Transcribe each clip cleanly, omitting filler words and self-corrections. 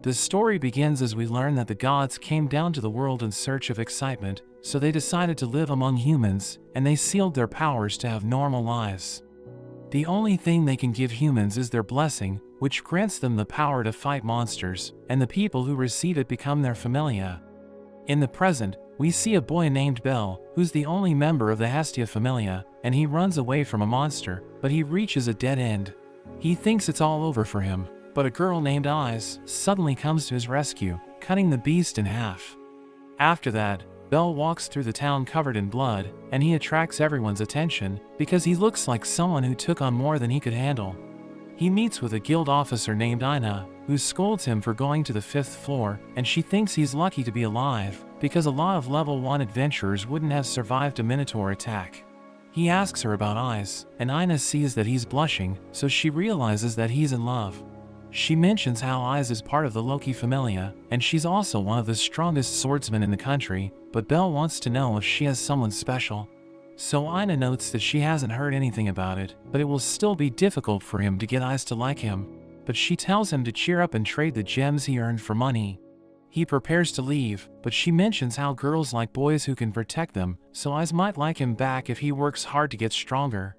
The story begins as we learn that the gods came down to the world in search of excitement, so they decided to live among humans, and they sealed their powers to have normal lives. The only thing they can give humans is their blessing, which grants them the power to fight monsters, and the people who receive it become their familia. In the present, we see a boy named Bel, who's the only member of the Hestia familia, and he runs away from a monster, but he reaches a dead end. He thinks it's all over for him, but a girl named Eyes suddenly comes to his rescue, cutting the beast in half. After that, Bel walks through the town covered in blood, and he attracts everyone's attention because he looks like someone who took on more than he could handle. He meets with a guild officer named Ina, who scolds him for going to the 5th floor, and she thinks he's lucky to be alive, because a lot of level 1 adventurers wouldn't have survived a minotaur attack. He asks her about Eyes, and Ina sees that he's blushing, so she realizes that he's in love. She mentions how Eyes is part of the Loki familia, and she's also one of the strongest swordsmen in the country, but Bel wants to know if she has someone special. So Ina notes that she hasn't heard anything about it, but it will still be difficult for him to get Eyes to like him. But she tells him to cheer up and trade the gems he earned for money. He prepares to leave, but she mentions how girls like boys who can protect them, so Eyes might like him back if he works hard to get stronger.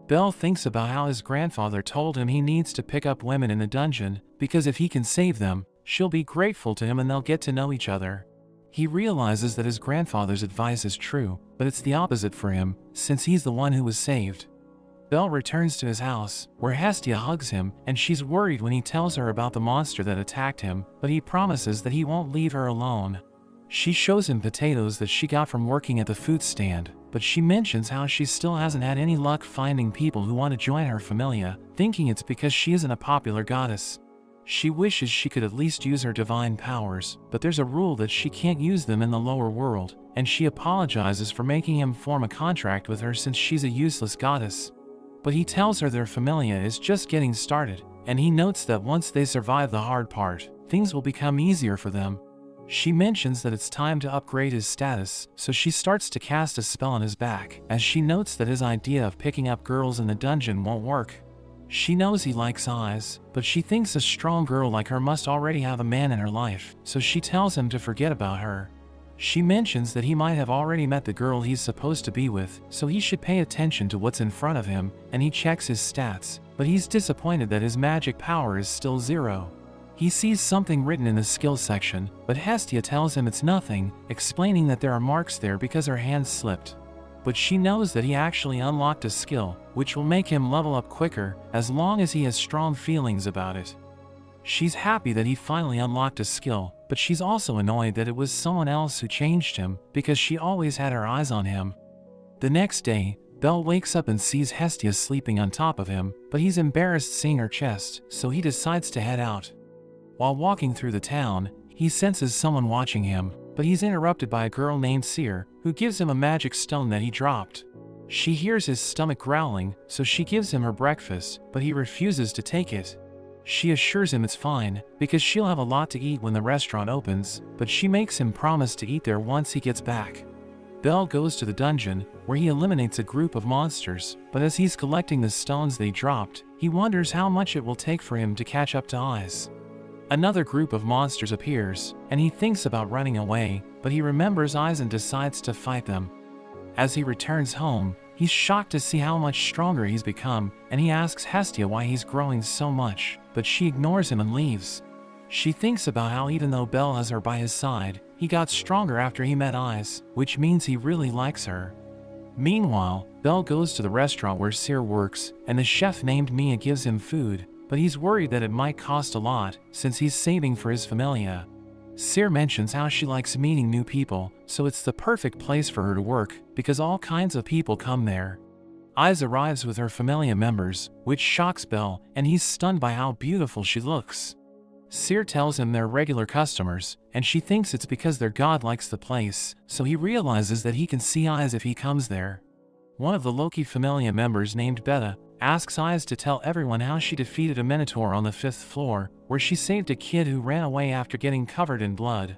Bel thinks about how his grandfather told him he needs to pick up women in the dungeon, because if he can save them, she'll be grateful to him and they'll get to know each other. He realizes that his grandfather's advice is true, but it's the opposite for him, since he's the one who was saved. Bel returns to his house, where Hestia hugs him, and she's worried when he tells her about the monster that attacked him, but he promises that he won't leave her alone. She shows him potatoes that she got from working at the food stand, but she mentions how she still hasn't had any luck finding people who want to join her familia, thinking it's because she isn't a popular goddess. She wishes she could at least use her divine powers, but there's a rule that she can't use them in the lower world, and she apologizes for making him form a contract with her since she's a useless goddess. But he tells her their familia is just getting started, and he notes that once they survive the hard part, things will become easier for them. She mentions that it's time to upgrade his status, so she starts to cast a spell on his back, as she notes that his idea of picking up girls in the dungeon won't work. She knows he likes Eyes, but she thinks a strong girl like her must already have a man in her life, so she tells him to forget about her. She mentions that he might have already met the girl he's supposed to be with, so he should pay attention to what's in front of him, and he checks his stats, but he's disappointed that his magic power is still 0. He sees something written in the skill section, but Hestia tells him it's nothing, explaining that there are marks there because her hand slipped. But she knows that he actually unlocked a skill, which will make him level up quicker, as long as he has strong feelings about it. She's happy that he finally unlocked a skill, but she's also annoyed that it was someone else who changed him, because she always had her eyes on him. The next day, Bel wakes up and sees Hestia sleeping on top of him, but he's embarrassed seeing her chest, so he decides to head out. While walking through the town, he senses someone watching him, but he's interrupted by a girl named Seer, who gives him a magic stone that he dropped. She hears his stomach growling, so she gives him her breakfast, but he refuses to take it. She assures him it's fine, because she'll have a lot to eat when the restaurant opens, but she makes him promise to eat there once he gets back. Bel goes to the dungeon, where he eliminates a group of monsters, but as he's collecting the stones they dropped, he wonders how much it will take for him to catch up to Eyes. Another group of monsters appears, and he thinks about running away, but he remembers Eyes and decides to fight them. As he returns home, he's shocked to see how much stronger he's become, and he asks Hestia why he's growing so much, but she ignores him and leaves. She thinks about how even though Bel has her by his side, he got stronger after he met Eyes, which means he really likes her. Meanwhile, Bel goes to the restaurant where Seer works, and the chef named Mia gives him food, but he's worried that it might cost a lot, since he's saving for his familia. Seer mentions how she likes meeting new people, so it's the perfect place for her to work, because all kinds of people come there. Eyes arrives with her familia members, which shocks Bel, and he's stunned by how beautiful she looks. Seer tells him they're regular customers, and she thinks it's because their god likes the place, so he realizes that he can see Eyes if he comes there. One of the Loki familia members named Beta asks Eyes to tell everyone how she defeated a minotaur on the 5th floor, where she saved a kid who ran away after getting covered in blood.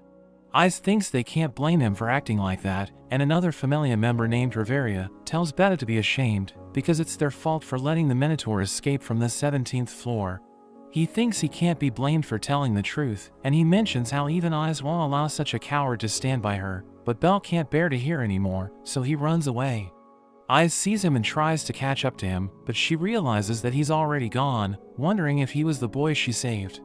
Eyes thinks they can't blame him for acting like that, and another familia member named Riveria tells Beta to be ashamed, because it's their fault for letting the minotaur escape from the 17th floor. He thinks he can't be blamed for telling the truth, and he mentions how even Eyes won't allow such a coward to stand by her, but Belle can't bear to hear anymore, so he runs away. Eyes sees him and tries to catch up to him, but she realizes that he's already gone, wondering if he was the boy she saved.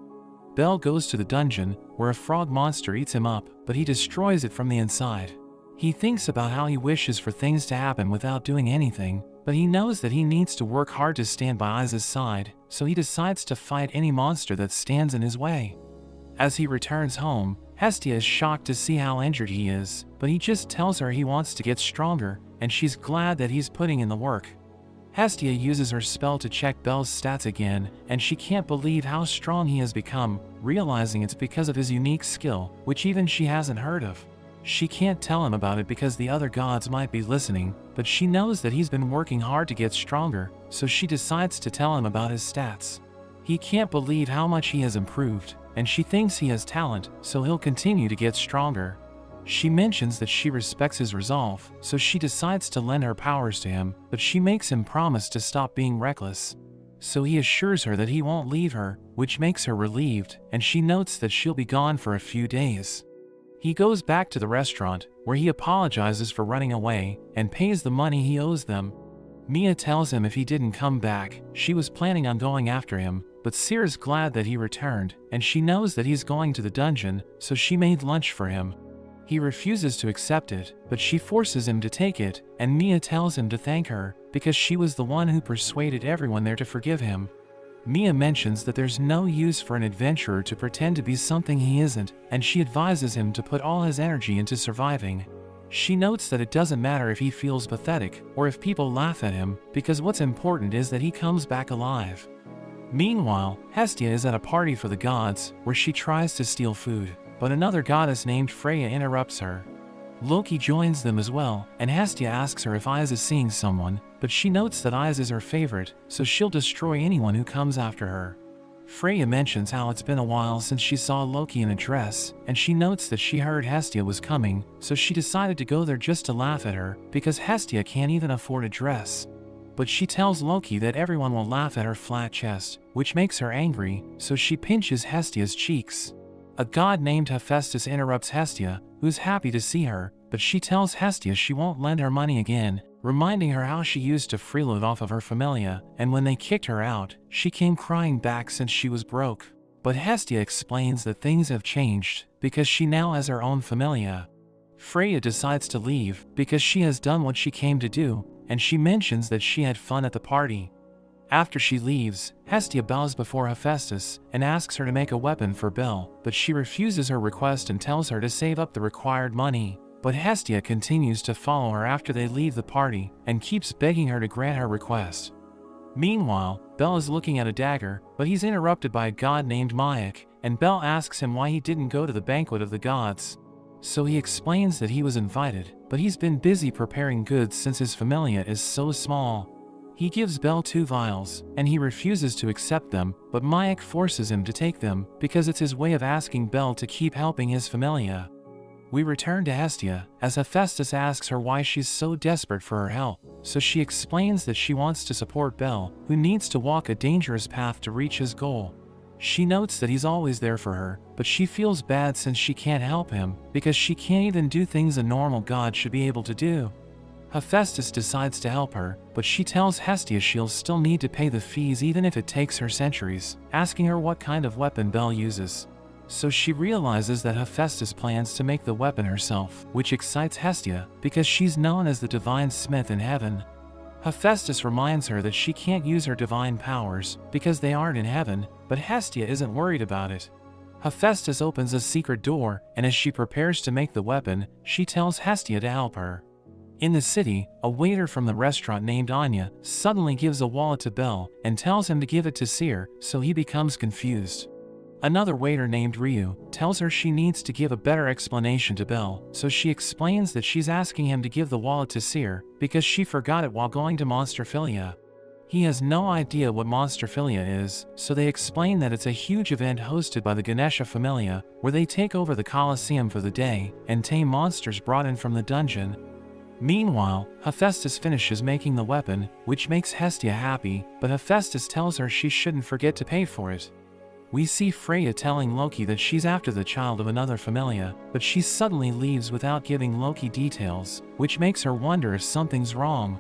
Belle goes to the dungeon, where a frog monster eats him up, but he destroys it from the inside. He thinks about how he wishes for things to happen without doing anything, but he knows that he needs to work hard to stand by Eyes' side, so he decides to fight any monster that stands in his way. As he returns home, Hestia is shocked to see how injured he is, but he just tells her he wants to get stronger, and she's glad that he's putting in the work. Hestia uses her spell to check Belle's stats again, and she can't believe how strong he has become, realizing it's because of his unique skill, which even she hasn't heard of. She can't tell him about it because the other gods might be listening, but she knows that he's been working hard to get stronger, so she decides to tell him about his stats. He can't believe how much he has improved, and she thinks he has talent, so he'll continue to get stronger. She mentions that she respects his resolve, so she decides to lend her powers to him, but she makes him promise to stop being reckless. So he assures her that he won't leave her, which makes her relieved, and she notes that she'll be gone for a few days. He goes back to the restaurant, where he apologizes for running away, and pays the money he owes them. Mia tells him if he didn't come back, she was planning on going after him, but Seer's glad that he returned, and she knows that he's going to the dungeon, so she made lunch for him. He refuses to accept it, but she forces him to take it, and Mia tells him to thank her, because she was the one who persuaded everyone there to forgive him. Mia mentions that there's no use for an adventurer to pretend to be something he isn't, and she advises him to put all his energy into surviving. She notes that it doesn't matter if he feels pathetic, or if people laugh at him, because what's important is that he comes back alive. Meanwhile, Hestia is at a party for the gods, where she tries to steal food, but another goddess named Freya interrupts her. Loki joins them as well, and Hestia asks her if Eyes is seeing someone, but she notes that Eyes is her favorite, so she'll destroy anyone who comes after her. Freya mentions how it's been a while since she saw Loki in a dress, and she notes that she heard Hestia was coming, so she decided to go there just to laugh at her, because Hestia can't even afford a dress. But she tells Loki that everyone will laugh at her flat chest, which makes her angry, so she pinches Hestia's cheeks. A god named Hephaestus interrupts Hestia, who's happy to see her, but she tells Hestia she won't lend her money again, reminding her how she used to freeload off of her familia, and when they kicked her out, she came crying back since she was broke. But Hestia explains that things have changed, because she now has her own familia. Freya decides to leave, because she has done what she came to do, and she mentions that she had fun at the party. After she leaves, Hestia bows before Hephaestus and asks her to make a weapon for Belle, but she refuses her request and tells her to save up the required money. But Hestia continues to follow her after they leave the party and keeps begging her to grant her request. Meanwhile, Belle is looking at a dagger, but he's interrupted by a god named Mayak, and Belle asks him why he didn't go to the banquet of the gods. So he explains that he was invited, but he's been busy preparing goods since his familia is so small. He gives Belle 2 vials, and he refuses to accept them, but Mayak forces him to take them, because it's his way of asking Belle to keep helping his familia. We return to Hestia, as Hephaestus asks her why she's so desperate for her help, so she explains that she wants to support Belle, who needs to walk a dangerous path to reach his goal. She notes that he's always there for her, but she feels bad since she can't help him, because she can't even do things a normal god should be able to do. Hephaestus decides to help her, but she tells Hestia she'll still need to pay the fees even if it takes her centuries, asking her what kind of weapon Belle uses. So she realizes that Hephaestus plans to make the weapon herself, which excites Hestia, because she's known as the divine smith in heaven. Hephaestus reminds her that she can't use her divine powers, because they aren't in heaven, but Hestia isn't worried about it. Hephaestus opens a secret door, and as she prepares to make the weapon, she tells Hestia to help her. In the city, a waiter from the restaurant named Anya suddenly gives a wallet to Belle and tells him to give it to Seer, so he becomes confused. Another waiter named Ryu tells her she needs to give a better explanation to Belle, so she explains that she's asking him to give the wallet to Seer because she forgot it while going to Monsterphilia. He has no idea what Monsterphilia is, so they explain that it's a huge event hosted by the Ganesha Familia, where they take over the Colosseum for the day and tame monsters brought in from the dungeon. Meanwhile, Hephaestus finishes making the weapon, which makes Hestia happy, but Hephaestus tells her she shouldn't forget to pay for it. we see Freya telling Loki that she's after the child of another familia, but she suddenly leaves without giving Loki details, which makes her wonder if something's wrong.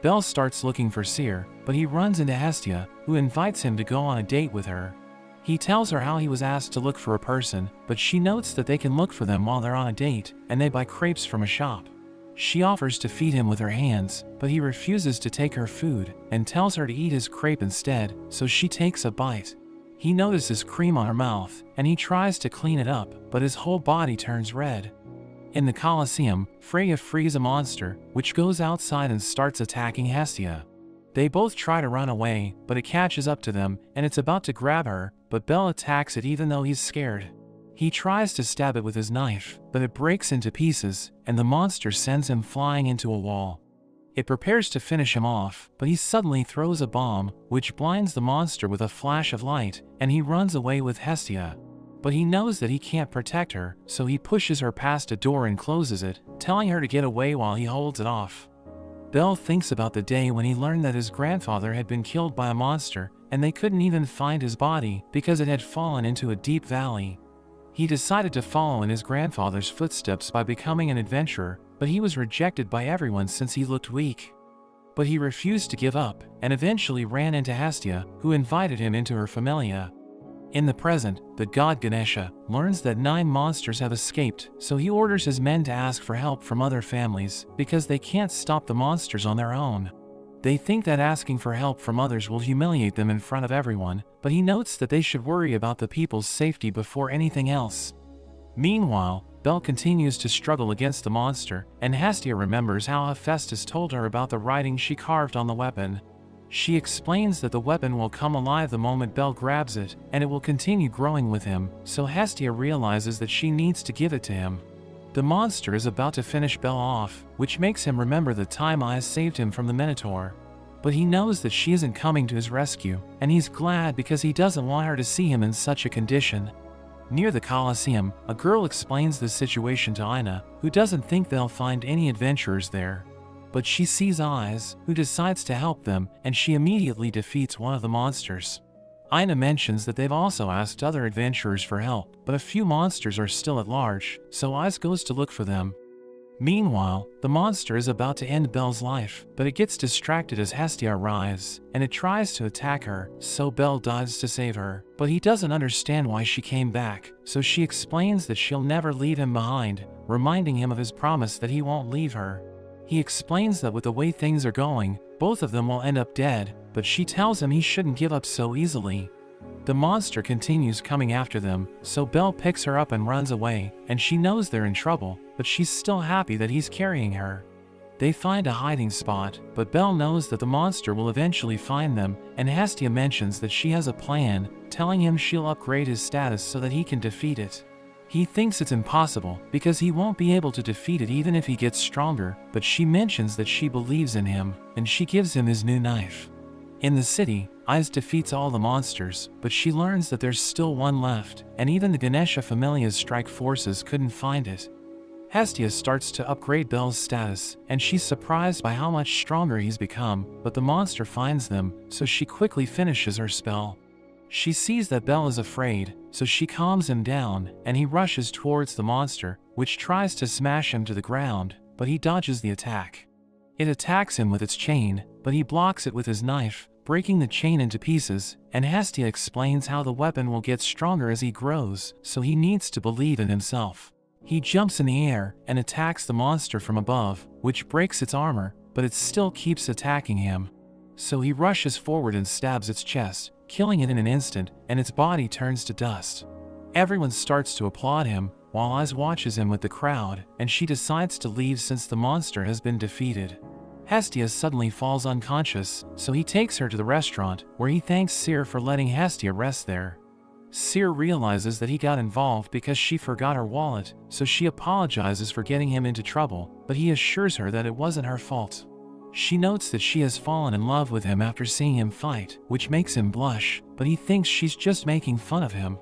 Bel starts looking for Seer, but he runs into Hestia, who invites him to go on a date with her. He tells her how he was asked to look for a person, but she notes that they can look for them while they're on a date, and they buy crepes from a shop. She offers to feed him with her hands, but he refuses to take her food, and tells her to eat his crepe instead, so she takes a bite. He notices cream on her mouth, and he tries to clean it up, but his whole body turns red. In the Colosseum, Freya frees a monster, which goes outside and starts attacking Hestia. They both try to run away, but it catches up to them, and it's about to grab her, but Bel attacks it even though he's scared. He tries to stab it with his knife, but it breaks into pieces, and the monster sends him flying into a wall. It prepares to finish him off, but he suddenly throws a bomb, which blinds the monster with a flash of light, and he runs away with Hestia. But he knows that he can't protect her, so he pushes her past a door and closes it, telling her to get away while he holds it off. Bel thinks about the day when he learned that his grandfather had been killed by a monster, and they couldn't even find his body because it had fallen into a deep valley. He decided to follow in his grandfather's footsteps by becoming an adventurer, but he was rejected by everyone since he looked weak. But he refused to give up, and eventually ran into Hestia, who invited him into her familia. In the present, the god Ganesha learns that 9 monsters have escaped, so he orders his men to ask for help from other families, because they can't stop the monsters on their own. They think that asking for help from others will humiliate them in front of everyone, but he notes that they should worry about the people's safety before anything else. Meanwhile, Bel continues to struggle against the monster, and Hestia remembers how Hephaestus told her about the writing she carved on the weapon. She explains that the weapon will come alive the moment Bel grabs it, and it will continue growing with him, so Hestia realizes that she needs to give it to him. The monster is about to finish Bel off, which makes him remember the time Aias saved him from the Minotaur. But he knows that she isn't coming to his rescue, and he's glad because he doesn't want her to see him in such a condition. Near the Colosseum, a girl explains the situation to Ina, who doesn't think they'll find any adventurers there. But she sees Aias, who decides to help them, and she immediately defeats one of the monsters. Ina mentions that they've also asked other adventurers for help, but a few monsters are still at large, so Aias goes to look for them. Meanwhile, the monster is about to end Bel's life, but it gets distracted as Hestia arrives, and it tries to attack her, so Bel dives to save her. But he doesn't understand why she came back, so she explains that she'll never leave him behind, reminding him of his promise that he won't leave her. He explains that with the way things are going, both of them will end up dead, but she tells him he shouldn't give up so easily. The monster continues coming after them, so Bel picks her up and runs away, and she knows they're in trouble, but she's still happy that he's carrying her. They find a hiding spot, but Bel knows that the monster will eventually find them, and Hestia mentions that she has a plan, telling him she'll upgrade his status so that he can defeat it. He thinks it's impossible, because he won't be able to defeat it even if he gets stronger, but she mentions that she believes in him, and she gives him his new knife. In the city, Aias defeats all the monsters, but she learns that there's still one left, and even the Ganesha Familia's strike forces couldn't find it. Hestia starts to upgrade Bel's status, and she's surprised by how much stronger he's become, but the monster finds them, so she quickly finishes her spell. She sees that Bel is afraid, so she calms him down, and he rushes towards the monster, which tries to smash him to the ground, but he dodges the attack. It attacks him with its chain, but he blocks it with his knife, breaking the chain into pieces, and Hestia explains how the weapon will get stronger as he grows, so he needs to believe in himself. He jumps in the air and attacks the monster from above, which breaks its armor, but it still keeps attacking him. So he rushes forward and stabs its chest, killing it in an instant, and its body turns to dust. Everyone starts to applaud him, while Aias watches him with the crowd, and she decides to leave since the monster has been defeated. Hestia suddenly falls unconscious, so he takes her to the restaurant, where he thanks Seer for letting Hestia rest there. Seer realizes that he got involved because she forgot her wallet, so she apologizes for getting him into trouble, but he assures her that it wasn't her fault. She notes that she has fallen in love with him after seeing him fight, which makes him blush, but he thinks she's just making fun of him.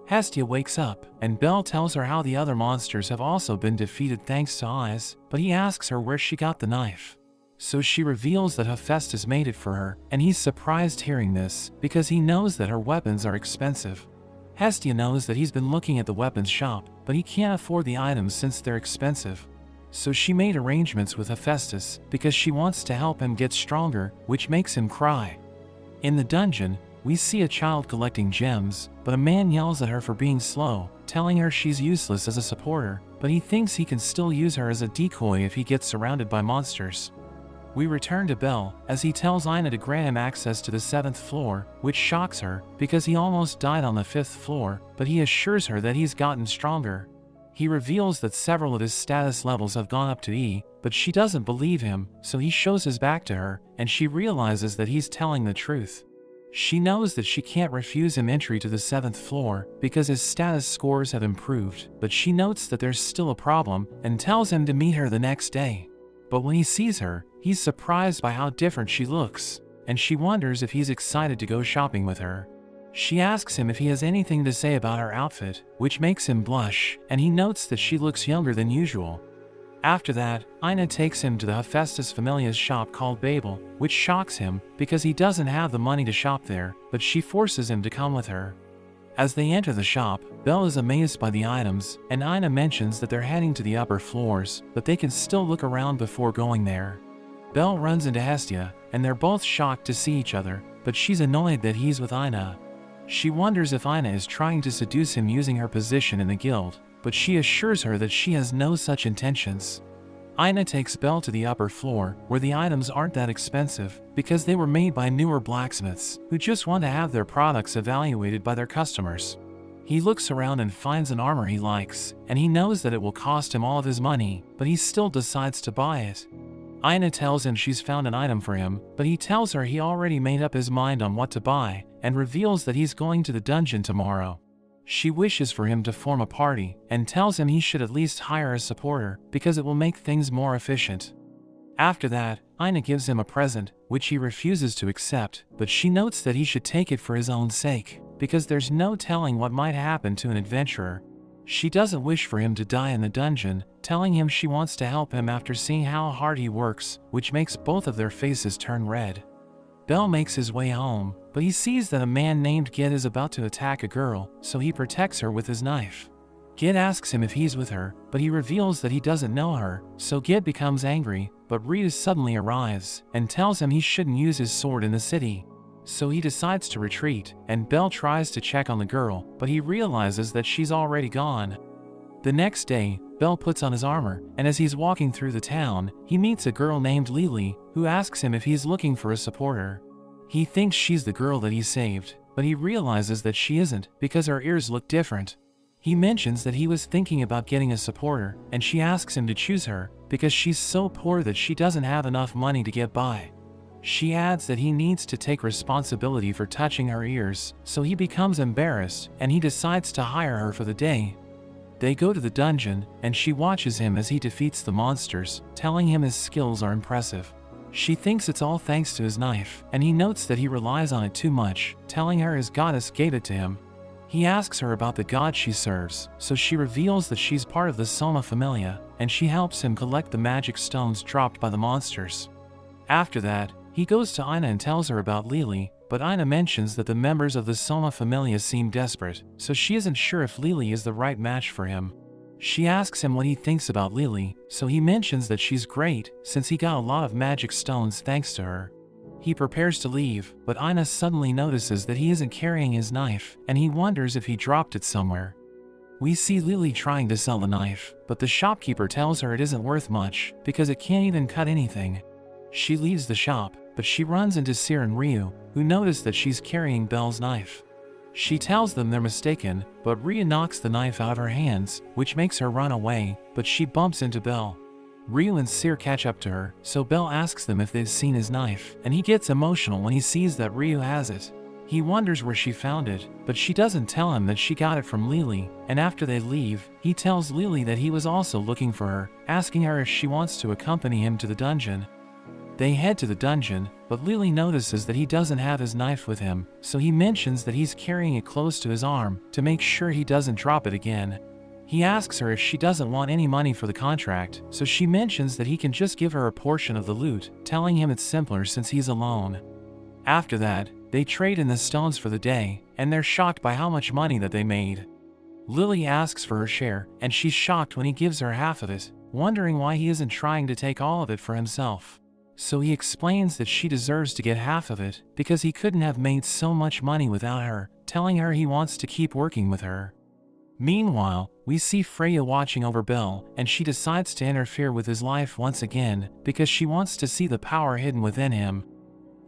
Hestia wakes up, and Bel tells her how the other monsters have also been defeated thanks to Aias, but he asks her where she got the knife. So she reveals that Hephaestus made it for her, and he's surprised hearing this, because he knows that her weapons are expensive. Hestia knows that he's been looking at the weapons shop, but he can't afford the items since they're expensive. So she made arrangements with Hephaestus because she wants to help him get stronger, which makes him cry. In the dungeon, we see a child collecting gems, but a man yells at her for being slow, telling her she's useless as a supporter, but he thinks he can still use her as a decoy if he gets surrounded by monsters. We return to Belle, as he tells Ina to grant him access to the 7th floor, which shocks her, because he almost died on the 5th floor, but he assures her that he's gotten stronger. He reveals that several of his status levels have gone up to E, but she doesn't believe him, so he shows his back to her, and she realizes that he's telling the truth. She knows that she can't refuse him entry to the 7th floor, because his status scores have improved, but she notes that there's still a problem, and tells him to meet her the next day. But when he sees her, he's surprised by how different she looks, and she wonders if he's excited to go shopping with her. She asks him if he has anything to say about her outfit, which makes him blush, and he notes that she looks younger than usual. After that, Ina takes him to the Hephaestus Familia's shop called Babel, which shocks him, because he doesn't have the money to shop there, but she forces him to come with her. As they enter the shop, Belle is amazed by the items, and Ina mentions that they're heading to the upper floors, but they can still look around before going there. Belle runs into Hestia, and they're both shocked to see each other, but she's annoyed that he's with Ina. She wonders if Ina is trying to seduce him using her position in the guild, but she assures her that she has no such intentions. Ina takes Belle to the upper floor, where the items aren't that expensive, because they were made by newer blacksmiths, who just want to have their products evaluated by their customers. He looks around and finds an armor he likes, and he knows that it will cost him all of his money, but he still decides to buy it. Ina tells him she's found an item for him, but he tells her he already made up his mind on what to buy, and reveals that he's going to the dungeon tomorrow. She wishes for him to form a party, and tells him he should at least hire a supporter, because it will make things more efficient. After that, Ina gives him a present, which he refuses to accept, but she notes that he should take it for his own sake, because there's no telling what might happen to an adventurer. She doesn't wish for him to die in the dungeon, telling him she wants to help him after seeing how hard he works, which makes both of their faces turn red. Belle makes his way home, but he sees that a man named Gid is about to attack a girl, so he protects her with his knife. Gid asks him if he's with her, but he reveals that he doesn't know her, so Gid becomes angry, but Rita suddenly arrives, and tells him he shouldn't use his sword in the city. So he decides to retreat, and Belle tries to check on the girl, but he realizes that she's already gone. The next day, Belle puts on his armor, and as he's walking through the town, he meets a girl named Lily, who asks him if he's looking for a supporter. He thinks she's the girl that he saved, but he realizes that she isn't, because her ears look different. He mentions that he was thinking about getting a supporter, and she asks him to choose her, because she's so poor that she doesn't have enough money to get by. She adds that he needs to take responsibility for touching her ears, so he becomes embarrassed, and he decides to hire her for the day. They go to the dungeon, and she watches him as he defeats the monsters, telling him his skills are impressive. She thinks it's all thanks to his knife, and he notes that he relies on it too much, telling her his goddess gave it to him. He asks her about the god she serves, so she reveals that she's part of the Soma Familia, and she helps him collect the magic stones dropped by the monsters. After that, he goes to Ina and tells her about Lily, but Ina mentions that the members of the Soma Familia seem desperate, so she isn't sure if Lily is the right match for him. She asks him what he thinks about Lily, so he mentions that she's great, since he got a lot of magic stones thanks to her. He prepares to leave, but Ina suddenly notices that he isn't carrying his knife, and he wonders if he dropped it somewhere. We see Lily trying to sell the knife, but the shopkeeper tells her it isn't worth much, because it can't even cut anything. She leaves the shop, but she runs into Cyr and Ryu, who notice that she's carrying Belle's knife. She tells them they're mistaken, but Ryu knocks the knife out of her hands, which makes her run away, but she bumps into Belle. Ryu and Cyr catch up to her, so Belle asks them if they've seen his knife, and he gets emotional when he sees that Ryu has it. He wonders where she found it, but she doesn't tell him that she got it from Lily, and after they leave, he tells Lily that he was also looking for her, asking her if she wants to accompany him to the dungeon. They head to the dungeon, but Lily notices that he doesn't have his knife with him, so he mentions that he's carrying it close to his arm, to make sure he doesn't drop it again. He asks her if she doesn't want any money for the contract, so she mentions that he can just give her a portion of the loot, telling him it's simpler since he's alone. After that, They trade in the stones for the day, and they're shocked by how much money that they made. Lily asks for her share, and she's shocked when he gives her half of it, wondering why he isn't trying to take all of it for himself. So he explains that she deserves to get half of it, because he couldn't have made so much money without her, telling her he wants to keep working with her. Meanwhile, we see Freya watching over Belle, and she decides to interfere with his life once again, because she wants to see the power hidden within him.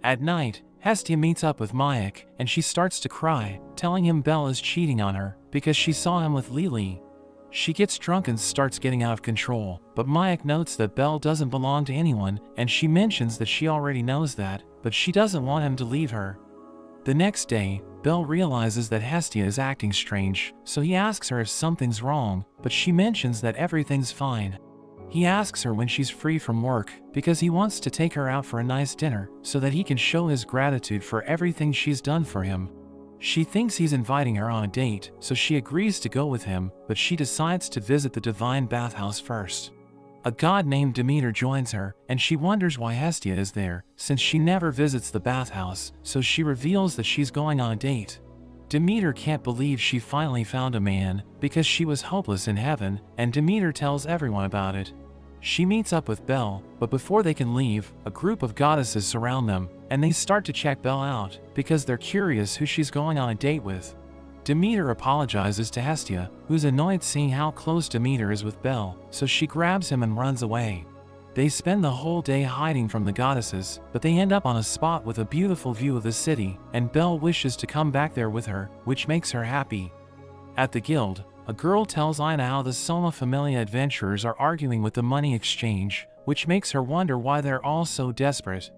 At night, Hestia meets up with Mayak, and she starts to cry, telling him Belle is cheating on her, because she saw him with Lily. She gets drunk and starts getting out of control, but Mayak notes that Belle doesn't belong to anyone, and she mentions that she already knows that, but she doesn't want him to leave her. The next day, Belle realizes that Hestia is acting strange, so he asks her if something's wrong, but she mentions that everything's fine. He asks her when she's free from work, because he wants to take her out for a nice dinner, so that he can show his gratitude for everything she's done for him. She thinks he's inviting her on a date, so she agrees to go with him, but she decides to visit the divine bathhouse first. A god named Demeter joins her, and she wonders why Hestia is there, since she never visits the bathhouse, so she reveals that she's going on a date. Demeter can't believe she finally found a man, because she was hopeless in heaven, and Demeter tells everyone about it. She meets up with Belle, but before they can leave, a group of goddesses surround them, and they start to check Belle out, because they're curious who she's going on a date with. Demeter apologizes to Hestia, who's annoyed seeing how close Demeter is with Belle, so she grabs him and runs away. They spend the whole day hiding from the goddesses, but they end up on a spot with a beautiful view of the city, and Belle wishes to come back there with her, which makes her happy. At the guild, a girl tells Ina how the Soma Familia adventurers are arguing with the money exchange, which makes her wonder why they're all so desperate.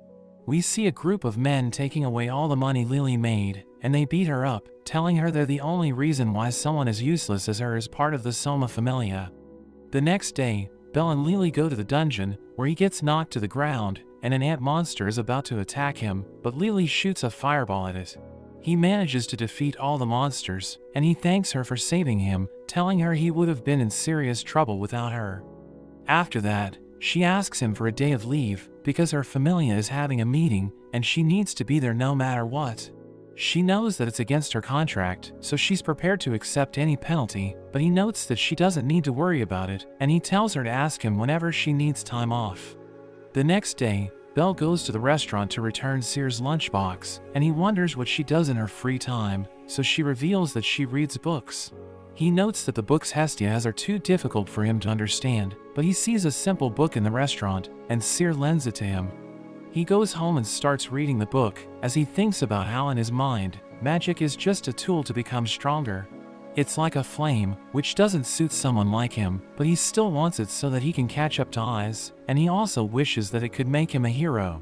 We see a group of men taking away all the money Lily made, and they beat her up, telling her they're the only reason why someone as useless as her is part of the Soma Familia. The next day, Belle and Lily go to the dungeon, where he gets knocked to the ground, and an ant monster is about to attack him, but Lily shoots a fireball at it. He manages to defeat all the monsters, and he thanks her for saving him, telling her he would have been in serious trouble without her. After that, she asks him for a day of leave, because her familia is having a meeting, and she needs to be there no matter what. She knows that it's against her contract, so she's prepared to accept any penalty, but he notes that she doesn't need to worry about it, and he tells her to ask him whenever she needs time off. The next day, Belle goes to the restaurant to return Sear's lunchbox, and he wonders what she does in her free time, so she reveals that she reads books. He notes that the books Hestia has are too difficult for him to understand, but he sees a simple book in the restaurant, and Sear lends it to him. He goes home and starts reading the book, as he thinks about how in his mind, magic is just a tool to become stronger. It's like a flame, which doesn't suit someone like him, but he still wants it so that he can catch up to Eyes, and he also wishes that it could make him a hero.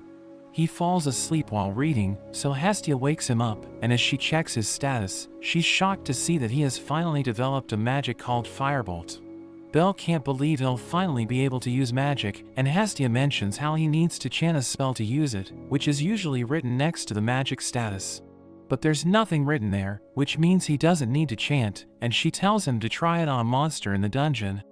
He falls asleep while reading, so Hestia wakes him up, and as she checks his status, she's shocked to see that he has finally developed a magic called Firebolt. Belle can't believe he'll finally be able to use magic, and Hestia mentions how he needs to chant a spell to use it, which is usually written next to the magic status. But there's nothing written there, which means he doesn't need to chant, and she tells him to try it on a monster in the dungeon.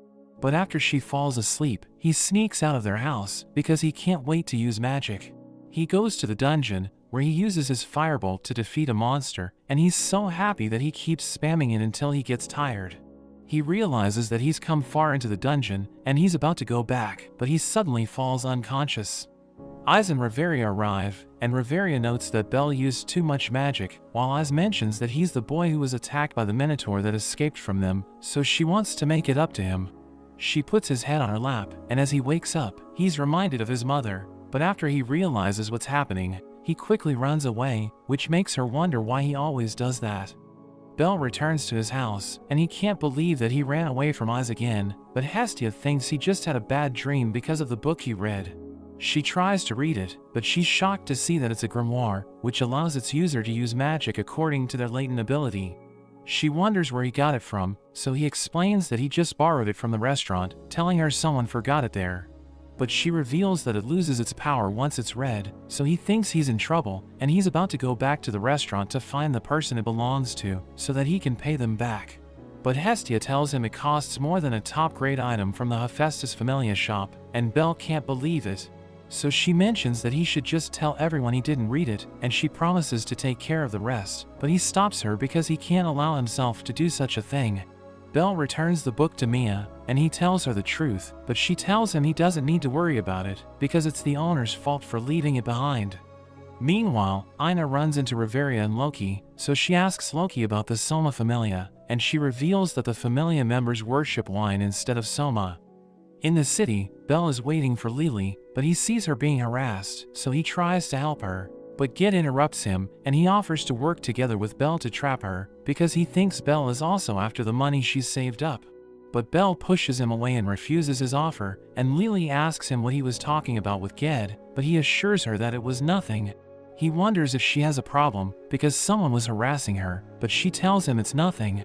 But after she falls asleep, he sneaks out of their house, because he can't wait to use magic. He goes to the dungeon, where he uses his firebolt to defeat a monster, and he's so happy that he keeps spamming it until he gets tired. He realizes that he's come far into the dungeon, and he's about to go back, but he suddenly falls unconscious. Eyes and Reveria arrive, and Reveria notes that Belle used too much magic, while Eyes mentions that he's the boy who was attacked by the Minotaur that escaped from them, so she wants to make it up to him. She puts his head on her lap, and as he wakes up, he's reminded of his mother, but after he realizes what's happening, he quickly runs away, which makes her wonder why he always does that. Belle returns to his house, and he can't believe that he ran away from Eyes again, but Hestia thinks he just had a bad dream because of the book he read. She tries to read it, but she's shocked to see that it's a grimoire, which allows its user to use magic according to their latent ability. She wonders where he got it from, so he explains that he just borrowed it from the restaurant, telling her someone forgot it there. But she reveals that it loses its power once it's read, so he thinks he's in trouble, and he's about to go back to the restaurant to find the person it belongs to, so that he can pay them back. But Hestia tells him it costs more than a top-grade item from the Hephaestus Familia shop, and Belle can't believe it. so she mentions that he should just tell everyone he didn't read it, and she promises to take care of the rest, but he stops her because he can't allow himself to do such a thing. Belle returns the book to Mia, and he tells her the truth, but she tells him he doesn't need to worry about it, because it's the owner's fault for leaving it behind. Meanwhile, Ina runs into Riveria and Loki, so she asks Loki about the Soma Familia, and she reveals that the Familia members worship wine instead of Soma. In the city, Belle is waiting for Lily, but he sees her being harassed, so he tries to help her. But Ged interrupts him, and he offers to work together with Belle to trap her, because he thinks Belle is also after the money she's saved up. But Belle pushes him away and refuses his offer, and Lily asks him what he was talking about with Ged, but he assures her that it was nothing. He wonders if she has a problem, because someone was harassing her, but she tells him it's nothing.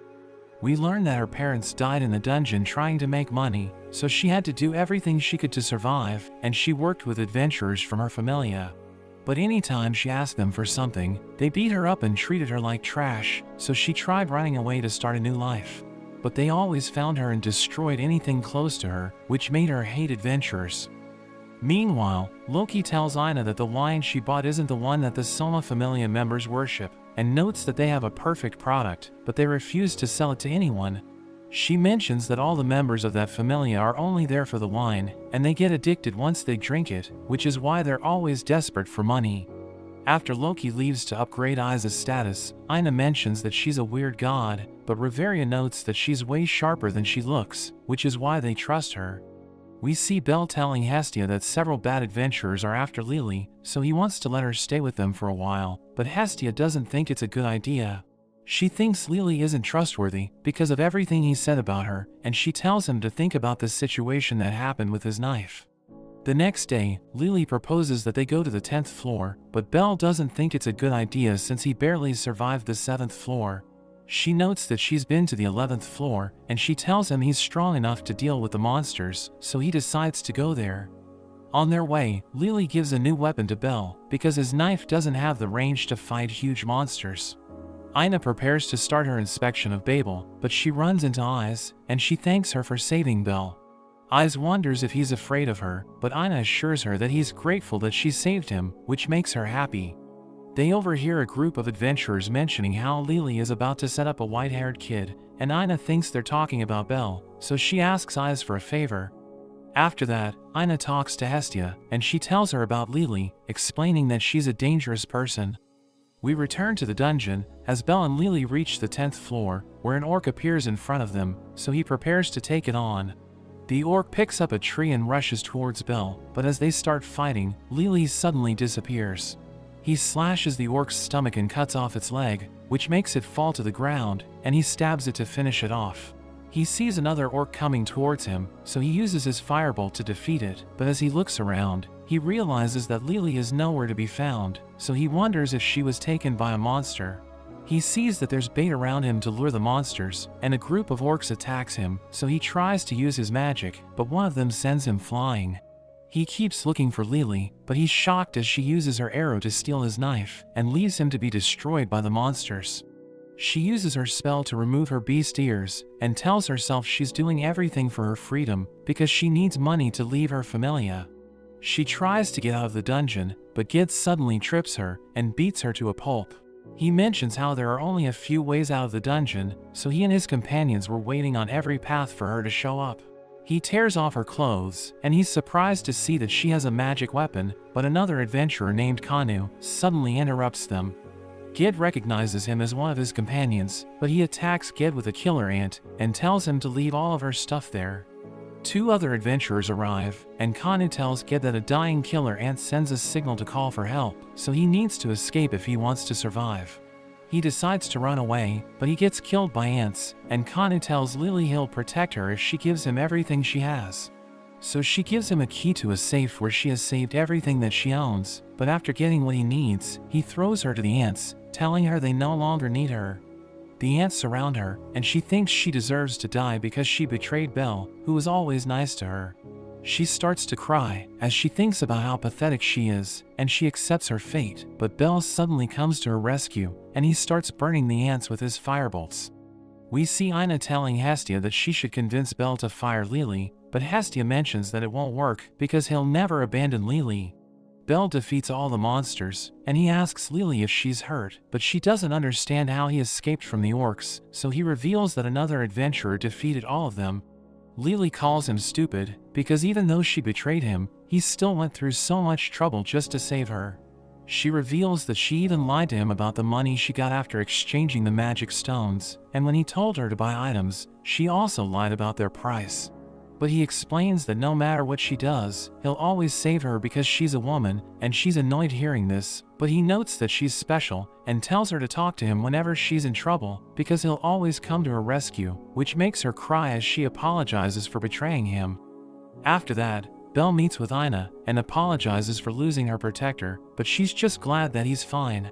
We learn that her parents died in the dungeon trying to make money, so she had to do everything she could to survive, and she worked with adventurers from her familia. But anytime she asked them for something, they beat her up and treated her like trash, so she tried running away to start a new life. But they always found her and destroyed anything close to her, which made her hate adventurers. Meanwhile, Loki tells Ina that the wine she bought isn't the one that the Soma Familia members worship, and notes that they have a perfect product, but they refuse to sell it to anyone. She mentions that all the members of that familia are only there for the wine, and they get addicted once they drink it, which is why they're always desperate for money. After Loki leaves to upgrade Isa's status, Ina mentions that she's a weird god, but Riveria notes that she's way sharper than she looks, which is why they trust her. We see Belle telling Hestia that several bad adventurers are after Lily, so he wants to let her stay with them for a while, but Hestia doesn't think it's a good idea. She thinks Lily isn't trustworthy because of everything he said about her, and she tells him to think about the situation that happened with his knife. The next day, Lily proposes that they go to the 10th floor, but Belle doesn't think it's a good idea since he barely survived the 7th floor. She notes that she's been to the 11th floor, and she tells him he's strong enough to deal with the monsters, so he decides to go there. On their way, Lily gives a new weapon to Belle, because his knife doesn't have the range to fight huge monsters. Ina prepares to start her inspection of Babel, but she runs into Eyes, and she thanks her for saving Belle. Eyes wonders if he's afraid of her, but Ina assures her that he's grateful that she saved him, which makes her happy. They overhear a group of adventurers mentioning how Lily is about to set up a white-haired kid, and Ina thinks they're talking about Belle, so she asks Eyes for a favor. After that, Ina talks to Hestia, and she tells her about Lily, explaining that she's a dangerous person. We return to the dungeon, as Belle and Lily reach the 10th floor, where an orc appears in front of them, so he prepares to take it on. The orc picks up a tree and rushes towards Belle, but as they start fighting, Lily suddenly disappears. He slashes the orc's stomach and cuts off its leg, which makes it fall to the ground, and he stabs it to finish it off. He sees another orc coming towards him, so he uses his firebolt to defeat it, but as he looks around, he realizes that Lily is nowhere to be found, so he wonders if she was taken by a monster. He sees that there's bait around him to lure the monsters, and a group of orcs attacks him, so he tries to use his magic, but one of them sends him flying. He keeps looking for Lily, but he's shocked as she uses her arrow to steal his knife, and leaves him to be destroyed by the monsters. She uses her spell to remove her beast ears, and tells herself she's doing everything for her freedom, because she needs money to leave her familia. She tries to get out of the dungeon, but Gid suddenly trips her, and beats her to a pulp. He mentions how there are only a few ways out of the dungeon, so he and his companions were waiting on every path for her to show up. He tears off her clothes, and he's surprised to see that she has a magic weapon, but another adventurer named Kanu suddenly interrupts them. Gid recognizes him as one of his companions, but he attacks Gid with a killer ant, and tells him to leave all of her stuff there. Two other adventurers arrive, and Kanu tells Gid that a dying killer ant sends a signal to call for help, so he needs to escape if he wants to survive. He decides to run away, but he gets killed by ants, and Kanu tells Lily he'll protect her if she gives him everything she has. So she gives him a key to a safe where she has saved everything that she owns, but after getting what he needs, he throws her to the ants, telling her they no longer need her. The ants surround her, and she thinks she deserves to die because she betrayed Belle, who was always nice to her. She starts to cry, as she thinks about how pathetic she is, and she accepts her fate, but Belle suddenly comes to her rescue, and he starts burning the ants with his firebolts. We see Ina telling Hestia that she should convince Belle to fire Lily, but Hestia mentions that it won't work because he'll never abandon Lily. Bell defeats all the monsters, and he asks Lily if she's hurt, but she doesn't understand how he escaped from the orcs, so he reveals that another adventurer defeated all of them. Lily calls him stupid, because even though she betrayed him, he still went through so much trouble just to save her. She reveals that she even lied to him about the money she got after exchanging the magic stones, and when he told her to buy items, she also lied about their price. But he explains that no matter what she does, he'll always save her because she's a woman, and she's annoyed hearing this, but he notes that she's special, and tells her to talk to him whenever she's in trouble, because he'll always come to her rescue, which makes her cry as she apologizes for betraying him. After that, Belle meets with Ina, and apologizes for losing her protector, but she's just glad that he's fine.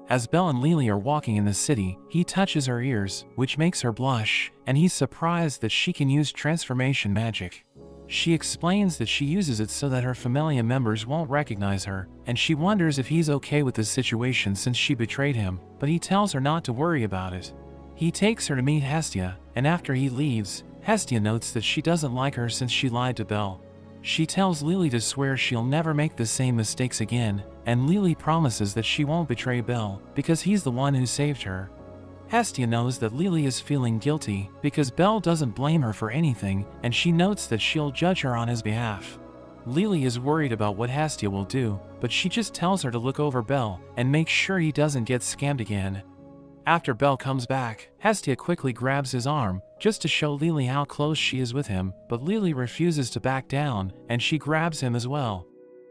As Belle and Lily are walking in the city, he touches her ears, which makes her blush, and he's surprised that she can use transformation magic. She explains that she uses it so that her familia members won't recognize her, and she wonders if he's okay with this situation since she betrayed him, but he tells her not to worry about it. He takes her to meet Hestia, and after he leaves, Hestia notes that she doesn't like her since she lied to Belle. She tells Lily to swear she'll never make the same mistakes again, and Lily promises that she won't betray Belle, because he's the one who saved her. Hestia knows that Lily is feeling guilty, because Belle doesn't blame her for anything, and she notes that she'll judge her on his behalf. Lily is worried about what Hestia will do, but she just tells her to look over Belle, and make sure he doesn't get scammed again. After Belle comes back, Hestia quickly grabs his arm, just to show Lily how close she is with him, but Lily refuses to back down, and she grabs him as well.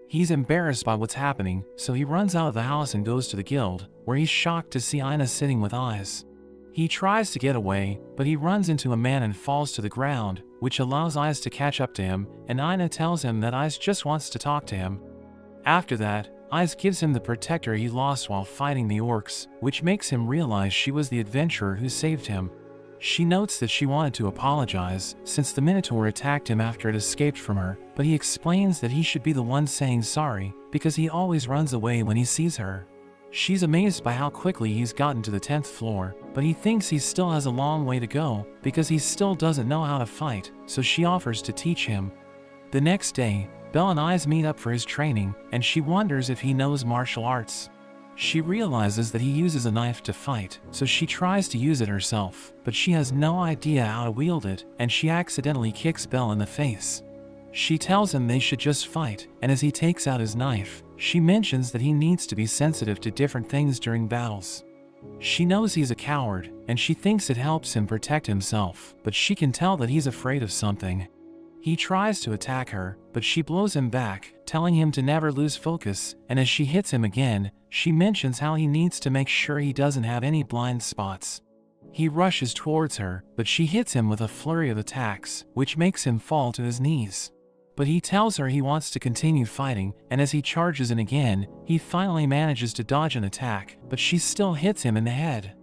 He's embarrassed by what's happening, so he runs out of the house and goes to the guild, where he's shocked to see Ina sitting with Eyes. He tries to get away, but he runs into a man and falls to the ground, which allows Eyes to catch up to him, and Ina tells him that Eyes just wants to talk to him. After that, Eyes gives him the protector he lost while fighting the orcs, which makes him realize she was the adventurer who saved him. She notes that she wanted to apologize, since the Minotaur attacked him after it escaped from her, but he explains that he should be the one saying sorry, because he always runs away when he sees her. She's amazed by how quickly he's gotten to the 10th floor, but he thinks he still has a long way to go, because he still doesn't know how to fight, so she offers to teach him. The next day, Belle and Eyes meet up for his training, and she wonders if he knows martial arts. She realizes that he uses a knife to fight, so she tries to use it herself, but she has no idea how to wield it, and she accidentally kicks Belle in the face. She tells him they should just fight, and as he takes out his knife, she mentions that he needs to be sensitive to different things during battles. She knows he's a coward, and she thinks it helps him protect himself, but she can tell that he's afraid of something. He tries to attack her, but she blows him back, telling him to never lose focus, and as she hits him again, she mentions how he needs to make sure he doesn't have any blind spots. He rushes towards her, but she hits him with a flurry of attacks, which makes him fall to his knees. But he tells her he wants to continue fighting, and as he charges in again, he finally manages to dodge an attack, but she still hits him in the head.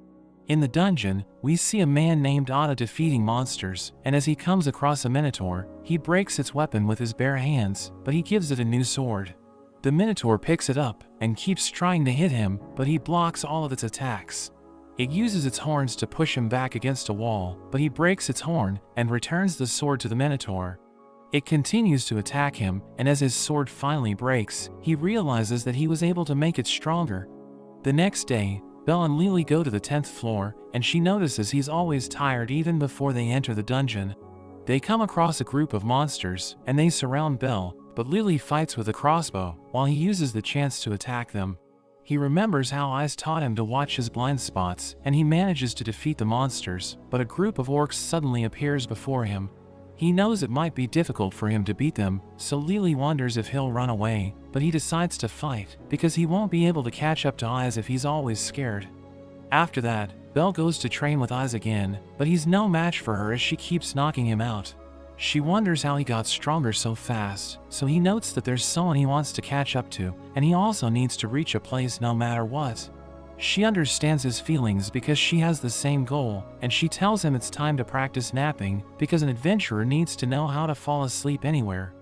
In the dungeon, we see a man named Otto defeating monsters, and as he comes across a Minotaur, he breaks its weapon with his bare hands, but he gives it a new sword. The Minotaur picks it up, and keeps trying to hit him, but he blocks all of its attacks. It uses its horns to push him back against a wall, but he breaks its horn, and returns the sword to the Minotaur. It continues to attack him, and as his sword finally breaks, he realizes that he was able to make it stronger. The next day, Belle and Lily go to the 10th floor, and she notices he's always tired even before they enter the dungeon. They come across a group of monsters, and they surround Belle, but Lily fights with a crossbow, while he uses the chance to attack them. He remembers how Eyes taught him to watch his blind spots, and he manages to defeat the monsters, but a group of orcs suddenly appears before him. He knows it might be difficult for him to beat them, so Lily wonders if he'll run away, but he decides to fight, because he won't be able to catch up to Eyes if he's always scared. After that, Belle goes to train with Eyes again, but he's no match for her as she keeps knocking him out. She wonders how he got stronger so fast, so he notes that there's someone he wants to catch up to, and he also needs to reach a place no matter what. She understands his feelings because she has the same goal, and she tells him it's time to practice napping because an adventurer needs to know how to fall asleep anywhere.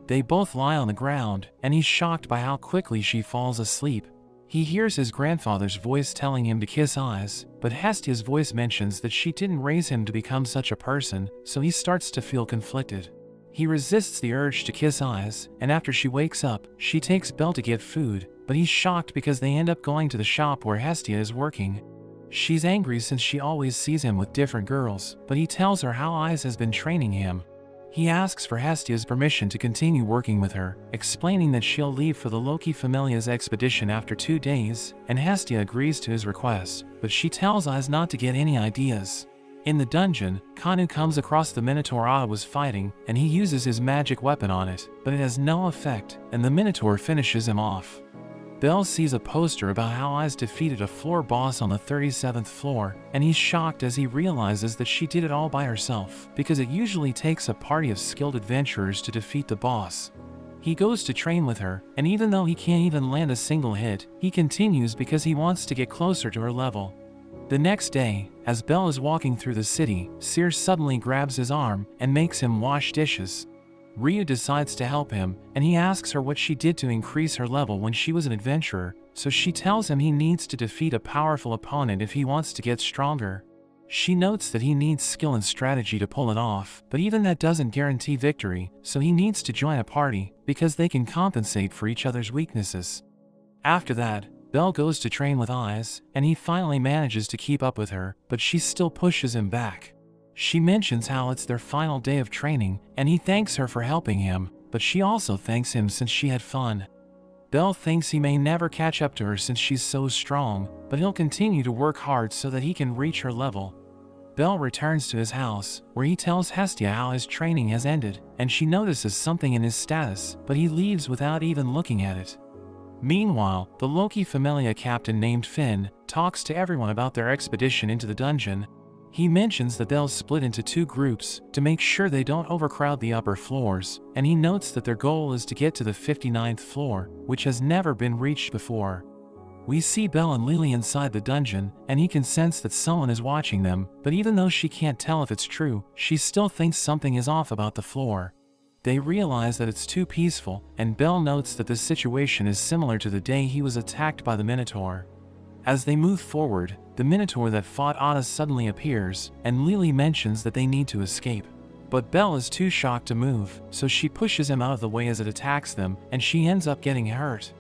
They both lie on the ground, and he's shocked by how quickly she falls asleep. He hears his grandfather's voice telling him to kiss Eyes, but Hestia's voice mentions that she didn't raise him to become such a person, so he starts to feel conflicted. He resists the urge to kiss Eyes, and after she wakes up, she takes Belle to get food, but he's shocked because they end up going to the shop where Hestia is working. She's angry since she always sees him with different girls, but he tells her how Eyes has been training him. He asks for Hestia's permission to continue working with her, explaining that she'll leave for the Loki Familia's expedition after 2 days, and Hestia agrees to his request, but she tells Eyes not to get any ideas. In the dungeon, Kanu comes across the Minotaur Eyes was fighting, and he uses his magic weapon on it, but it has no effect, and the Minotaur finishes him off. Belle sees a poster about how Eyes defeated a floor boss on the 37th floor, and he's shocked as he realizes that she did it all by herself, because it usually takes a party of skilled adventurers to defeat the boss. He goes to train with her, and even though he can't even land a single hit, he continues because he wants to get closer to her level. The next day, as Belle is walking through the city, Sears suddenly grabs his arm and makes him wash dishes. Ryu decides to help him, and he asks her what she did to increase her level when she was an adventurer, so she tells him he needs to defeat a powerful opponent if he wants to get stronger. She notes that he needs skill and strategy to pull it off, but even that doesn't guarantee victory, so he needs to join a party, because they can compensate for each other's weaknesses. After that, Belle goes to train with Eyes, and he finally manages to keep up with her, but she still pushes him back. She mentions how it's their final day of training, and he thanks her for helping him, but she also thanks him since she had fun. Belle thinks he may never catch up to her since she's so strong, but he'll continue to work hard so that he can reach her level. Belle returns to his house, where he tells Hestia how his training has ended, and she notices something in his status, but he leaves without even looking at it. Meanwhile, the Loki Familia captain named Finn talks to everyone about their expedition into the dungeon. He mentions that they'll split into 2 groups to make sure they don't overcrowd the upper floors, and he notes that their goal is to get to the 59th floor, which has never been reached before. We see Belle and Lily inside the dungeon, and he can sense that someone is watching them, but even though she can't tell if it's true, she still thinks something is off about the floor. They realize that it's too peaceful, and Belle notes that the situation is similar to the day he was attacked by the Minotaur. As they move forward, the Minotaur that fought Ada suddenly appears, and Lily mentions that they need to escape. But Belle is too shocked to move, so she pushes him out of the way as it attacks them, and she ends up getting hurt.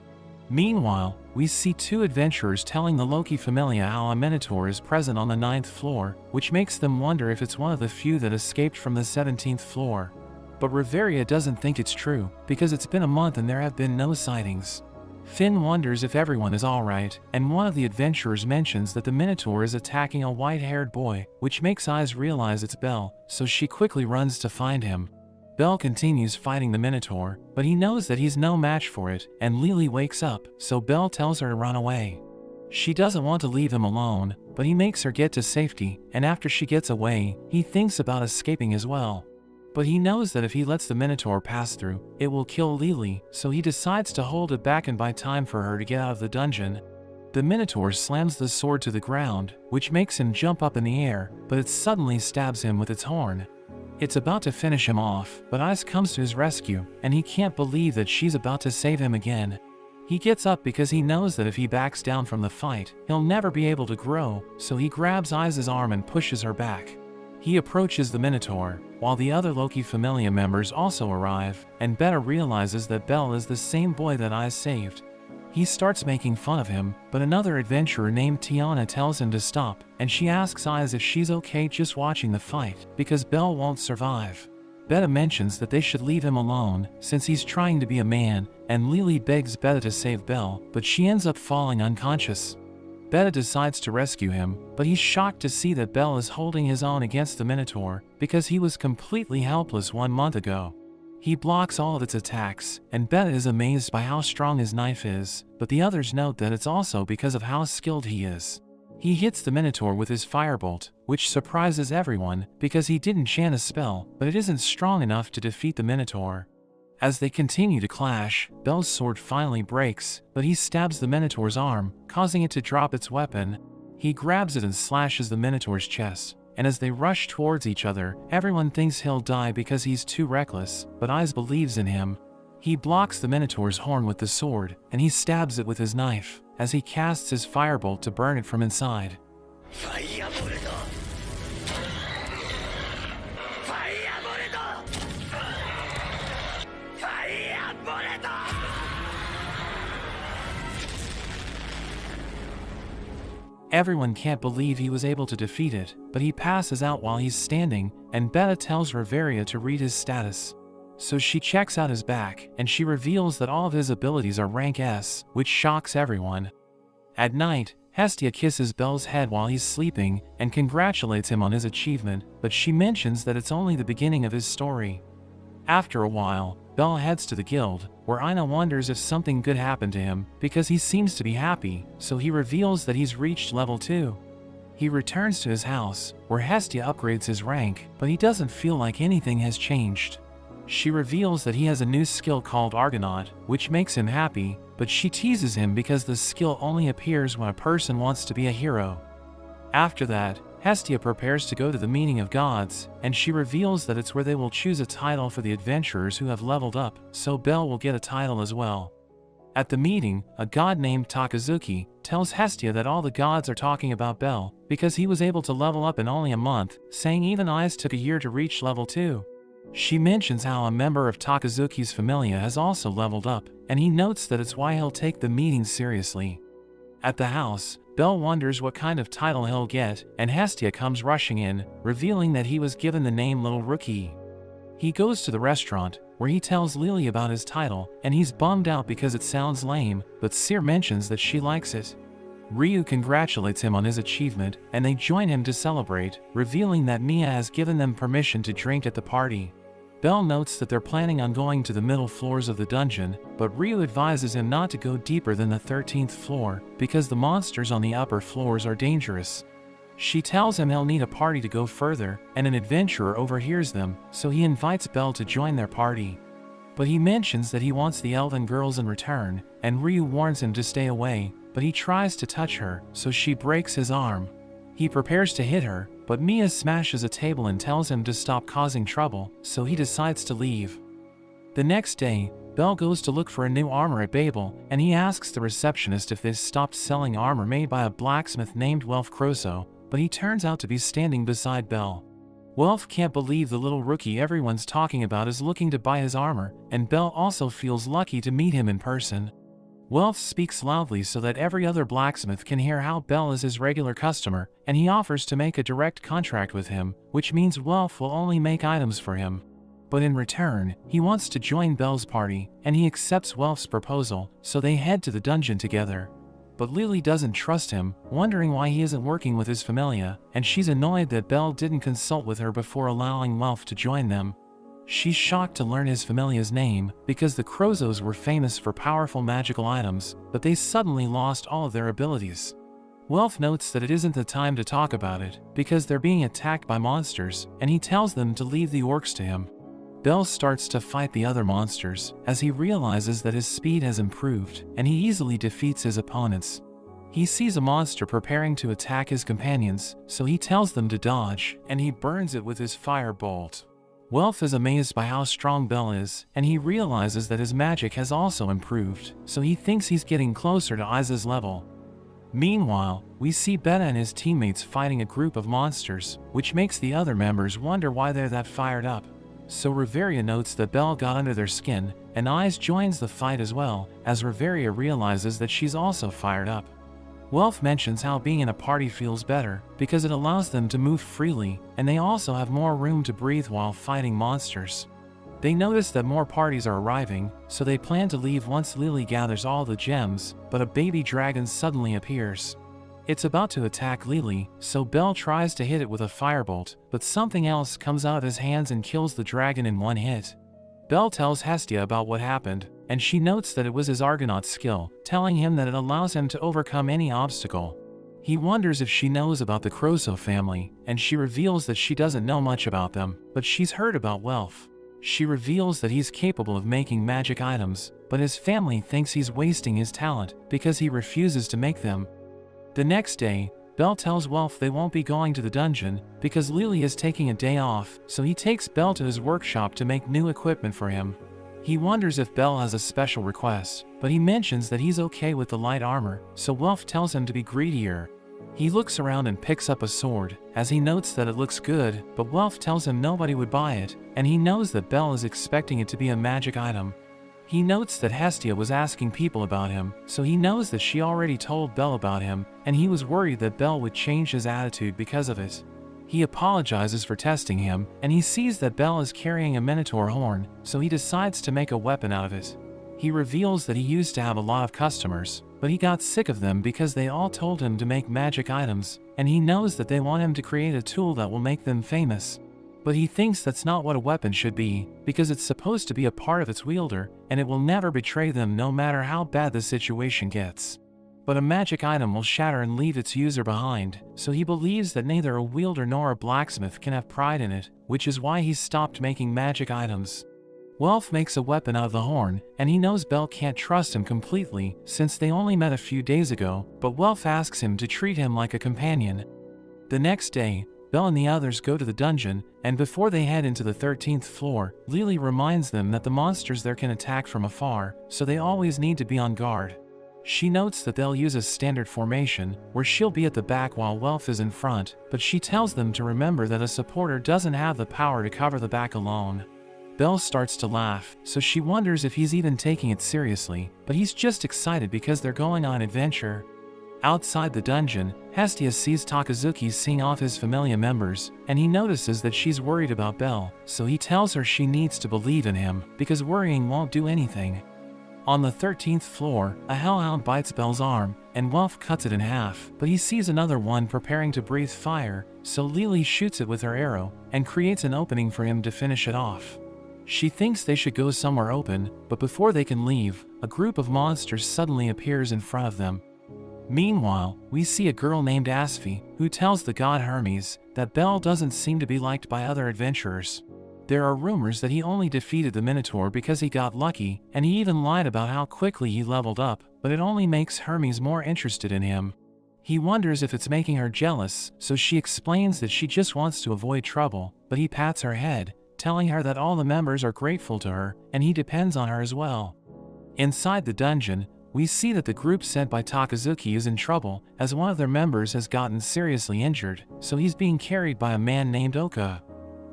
Meanwhile, we see 2 adventurers telling the Loki Familia how a Minotaur is present on the 9th floor, which makes them wonder if it's one of the few that escaped from the 17th floor. But Riveria doesn't think it's true, because it's been a month and there have been no sightings. Finn wonders if everyone is alright, and one of the adventurers mentions that the Minotaur is attacking a white-haired boy, which makes Eyes realize it's Belle, so she quickly runs to find him. Belle continues fighting the Minotaur, but he knows that he's no match for it, and Lily wakes up, so Belle tells her to run away. She doesn't want to leave him alone, but he makes her get to safety, and after she gets away, he thinks about escaping as well. But he knows that if he lets the Minotaur pass through, it will kill Lily, so he decides to hold it back and buy time for her to get out of the dungeon. The Minotaur slams the sword to the ground, which makes him jump up in the air, but it suddenly stabs him with its horn. It's about to finish him off, but Ice comes to his rescue, and he can't believe that she's about to save him again. He gets up because he knows that if he backs down from the fight, he'll never be able to grow, so he grabs Ice's arm and pushes her back. He approaches the Minotaur, while the other Loki Familia members also arrive, and Beta realizes that Belle is the same boy that Ice saved. He starts making fun of him, but another adventurer named Tiana tells him to stop, and she asks Ice if she's okay just watching the fight, because Belle won't survive. Beta mentions that they should leave him alone, since he's trying to be a man, and Lily begs Beta to save Belle, but she ends up falling unconscious. Beta decides to rescue him, but he's shocked to see that Belle is holding his own against the Minotaur, because he was completely helpless 1 month ago. He blocks all of its attacks, and Beta is amazed by how strong his knife is, but the others note that it's also because of how skilled he is. He hits the Minotaur with his firebolt, which surprises everyone, because he didn't chant a spell, but it isn't strong enough to defeat the Minotaur. As they continue to clash, Belle's sword finally breaks, but he stabs the Minotaur's arm, causing it to drop its weapon. He grabs it and slashes the Minotaur's chest, and as they rush towards each other, everyone thinks he'll die because he's too reckless, but Ice believes in him. He blocks the Minotaur's horn with the sword, and he stabs it with his knife, as he casts his firebolt to burn it from inside. Everyone can't believe he was able to defeat it, but he passes out while he's standing, and Beta tells Riveria to read his status. So she checks out his back, and she reveals that all of his abilities are rank S, which shocks everyone. At night, Hestia kisses Bel's head while he's sleeping and congratulates him on his achievement, but she mentions that it's only the beginning of his story. After a while, Bel heads to the guild, where Ina wonders if something good happened to him because he seems to be happy, so he reveals that he's reached level 2. He returns to his house, where Hestia upgrades his rank, but he doesn't feel like anything has changed. She reveals that he has a new skill called Argonaut, which makes him happy, but she teases him because the skill only appears when a person wants to be a hero. After that, Hestia prepares to go to the meeting of gods, and she reveals that it's where they will choose a title for the adventurers who have leveled up, so Bel will get a title as well. At the meeting, a god named Takazuki tells Hestia that all the gods are talking about Bel because he was able to level up in only a month, saying even I's took a year to reach level 2. She mentions how a member of Takazuki's familia has also leveled up, and he notes that it's why he'll take the meeting seriously. At the house, Bel wonders what kind of title he'll get, and Hestia comes rushing in, revealing that he was given the name Little Rookie. He goes to the restaurant, where he tells Lily about his title, and he's bummed out because it sounds lame, but Seer mentions that she likes it. Ryu congratulates him on his achievement, and they join him to celebrate, revealing that Mia has given them permission to drink at the party. Bel notes that they're planning on going to the middle floors of the dungeon, but Ryu advises him not to go deeper than the 13th floor, because the monsters on the upper floors are dangerous. She tells him he'll need a party to go further, and an adventurer overhears them, so he invites Bel to join their party. But he mentions that he wants the elven girls in return, and Ryu warns him to stay away, but he tries to touch her, so she breaks his arm. He prepares to hit her, but Mia smashes a table and tells him to stop causing trouble, so he decides to leave. The next day, Bel goes to look for a new armor at Babel, and he asks the receptionist if they've stopped selling armor made by a blacksmith named Welf Croso, but he turns out to be standing beside Bel. Welf can't believe the little rookie everyone's talking about is looking to buy his armor, and Bel also feels lucky to meet him in person. Welf speaks loudly so that every other blacksmith can hear how Bel is his regular customer, and he offers to make a direct contract with him, which means Welf will only make items for him. But in return, he wants to join Bel's party, and he accepts Welf's proposal, so they head to the dungeon together. But Lily doesn't trust him, wondering why he isn't working with his familia, and she's annoyed that Bel didn't consult with her before allowing Welf to join them. She's shocked to learn his familia's name, because the Crozos were famous for powerful magical items, but they suddenly lost all of their abilities. Welf notes that it isn't the time to talk about it, because they're being attacked by monsters, and he tells them to leave the orcs to him. Bel starts to fight the other monsters, as he realizes that his speed has improved, and he easily defeats his opponents. He sees a monster preparing to attack his companions, so he tells them to dodge, and he burns it with his fire bolt. Welf is amazed by how strong Bel is, and he realizes that his magic has also improved, so he thinks he's getting closer to Isa's level. Meanwhile, we see Beta and his teammates fighting a group of monsters, which makes the other members wonder why they're that fired up. So Riveria notes that Bel got under their skin, and Is joins the fight as well, as Riveria realizes that she's also fired up. Welf mentions how being in a party feels better, because it allows them to move freely, and they also have more room to breathe while fighting monsters. They notice that more parties are arriving, so they plan to leave once Lily gathers all the gems, but a baby dragon suddenly appears. It's about to attack Lily, so Bel tries to hit it with a firebolt, but something else comes out of his hands and kills the dragon in one hit. Bel tells Hestia about what happened, and she notes that it was his Argonaut skill, telling him that it allows him to overcome any obstacle. He wonders if she knows about the Croso family, and she reveals that she doesn't know much about them, but she's heard about Welf. She reveals that he's capable of making magic items, but his family thinks he's wasting his talent because he refuses to make them. The next day, Bel tells Welf they won't be going to the dungeon because Lily is taking a day off, so he takes Bel to his workshop to make new equipment for him. He wonders if Bel has a special request, but he mentions that he's okay with the light armor, so Welf tells him to be greedier. He looks around and picks up a sword, as he notes that it looks good, but Welf tells him nobody would buy it, and he knows that Bel is expecting it to be a magic item. He notes that Hestia was asking people about him, so he knows that she already told Belle about him, and he was worried that Belle would change his attitude because of it. He apologizes for testing him, and he sees that Belle is carrying a minotaur horn, so he decides to make a weapon out of it. He reveals that he used to have a lot of customers, but he got sick of them because they all told him to make magic items, and he knows that they want him to create a tool that will make them famous. But he thinks that's not what a weapon should be, because it's supposed to be a part of its wielder, and it will never betray them no matter how bad the situation gets. But a magic item will shatter and leave its user behind, so he believes that neither a wielder nor a blacksmith can have pride in it, which is why he stopped making magic items. Welf makes a weapon out of the horn, and he knows Belle can't trust him completely since they only met a few days ago, but Welf asks him to treat him like a companion. The next day, Belle and the others go to the dungeon, and before they head into the 13th floor, Lily reminds them that the monsters there can attack from afar, so they always need to be on guard. She notes that they'll use a standard formation, where she'll be at the back while Welf is in front, but she tells them to remember that a supporter doesn't have the power to cover the back alone. Belle starts to laugh, so she wonders if he's even taking it seriously, but he's just excited because they're going on an adventure. Outside the dungeon, Hestia sees Takazuki seeing off his familia members, and he notices that she's worried about Belle, so he tells her she needs to believe in him, because worrying won't do anything. On the 13th floor, a hellhound bites Belle's arm, and Welf cuts it in half, but he sees another one preparing to breathe fire, so Lily shoots it with her arrow, and creates an opening for him to finish it off. She thinks they should go somewhere open, but before they can leave, a group of monsters suddenly appears in front of them. Meanwhile, we see a girl named Asphi, who tells the god Hermes that Belle doesn't seem to be liked by other adventurers. There are rumors that he only defeated the Minotaur because he got lucky, and he even lied about how quickly he leveled up, but it only makes Hermes more interested in him. He wonders if it's making her jealous, so she explains that she just wants to avoid trouble, but he pats her head, telling her that all the members are grateful to her, and he depends on her as well. Inside the dungeon, we see that the group sent by Takazuki is in trouble, as one of their members has gotten seriously injured, so he's being carried by a man named Oka.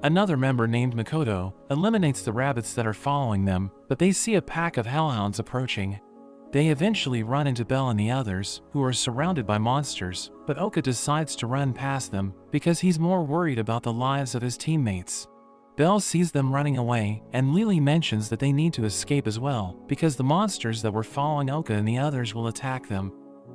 Another member named Makoto eliminates the rabbits that are following them, but they see a pack of hellhounds approaching. They eventually run into Belle and the others, who are surrounded by monsters, but Oka decides to run past them, because he's more worried about the lives of his teammates. Belle sees them running away, and Lily mentions that they need to escape as well, because the monsters that were following Oka and the others will attack them.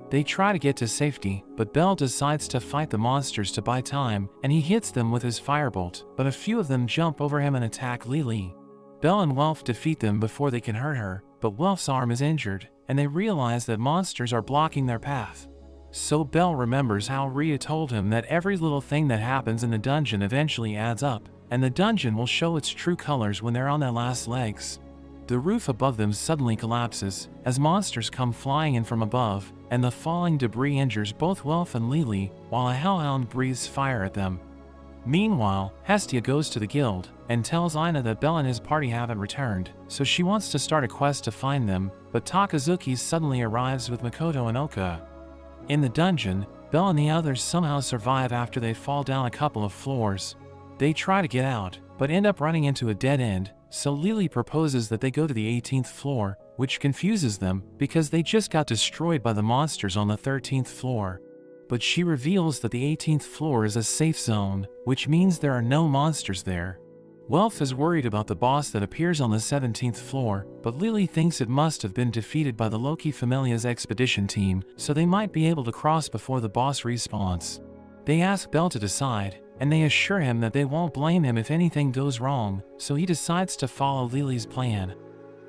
They try to get to safety, but Belle decides to fight the monsters to buy time, and he hits them with his firebolt, but a few of them jump over him and attack Lily. Belle and Welf defeat them before they can hurt her, but Welf's arm is injured, and they realize that monsters are blocking their path. So Belle remembers how Rhea told him that every little thing that happens in the dungeon eventually adds up, and the dungeon will show its true colors when they're on their last legs. The roof above them suddenly collapses, as monsters come flying in from above, and the falling debris injures both Welf and Lily, while a hellhound breathes fire at them. Meanwhile, Hestia goes to the guild, and tells Ina that Belle and his party haven't returned, so she wants to start a quest to find them, but Takazuki suddenly arrives with Makoto and Oka. In the dungeon, Belle and the others somehow survive after they fall down a couple of floors. They try to get out, but end up running into a dead end, so Lily proposes that they go to the 18th floor, which confuses them because they just got destroyed by the monsters on the 13th floor. But she reveals that the 18th floor is a safe zone, which means there are no monsters there. Welf is worried about the boss that appears on the 17th floor, but Lily thinks it must have been defeated by the Loki Familia's expedition team, so they might be able to cross before the boss respawns. They ask Belle to decide, and they assure him that they won't blame him if anything goes wrong, so he decides to follow Lily's plan.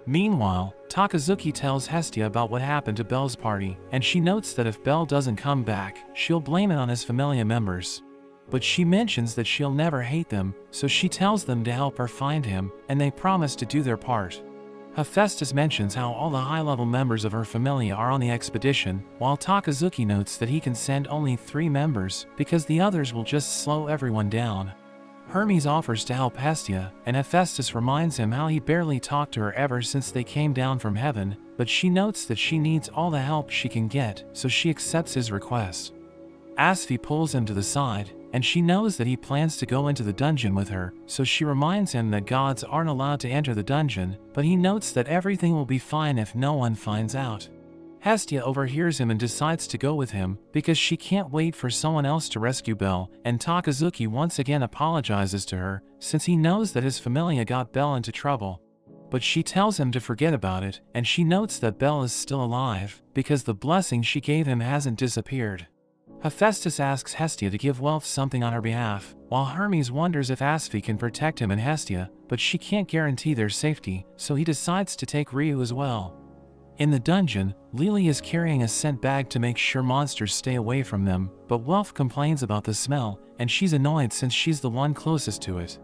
Meanwhile, Takazuki tells Hestia about what happened to Belle's party, and she notes that if Belle doesn't come back, she'll blame it on his familia members. But she mentions that she'll never hate them, so she tells them to help her find him, and they promise to do their part. Hephaestus mentions how all the high-level members of her familia are on the expedition, while Takazuki notes that he can send only 3 members, because the others will just slow everyone down. Hermes offers to help Hestia, and Hephaestus reminds him how he barely talked to her ever since they came down from heaven, but she notes that she needs all the help she can get, so she accepts his request. Asphi pulls him to the side, and she knows that he plans to go into the dungeon with her, so she reminds him that gods aren't allowed to enter the dungeon, but he notes that everything will be fine if no one finds out. Hestia overhears him and decides to go with him, because she can't wait for someone else to rescue Belle, and Takazuki once again apologizes to her, since he knows that his familia got Belle into trouble. But she tells him to forget about it, and she notes that Belle is still alive, because the blessing she gave him hasn't disappeared. Hephaestus asks Hestia to give Welf something on her behalf, while Hermes wonders if Asphi can protect him and Hestia, but she can't guarantee their safety, so he decides to take Ryu as well. In the dungeon, Lily is carrying a scent bag to make sure monsters stay away from them, but Welf complains about the smell, and she's annoyed since she's the one closest to it.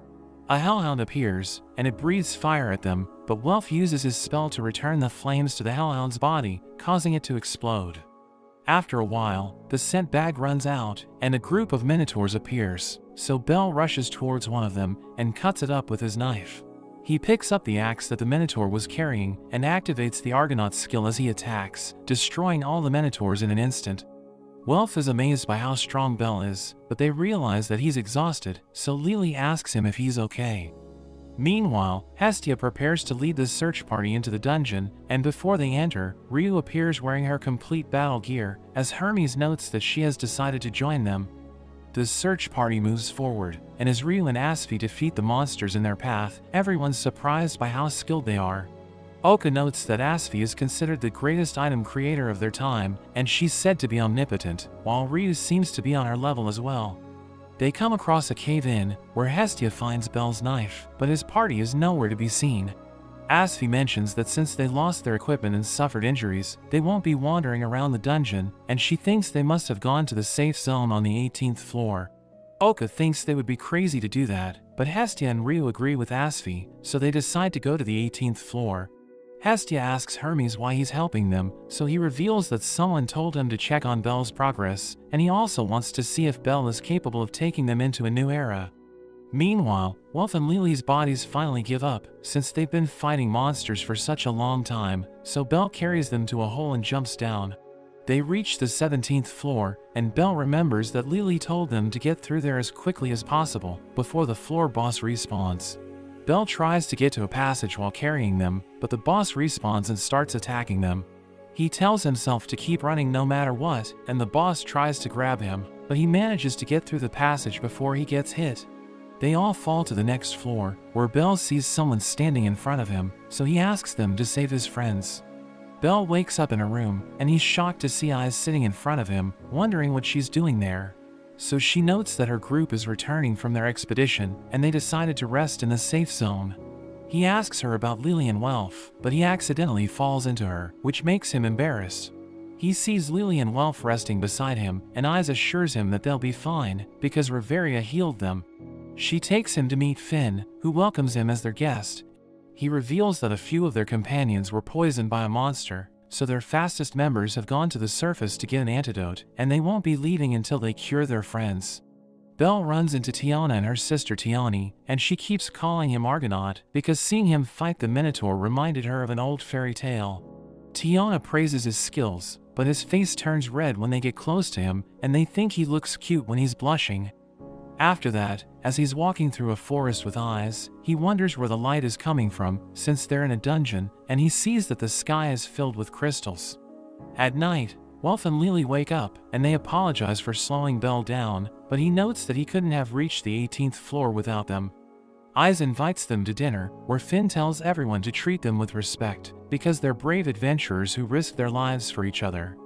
A hellhound appears, and it breathes fire at them, but Welf uses his spell to return the flames to the hellhound's body, causing it to explode. After a while, the scent bag runs out, and a group of minotaurs appears, so Belle rushes towards one of them, and cuts it up with his knife. He picks up the axe that the Minotaur was carrying, and activates the Argonaut skill as he attacks, destroying all the Minotaurs in an instant. Welf is amazed by how strong Belle is, but they realize that he's exhausted, so Lily asks him if he's okay. Meanwhile, Hestia prepares to lead the search party into the dungeon, and before they enter, Ryu appears wearing her complete battle gear, as Hermes notes that she has decided to join them. The search party moves forward, and as Ryu and Asphi defeat the monsters in their path, everyone's surprised by how skilled they are. Oka notes that Asphi is considered the greatest item creator of their time, and she's said to be omnipotent, while Ryu seems to be on her level as well. They come across a cave-in, where Hestia finds Belle's knife, but his party is nowhere to be seen. Asphi mentions that since they lost their equipment and suffered injuries, they won't be wandering around the dungeon, and she thinks they must have gone to the safe zone on the 18th floor. Oka thinks they would be crazy to do that, but Hestia and Ryu agree with Asphi, so they decide to go to the 18th floor. Hestia asks Hermes why he's helping them, so he reveals that someone told him to check on Belle's progress, and he also wants to see if Belle is capable of taking them into a new era. Meanwhile, Welf and Lily's bodies finally give up, since they've been fighting monsters for such a long time, so Belle carries them to a hole and jumps down. They reach the 17th floor, and Belle remembers that Lily told them to get through there as quickly as possible, before the floor boss respawns. Belle tries to get to a passage while carrying them, but the boss respawns and starts attacking them. He tells himself to keep running no matter what, and the boss tries to grab him, but he manages to get through the passage before he gets hit. They all fall to the next floor, where Belle sees someone standing in front of him, so he asks them to save his friends. Belle wakes up in her room, and he's shocked to see Eyes sitting in front of him, wondering what she's doing there. So she notes that her group is returning from their expedition, and they decided to rest in the safe zone. He asks her about Lily and Welf, but he accidentally falls into her, which makes him embarrassed. He sees Lily and Welf resting beside him, and Eyes assures him that they'll be fine, because Reveria healed them. She takes him to meet Finn, who welcomes him as their guest. He reveals that a few of their companions were poisoned by a monster, so their fastest members have gone to the surface to get an antidote, and they won't be leaving until they cure their friends. Belle runs into Tiana and her sister Tiani, and she keeps calling him Argonaut because seeing him fight the Minotaur reminded her of an old fairy tale. Tiana praises his skills, but his face turns red when they get close to him, and they think he looks cute when he's blushing. After that, as he's walking through a forest with Eyes, he wonders where the light is coming from, since they're in a dungeon, and he sees that the sky is filled with crystals. At night, Welf and Lily wake up, and they apologize for slowing Belle down, but he notes that he couldn't have reached the 18th floor without them. Eyes invites them to dinner, where Finn tells everyone to treat them with respect, because they're brave adventurers who risk their lives for each other.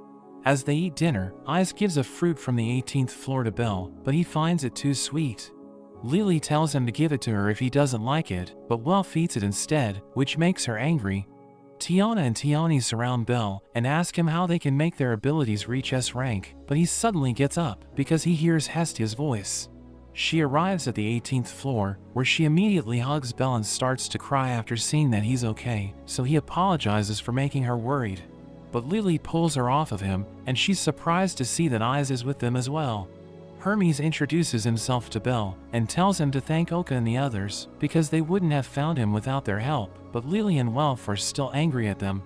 As they eat dinner, Eyes gives a fruit from the 18th floor to Belle, but he finds it too sweet. Lily tells him to give it to her if he doesn't like it, but Welf eats it instead, which makes her angry. Tiana and Tiani surround Belle and ask him how they can make their abilities reach S rank, but he suddenly gets up because he hears Hestia's voice. She arrives at the 18th floor, where she immediately hugs Belle and starts to cry after seeing that he's okay, so he apologizes for making her worried. But Lily pulls her off of him, and she's surprised to see that Eyes is with them as well. Hermes introduces himself to Belle and tells him to thank Oka and the others, because they wouldn't have found him without their help, but Lily and Welf are still angry at them.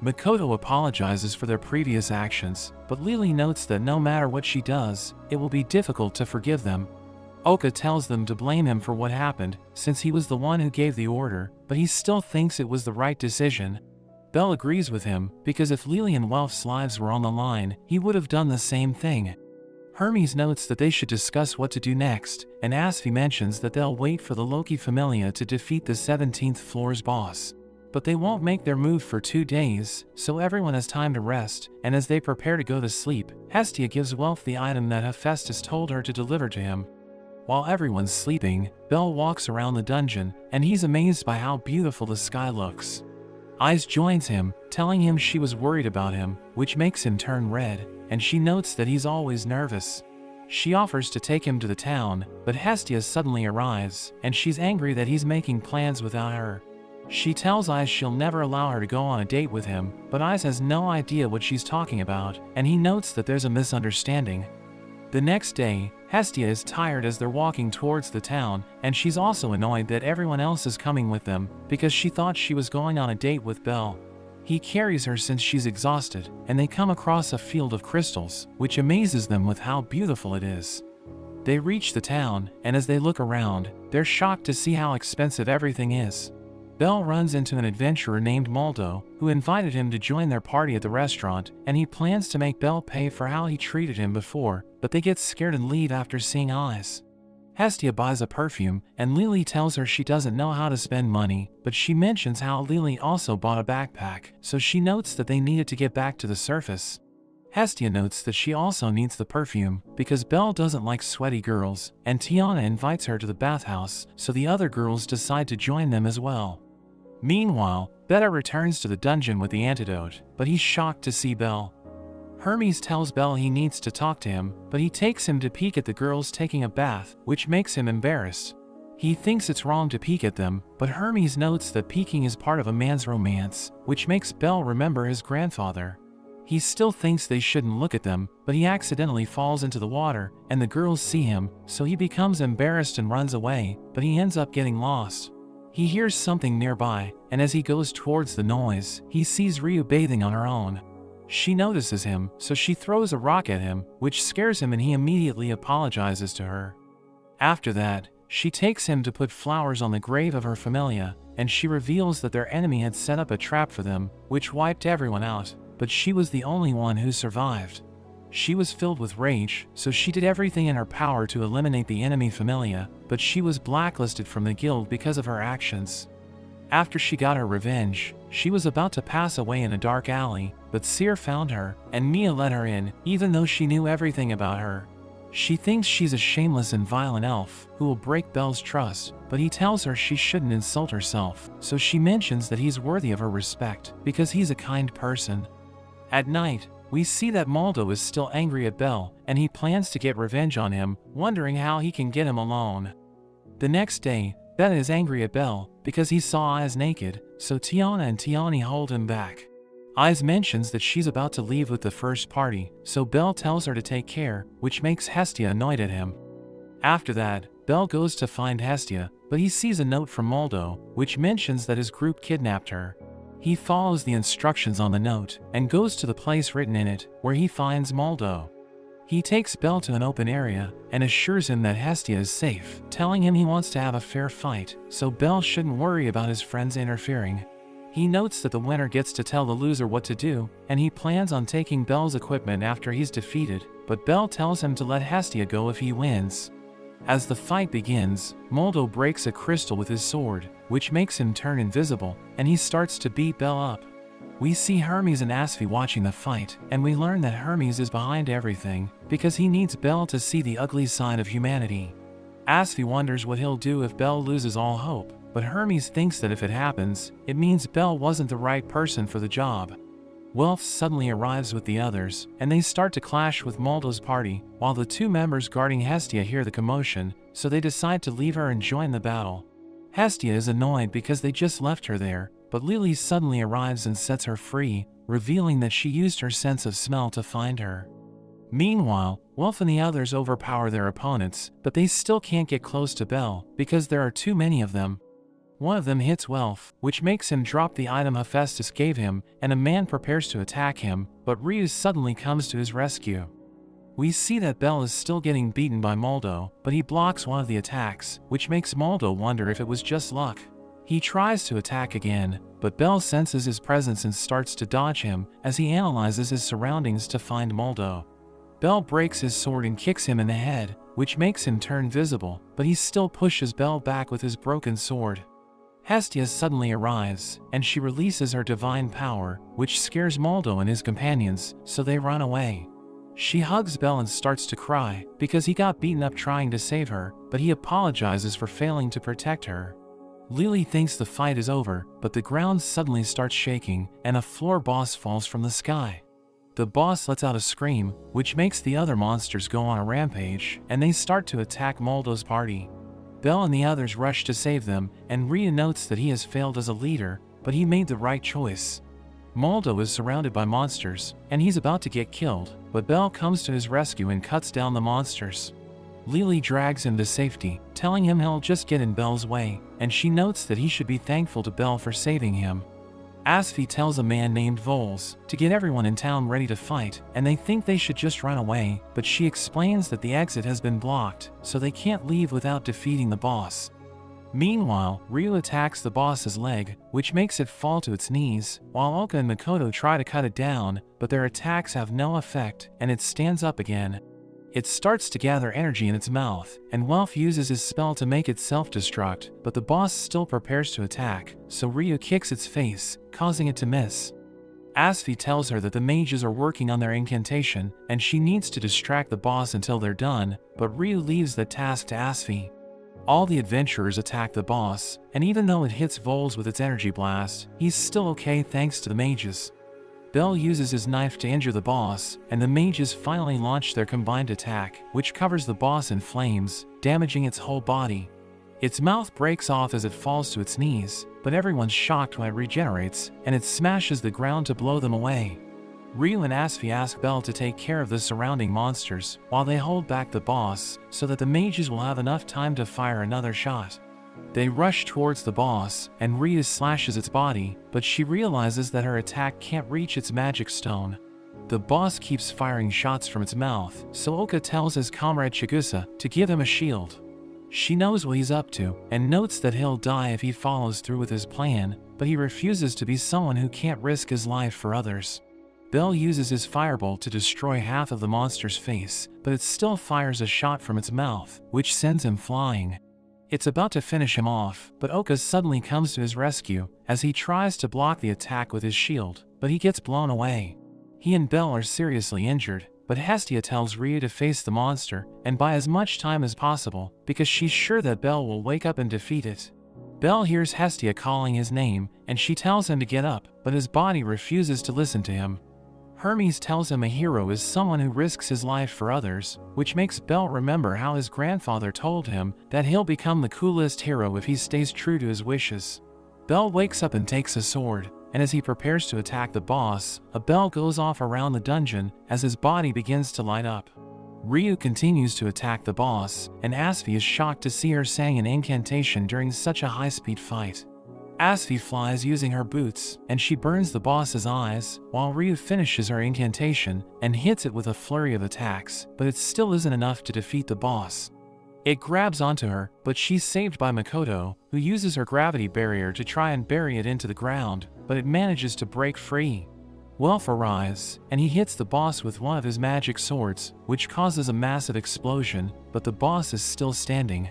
Makoto apologizes for their previous actions, but Lily notes that no matter what she does, it will be difficult to forgive them. Oka tells them to blame him for what happened, since he was the one who gave the order, but he still thinks it was the right decision. Belle agrees with him, because if Lily and Welf's lives were on the line, he would have done the same thing. Hermes notes that they should discuss what to do next, and Asfi mentions that they'll wait for the Loki Familia to defeat the 17th floor's boss. But they won't make their move for 2 days, so everyone has time to rest, and as they prepare to go to sleep, Hestia gives Welf the item that Hephaestus told her to deliver to him. While everyone's sleeping, Belle walks around the dungeon, and he's amazed by how beautiful the sky looks. Ice joins him, telling him she was worried about him, which makes him turn red, and she notes that he's always nervous. She offers to take him to the town, but Hestia suddenly arrives, and she's angry that he's making plans without her. She tells Ice she'll never allow her to go on a date with him, but Ice has no idea what she's talking about, and he notes that there's a misunderstanding. The next day, Hestia is tired as they're walking towards the town, and she's also annoyed that everyone else is coming with them, because she thought she was going on a date with Belle. He carries her since she's exhausted, and they come across a field of crystals, which amazes them with how beautiful it is. They reach the town, and as they look around, they're shocked to see how expensive everything is. Belle runs into an adventurer named Moldo, who invited him to join their party at the restaurant, and he plans to make Belle pay for how he treated him before, but they get scared and leave after seeing Eyes. Hestia buys a perfume, and Lily tells her she doesn't know how to spend money, but she mentions how Lily also bought a backpack, so she notes that they needed to get back to the surface. Hestia notes that she also needs the perfume, because Belle doesn't like sweaty girls, and Tiana invites her to the bathhouse, so the other girls decide to join them as well. Meanwhile, Beta returns to the dungeon with the antidote, but he's shocked to see Belle. Hermes tells Belle he needs to talk to him, but he takes him to peek at the girls taking a bath, which makes him embarrassed. He thinks it's wrong to peek at them, but Hermes notes that peeking is part of a man's romance, which makes Belle remember his grandfather. He still thinks they shouldn't look at them, but he accidentally falls into the water, and the girls see him, so he becomes embarrassed and runs away, but he ends up getting lost. He hears something nearby, and as he goes towards the noise, he sees Ryu bathing on her own. She notices him, so she throws a rock at him, which scares him and he immediately apologizes to her. After that, she takes him to put flowers on the grave of her familia, and she reveals that their enemy had set up a trap for them, which wiped everyone out, but she was the only one who survived. She was filled with rage, so she did everything in her power to eliminate the enemy familia, but she was blacklisted from the guild because of her actions. After she got her revenge, she was about to pass away in a dark alley, but Seer found her, and Mia let her in, even though she knew everything about her. She thinks she's a shameless and violent elf, who will break Belle's trust, but he tells her she shouldn't insult herself, so she mentions that he's worthy of her respect, because he's a kind person. At night, we see that Moldo is still angry at Belle, and he plans to get revenge on him, wondering how he can get him alone. The next day, Beta is angry at Belle, because he saw Eyes naked, so Tiana and Tiani hold him back. Eyes mentions that she's about to leave with the first party, so Belle tells her to take care, which makes Hestia annoyed at him. After that, Belle goes to find Hestia, but he sees a note from Moldo, which mentions that his group kidnapped her. He follows the instructions on the note, and goes to the place written in it, where he finds Moldo. He takes Belle to an open area, and assures him that Hestia is safe, telling him he wants to have a fair fight, so Belle shouldn't worry about his friends interfering. He notes that the winner gets to tell the loser what to do, and he plans on taking Belle's equipment after he's defeated, but Belle tells him to let Hestia go if he wins. As the fight begins, Moldo breaks a crystal with his sword, which makes him turn invisible, and he starts to beat Belle up. We see Hermes and Asfi watching the fight, and we learn that Hermes is behind everything, because he needs Belle to see the ugly side of humanity. Asfi wonders what he'll do if Belle loses all hope, but Hermes thinks that if it happens, it means Belle wasn't the right person for the job. Welf suddenly arrives with the others, and they start to clash with Moldo's party, while the two members guarding Hestia hear the commotion, so they decide to leave her and join the battle. Hestia is annoyed because they just left her there, but Lily suddenly arrives and sets her free, revealing that she used her sense of smell to find her. Meanwhile, Welf and the others overpower their opponents, but they still can't get close to Belle, because there are too many of them. One of them hits Welf, which makes him drop the item Hephaestus gave him, and a man prepares to attack him, but Ryu suddenly comes to his rescue. We see that Bell is still getting beaten by Moldo, but he blocks one of the attacks, which makes Moldo wonder if it was just luck. He tries to attack again, but Bell senses his presence and starts to dodge him as he analyzes his surroundings to find Moldo. Bell breaks his sword and kicks him in the head, which makes him turn visible, but he still pushes Bell back with his broken sword. Hestia suddenly arrives, and she releases her divine power, which scares Moldo and his companions, so they run away. She hugs Bell and starts to cry, because he got beaten up trying to save her, but he apologizes for failing to protect her. Lily thinks the fight is over, but the ground suddenly starts shaking, and a floor boss falls from the sky. The boss lets out a scream, which makes the other monsters go on a rampage, and they start to attack Moldo's party. Bell and the others rush to save them, and Ryu notes that he has failed as a leader, but he made the right choice. Moldo is surrounded by monsters, and he's about to get killed, but Bell comes to his rescue and cuts down the monsters. Lily drags him to safety, telling him he'll just get in Bell's way, and she notes that he should be thankful to Bell for saving him. Asfi tells a man named Voles to get everyone in town ready to fight, and they think they should just run away, but she explains that the exit has been blocked, so they can't leave without defeating the boss. Meanwhile, Ryu attacks the boss's leg, which makes it fall to its knees, while Oka and Makoto try to cut it down, but their attacks have no effect, and it stands up again. It starts to gather energy in its mouth, and Welf uses his spell to make it self-destruct, but the boss still prepares to attack, so Ryu kicks its face, causing it to miss. Asfi tells her that the mages are working on their incantation, and she needs to distract the boss until they're done, but Ryu leaves the task to Asfi. All the adventurers attack the boss, and even though it hits Voles with its energy blast, he's still okay thanks to the mages. Bell uses his knife to injure the boss, and the mages finally launch their combined attack, which covers the boss in flames, damaging its whole body. Its mouth breaks off as it falls to its knees, but everyone's shocked when it regenerates, and it smashes the ground to blow them away. Ryu and Asfi ask Bell to take care of the surrounding monsters, while they hold back the boss, so that the mages will have enough time to fire another shot. They rush towards the boss, and Ryu slashes its body, but she realizes that her attack can't reach its magic stone. The boss keeps firing shots from its mouth, so Oka tells his comrade Chigusa to give him a shield. She knows what he's up to, and notes that he'll die if he follows through with his plan, but he refuses to be someone who can't risk his life for others. Bell uses his firebolt to destroy half of the monster's face, but it still fires a shot from its mouth, which sends him flying. It's about to finish him off, but Oka suddenly comes to his rescue, as he tries to block the attack with his shield, but he gets blown away. He and Bell are seriously injured, but Hestia tells Ryu to face the monster, and buy as much time as possible, because she's sure that Bell will wake up and defeat it. Bell hears Hestia calling his name, and she tells him to get up, but his body refuses to listen to him. Hermes tells him a hero is someone who risks his life for others, which makes Bell remember how his grandfather told him that he'll become the coolest hero if he stays true to his wishes. Bell wakes up and takes a sword, and as he prepares to attack the boss, a bell goes off around the dungeon as his body begins to light up. Ryu continues to attack the boss, and Asfi is shocked to see her saying an incantation during such a high-speed fight. Asfi flies using her boots, and she burns the boss's eyes, while Ryu finishes her incantation and hits it with a flurry of attacks, but it still isn't enough to defeat the boss. It grabs onto her, but she's saved by Makoto, who uses her gravity barrier to try and bury it into the ground, but it manages to break free. Welf arrives, and he hits the boss with one of his magic swords, which causes a massive explosion, but the boss is still standing.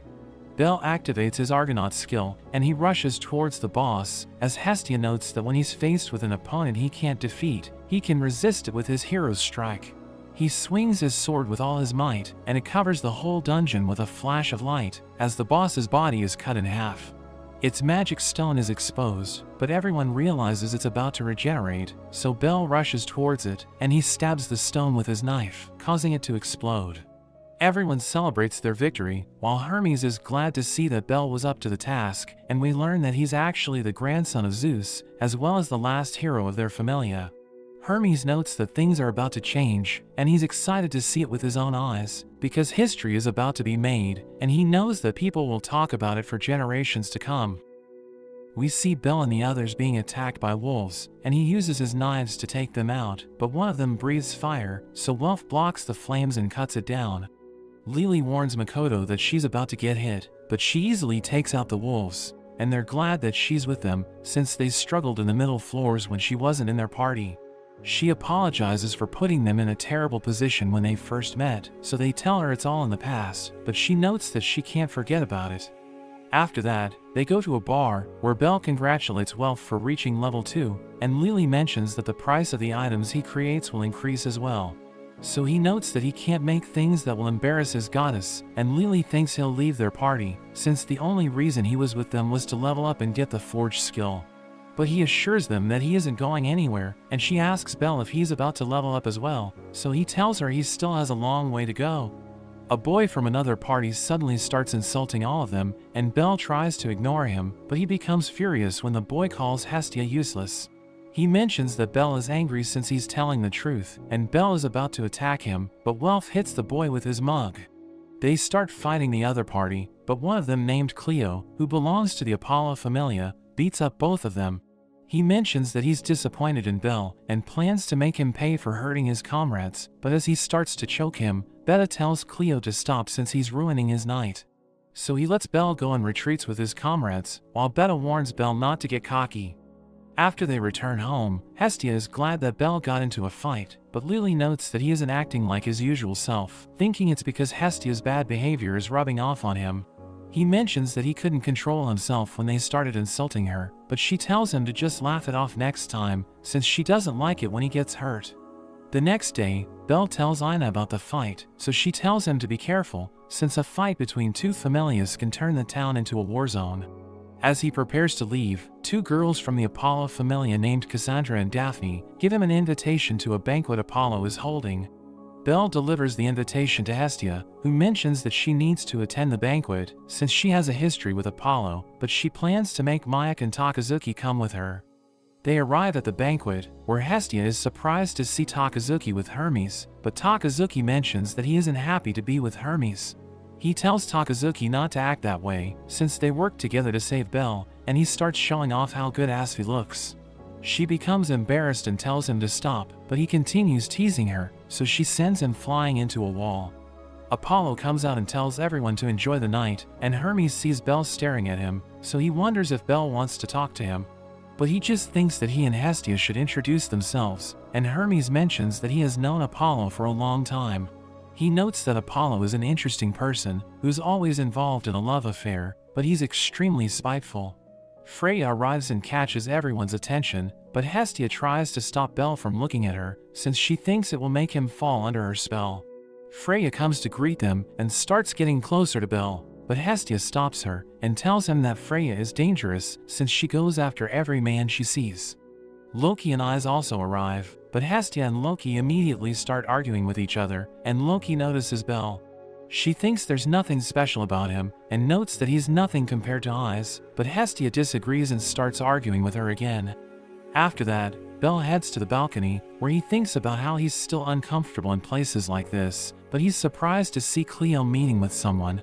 Bell activates his Argonaut skill, and he rushes towards the boss, as Hestia notes that when he's faced with an opponent he can't defeat, he can resist it with his hero's strike. He swings his sword with all his might, and it covers the whole dungeon with a flash of light, as the boss's body is cut in half. Its magic stone is exposed, but everyone realizes it's about to regenerate, so Bell rushes towards it, and he stabs the stone with his knife, causing it to explode. Everyone celebrates their victory, while Hermes is glad to see that Bell was up to the task, and we learn that he's actually the grandson of Zeus, as well as the last hero of their familia. Hermes notes that things are about to change, and he's excited to see it with his own eyes, because history is about to be made, and he knows that people will talk about it for generations to come. We see Bel and the others being attacked by wolves, and he uses his knives to take them out, but one of them breathes fire, so Welf blocks the flames and cuts it down. Lily warns Makoto that she's about to get hit, but she easily takes out the wolves, and they're glad that she's with them, since they struggled in the middle floors when she wasn't in their party. She apologizes for putting them in a terrible position when they first met, so they tell her it's all in the past, but she notes that she can't forget about it. After that, they go to a bar, where Bel congratulates Welf for reaching level 2, and Lily mentions that the price of the items he creates will increase as well. So he notes that he can't make things that will embarrass his goddess, and Lily thinks he'll leave their party, since the only reason he was with them was to level up and get the forge skill. But he assures them that he isn't going anywhere, and she asks Bel if he's about to level up as well, so he tells her he still has a long way to go. A boy from another party suddenly starts insulting all of them, and Bel tries to ignore him, but he becomes furious when the boy calls Hestia useless. He mentions that Bel is angry since he's telling the truth, and Bel is about to attack him, but Welf hits the boy with his mug. They start fighting the other party, but one of them named Cleo, who belongs to the Apollo Familia, beats up both of them. He mentions that he's disappointed in Bel, and plans to make him pay for hurting his comrades, but as he starts to choke him, Beta tells Cleo to stop since he's ruining his night. So he lets Bel go and retreats with his comrades, while Beta warns Bel not to get cocky. After they return home, Hestia is glad that Bel got into a fight, but Lily notes that he isn't acting like his usual self, thinking it's because Hestia's bad behavior is rubbing off on him. He mentions that he couldn't control himself when they started insulting her, but she tells him to just laugh it off next time, since she doesn't like it when he gets hurt. The next day, Bel tells Ina about the fight, so she tells him to be careful, since a fight between two familias can turn the town into a war zone. As he prepares to leave, two girls from the Apollo Familia named Cassandra and Daphne give him an invitation to a banquet Apollo is holding. Bel delivers the invitation to Hestia, who mentions that she needs to attend the banquet, since she has a history with Apollo, but she plans to make Mayek and Takazuki come with her. They arrive at the banquet, where Hestia is surprised to see Takazuki with Hermes, but Takazuki mentions that he isn't happy to be with Hermes. He tells Takazuki not to act that way, since they work together to save Bel, and he starts showing off how good Asfi looks. She becomes embarrassed and tells him to stop, but he continues teasing her, so she sends him flying into a wall. Apollo comes out and tells everyone to enjoy the night, and Hermes sees Bel staring at him, so he wonders if Bel wants to talk to him. But he just thinks that he and Hestia should introduce themselves, and Hermes mentions that he has known Apollo for a long time. He notes that Apollo is an interesting person, who's always involved in a love affair, but he's extremely spiteful. Freya arrives and catches everyone's attention, but Hestia tries to stop Bel from looking at her, since she thinks it will make him fall under her spell. Freya comes to greet them and starts getting closer to Bel, but Hestia stops her and tells him that Freya is dangerous since she goes after every man she sees. Loki and Ais also arrive, but Hestia and Loki immediately start arguing with each other, and Loki notices Bel. She thinks there's nothing special about him, and notes that he's nothing compared to Ais, but Hestia disagrees and starts arguing with her again. After that, Bel heads to the balcony, where he thinks about how he's still uncomfortable in places like this, but he's surprised to see Cleo meeting with someone.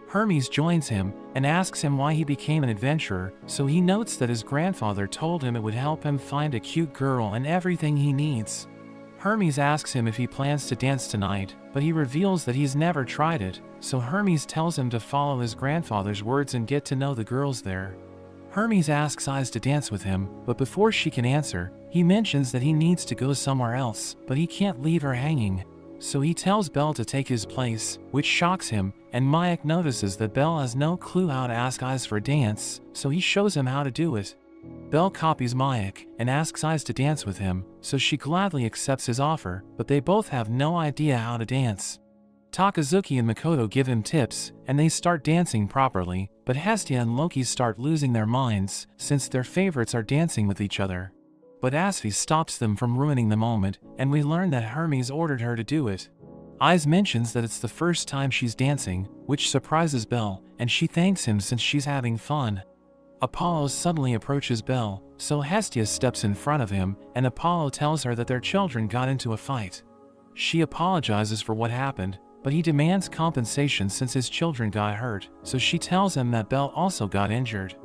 Hermes joins him, and asks him why he became an adventurer, so he notes that his grandfather told him it would help him find a cute girl and everything he needs. Hermes asks him if he plans to dance tonight, but he reveals that he's never tried it, so Hermes tells him to follow his grandfather's words and get to know the girls there. Hermes asks Ais to dance with him, but before she can answer, he mentions that he needs to go somewhere else, but he can't leave her hanging. So he tells Bel to take his place, which shocks him, and Mayek notices that Bel has no clue how to ask Ais for a dance, so he shows him how to do it. Bel copies Mayek and asks Ais to dance with him, so she gladly accepts his offer, but they both have no idea how to dance. Takazuki and Makoto give him tips, and they start dancing properly, but Hestia and Loki start losing their minds, since their favorites are dancing with each other. But Asfi stops them from ruining the moment, and we learn that Hermes ordered her to do it. Ais mentions that it's the first time she's dancing, which surprises Bel, and she thanks him since she's having fun. Apollo suddenly approaches Bel, so Hestia steps in front of him, and Apollo tells her that their children got into a fight. She apologizes for what happened, but he demands compensation since his children got hurt, so she tells him that Bel also got injured.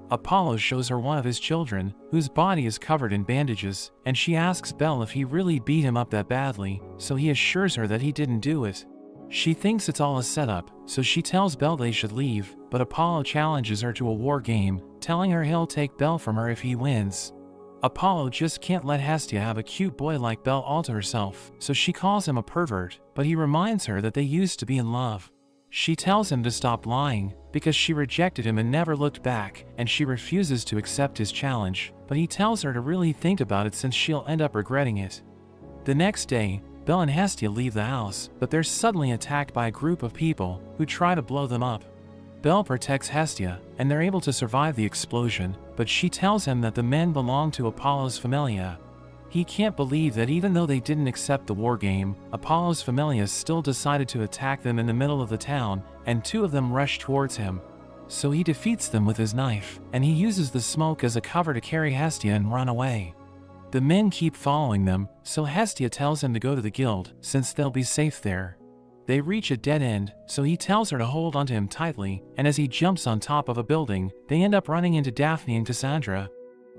Apollo shows her one of his children, whose body is covered in bandages, and she asks Bel if he really beat him up that badly, so he assures her that he didn't do it. She thinks it's all a setup, so she tells Bel they should leave, but Apollo challenges her to a war game, telling her he'll take Bel from her if he wins. Apollo just can't let Hestia have a cute boy like Bel all to herself, so she calls him a pervert, but he reminds her that they used to be in love. She tells him to stop lying, because she rejected him and never looked back, and she refuses to accept his challenge, but he tells her to really think about it since she'll end up regretting it. The next day, Bel and Hestia leave the house, but they're suddenly attacked by a group of people who try to blow them up. Bel protects Hestia, and they're able to survive the explosion, but she tells him that the men belong to Apollo's Familia. He can't believe that even though they didn't accept the war game, Apollo's Familia still decided to attack them in the middle of the town, and two of them rush towards him. So he defeats them with his knife, and he uses the smoke as a cover to carry Hestia and run away. The men keep following them, so Hestia tells him to go to the guild, since they'll be safe there. They reach a dead end, so he tells her to hold onto him tightly, and as he jumps on top of a building, they end up running into Daphne and Cassandra.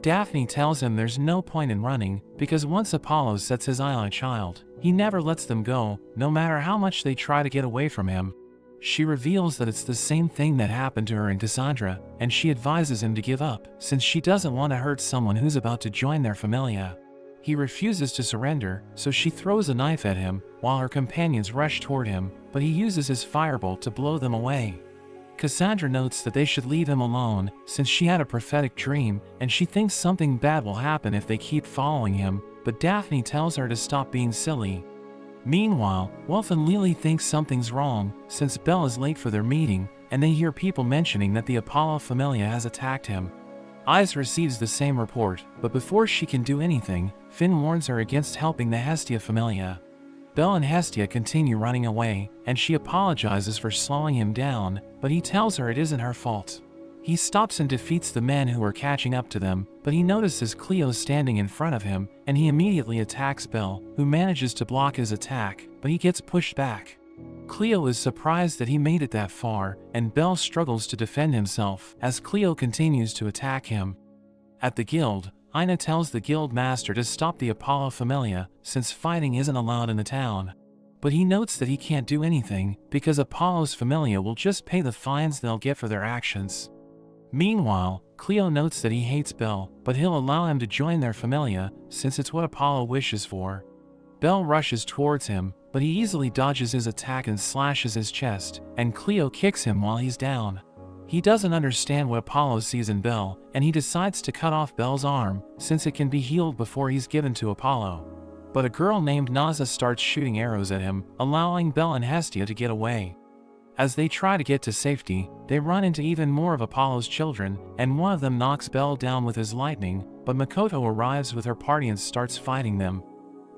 Daphne tells him there's no point in running, because once Apollo sets his eye on a child, he never lets them go, no matter how much they try to get away from him. She reveals that it's the same thing that happened to her and Cassandra, and she advises him to give up, since she doesn't want to hurt someone who's about to join their Familia. He refuses to surrender, so she throws a knife at him, while her companions rush toward him, but he uses his firebolt to blow them away. Cassandra notes that they should leave him alone, since she had a prophetic dream, and she thinks something bad will happen if they keep following him, but Daphne tells her to stop being silly. Meanwhile, Wolf and Lily think something's wrong, since Bel is late for their meeting, and they hear people mentioning that the Apollo Familia has attacked him. Ice receives the same report, but before she can do anything, Finn warns her against helping the Hestia Familia. Bel and Hestia continue running away, and she apologizes for slowing him down, but he tells her it isn't her fault. He stops and defeats the men who are catching up to them, but he notices Cleo standing in front of him, and he immediately attacks Bel, who manages to block his attack, but he gets pushed back. Cleo is surprised that he made it that far, and Bel struggles to defend himself as Cleo continues to attack him. At the guild, Ina tells the guild master to stop the Apollo Familia, since fighting isn't allowed in the town. But he notes that he can't do anything, because Apollo's Familia will just pay the fines they'll get for their actions. Meanwhile, Cleo notes that he hates Bel, but he'll allow him to join their Familia, since it's what Apollo wishes for. Bel rushes towards him, but he easily dodges his attack and slashes his chest, and Cleo kicks him while he's down. He doesn't understand what Apollo sees in Bel, and he decides to cut off Bel's arm, since it can be healed before he's given to Apollo. But a girl named Naza starts shooting arrows at him, allowing Bel and Hestia to get away. As they try to get to safety, they run into even more of Apollo's children, and one of them knocks Bel down with his lightning, but Makoto arrives with her party and starts fighting them.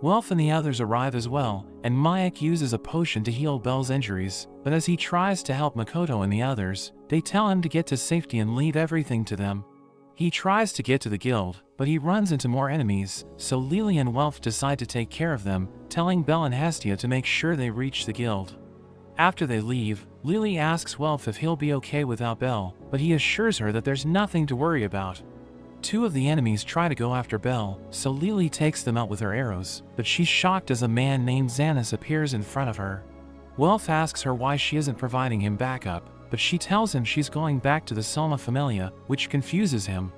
Welf and the others arrive as well, and Mayak uses a potion to heal Bel's injuries, but as he tries to help Makoto and the others, they tell him to get to safety and leave everything to them. He tries to get to the guild, but he runs into more enemies, so Lily and Welf decide to take care of them, telling Bel and Hestia to make sure they reach the guild. After they leave, Lily asks Welf if he'll be okay without Bel, but he assures her that there's nothing to worry about. Two of the enemies try to go after Bel, so Lily takes them out with her arrows, but she's shocked as a man named Xanis appears in front of her. Welf asks her why she isn't providing him backup, but she tells him she's going back to the Soma Familia, which confuses him.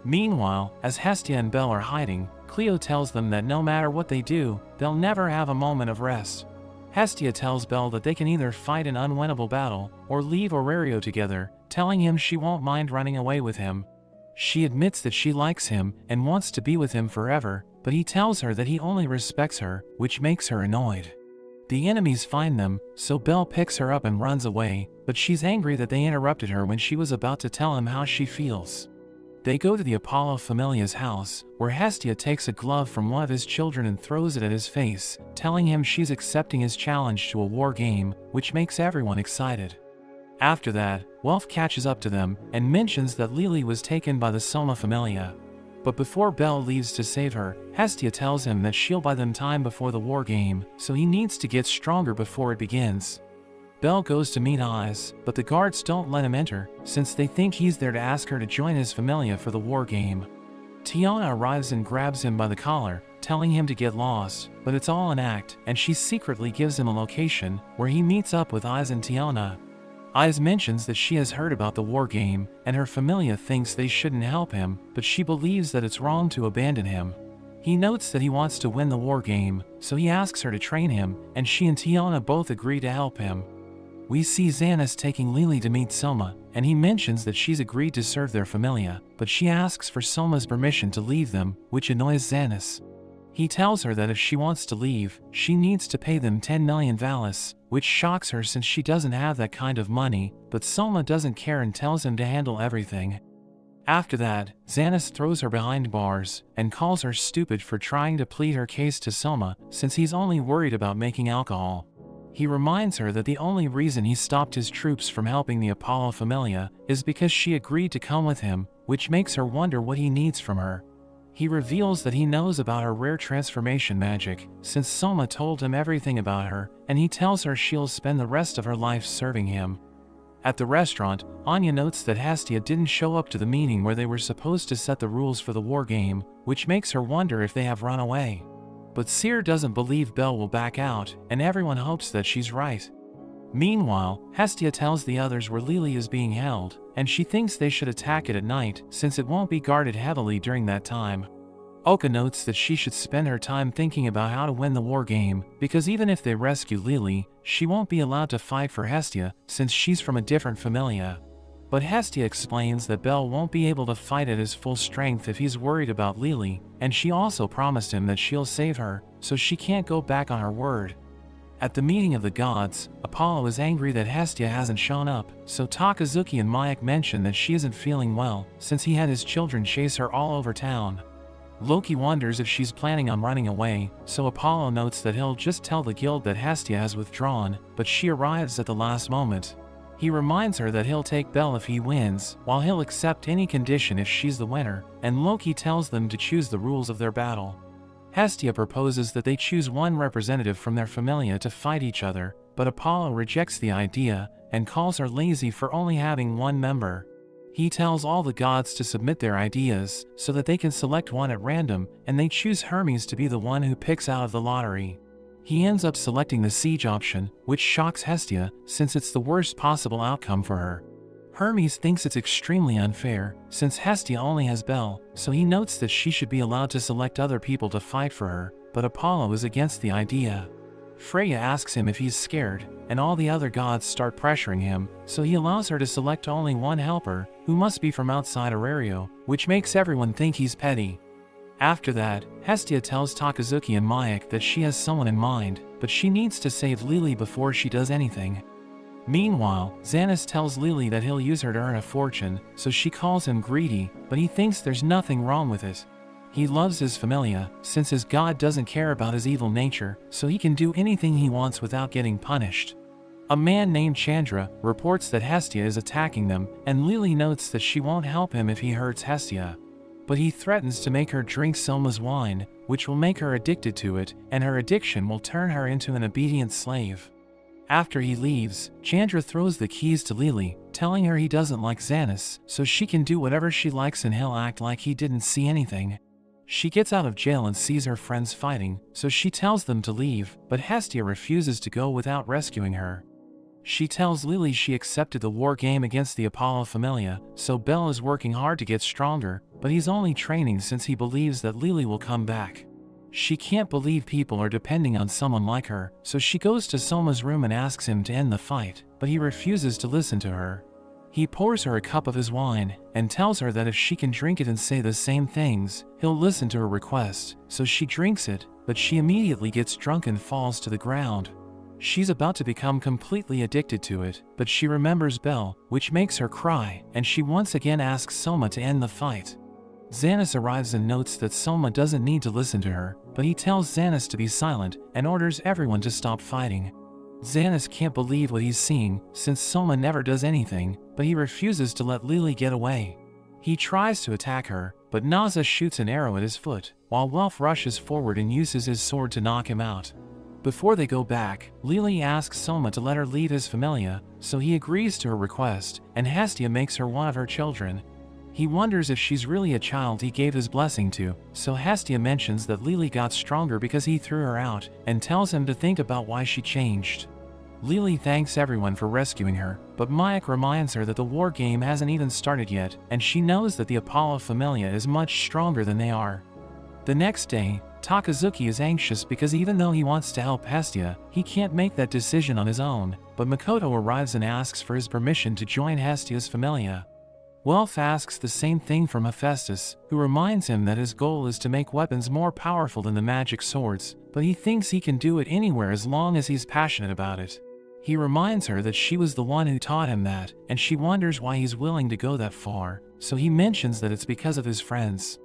Meanwhile, as Hestia and Bel are hiding, Cleo tells them that no matter what they do, they'll never have a moment of rest. Hestia tells Bel that they can either fight an unwinnable battle, or leave Aurelio together, telling him she won't mind running away with him. She admits that she likes him and wants to be with him forever, but he tells her that he only respects her, which makes her annoyed. The enemies find them, so Bel picks her up and runs away, but she's angry that they interrupted her when she was about to tell him how she feels. They go to the Apollo Familia's house, where Hestia takes a glove from one of his children and throws it at his face, telling him she's accepting his challenge to a war game, which makes everyone excited. After that, Welf catches up to them and mentions that Lily was taken by the Soma Familia. But before Bel leaves to save her, Hestia tells him that she'll buy them time before the war game, so he needs to get stronger before it begins. Belle goes to meet Eyes, but the guards don't let him enter, since they think he's there to ask her to join his familia for the war game. Tiana arrives and grabs him by the collar, telling him to get lost, but it's all an act, and she secretly gives him a location, where he meets up with Eyes and Tiana. Eyes mentions that she has heard about the war game, and her familia thinks they shouldn't help him, but she believes that it's wrong to abandon him. He notes that he wants to win the war game, so he asks her to train him, and she and Tiana both agree to help him. We see Xanis taking Lily to meet Soma, and he mentions that she's agreed to serve their familia, but she asks for Soma's permission to leave them, which annoys Xanis. He tells her that if she wants to leave, she needs to pay them 10 million valis, which shocks her since she doesn't have that kind of money, but Soma doesn't care and tells him to handle everything. After that, Xanis throws her behind bars, and calls her stupid for trying to plead her case to Soma, since he's only worried about making alcohol. He reminds her that the only reason he stopped his troops from helping the Apollo Familia is because she agreed to come with him, which makes her wonder what he needs from her. He reveals that he knows about her rare transformation magic, since Soma told him everything about her, and he tells her she'll spend the rest of her life serving him. At the restaurant, Anya notes that Hestia didn't show up to the meeting where they were supposed to set the rules for the war game, which makes her wonder if they have run away. But Seer doesn't believe Belle will back out, and everyone hopes that she's right. Meanwhile, Hestia tells the others where Lily is being held, and she thinks they should attack it at night, since it won't be guarded heavily during that time. Oka notes that she should spend her time thinking about how to win the war game, because even if they rescue Lily, she won't be allowed to fight for Hestia, since she's from a different familia. But Hestia explains that Belle won't be able to fight at his full strength if he's worried about Lily, and she also promised him that she'll save her, so she can't go back on her word. At the meeting of the gods, Apollo is angry that Hestia hasn't shown up, so Takazuki and Mayak mention that she isn't feeling well, since he had his children chase her all over town. Loki wonders if she's planning on running away, so Apollo notes that he'll just tell the guild that Hestia has withdrawn, but she arrives at the last moment. He reminds her that he'll take Belle if he wins, while he'll accept any condition if she's the winner, and Loki tells them to choose the rules of their battle. Hestia proposes that they choose one representative from their familia to fight each other, but Apollo rejects the idea, and calls her lazy for only having one member. He tells all the gods to submit their ideas, so that they can select one at random, and they choose Hermes to be the one who picks out of the lottery. He ends up selecting the siege option, which shocks Hestia, since it's the worst possible outcome for her. Hermes thinks it's extremely unfair, since Hestia only has Belle, so he notes that she should be allowed to select other people to fight for her, but Apollo is against the idea. Freya asks him if he's scared, and all the other gods start pressuring him, so he allows her to select only one helper, who must be from outside Aurelio, which makes everyone think he's petty. After that, Hestia tells Takazuki and Mayak that she has someone in mind, but she needs to save Lily before she does anything. Meanwhile, Xanis tells Lily that he'll use her to earn a fortune, so she calls him greedy, but he thinks there's nothing wrong with it. He loves his familia, since his god doesn't care about his evil nature, so he can do anything he wants without getting punished. A man named Chandra reports that Hestia is attacking them, and Lily notes that she won't help him if he hurts Hestia. But he threatens to make her drink Selma's wine, which will make her addicted to it, and her addiction will turn her into an obedient slave. After he leaves, Chandra throws the keys to Lily, telling her he doesn't like Xanis, so she can do whatever she likes and he'll act like he didn't see anything. She gets out of jail and sees her friends fighting, so she tells them to leave, but Hestia refuses to go without rescuing her. She tells Lily she accepted the war game against the Apollo Familia, so Belle is working hard to get stronger, but he's only training since he believes that Lily will come back. She can't believe people are depending on someone like her, so she goes to Soma's room and asks him to end the fight, but he refuses to listen to her. He pours her a cup of his wine, and tells her that if she can drink it and say the same things, he'll listen to her request, so she drinks it, but she immediately gets drunk and falls to the ground. She's about to become completely addicted to it, but she remembers Belle, which makes her cry, and she once again asks Soma to end the fight. Xanis arrives and notes that Soma doesn't need to listen to her, but he tells Xanis to be silent, and orders everyone to stop fighting. Xanis can't believe what he's seeing, since Soma never does anything, but he refuses to let Lily get away. He tries to attack her, but Naza shoots an arrow at his foot, while Welf rushes forward and uses his sword to knock him out. Before they go back, Lily asks Soma to let her leave his familia, so he agrees to her request, and Hestia makes her one of her children. He wonders if she's really a child he gave his blessing to, so Hestia mentions that Lily got stronger because he threw her out, and tells him to think about why she changed. Lily thanks everyone for rescuing her, but Mayak reminds her that the war game hasn't even started yet, and she knows that the Apollo Familia is much stronger than they are. The next day, Takazuki is anxious because even though he wants to help Hestia, he can't make that decision on his own, but Makoto arrives and asks for his permission to join Hestia's Familia. Welf asks the same thing from Hephaestus, who reminds him that his goal is to make weapons more powerful than the magic swords, but he thinks he can do it anywhere as long as he's passionate about it. He reminds her that she was the one who taught him that, and she wonders why he's willing to go that far, so he mentions that it's because of his friends.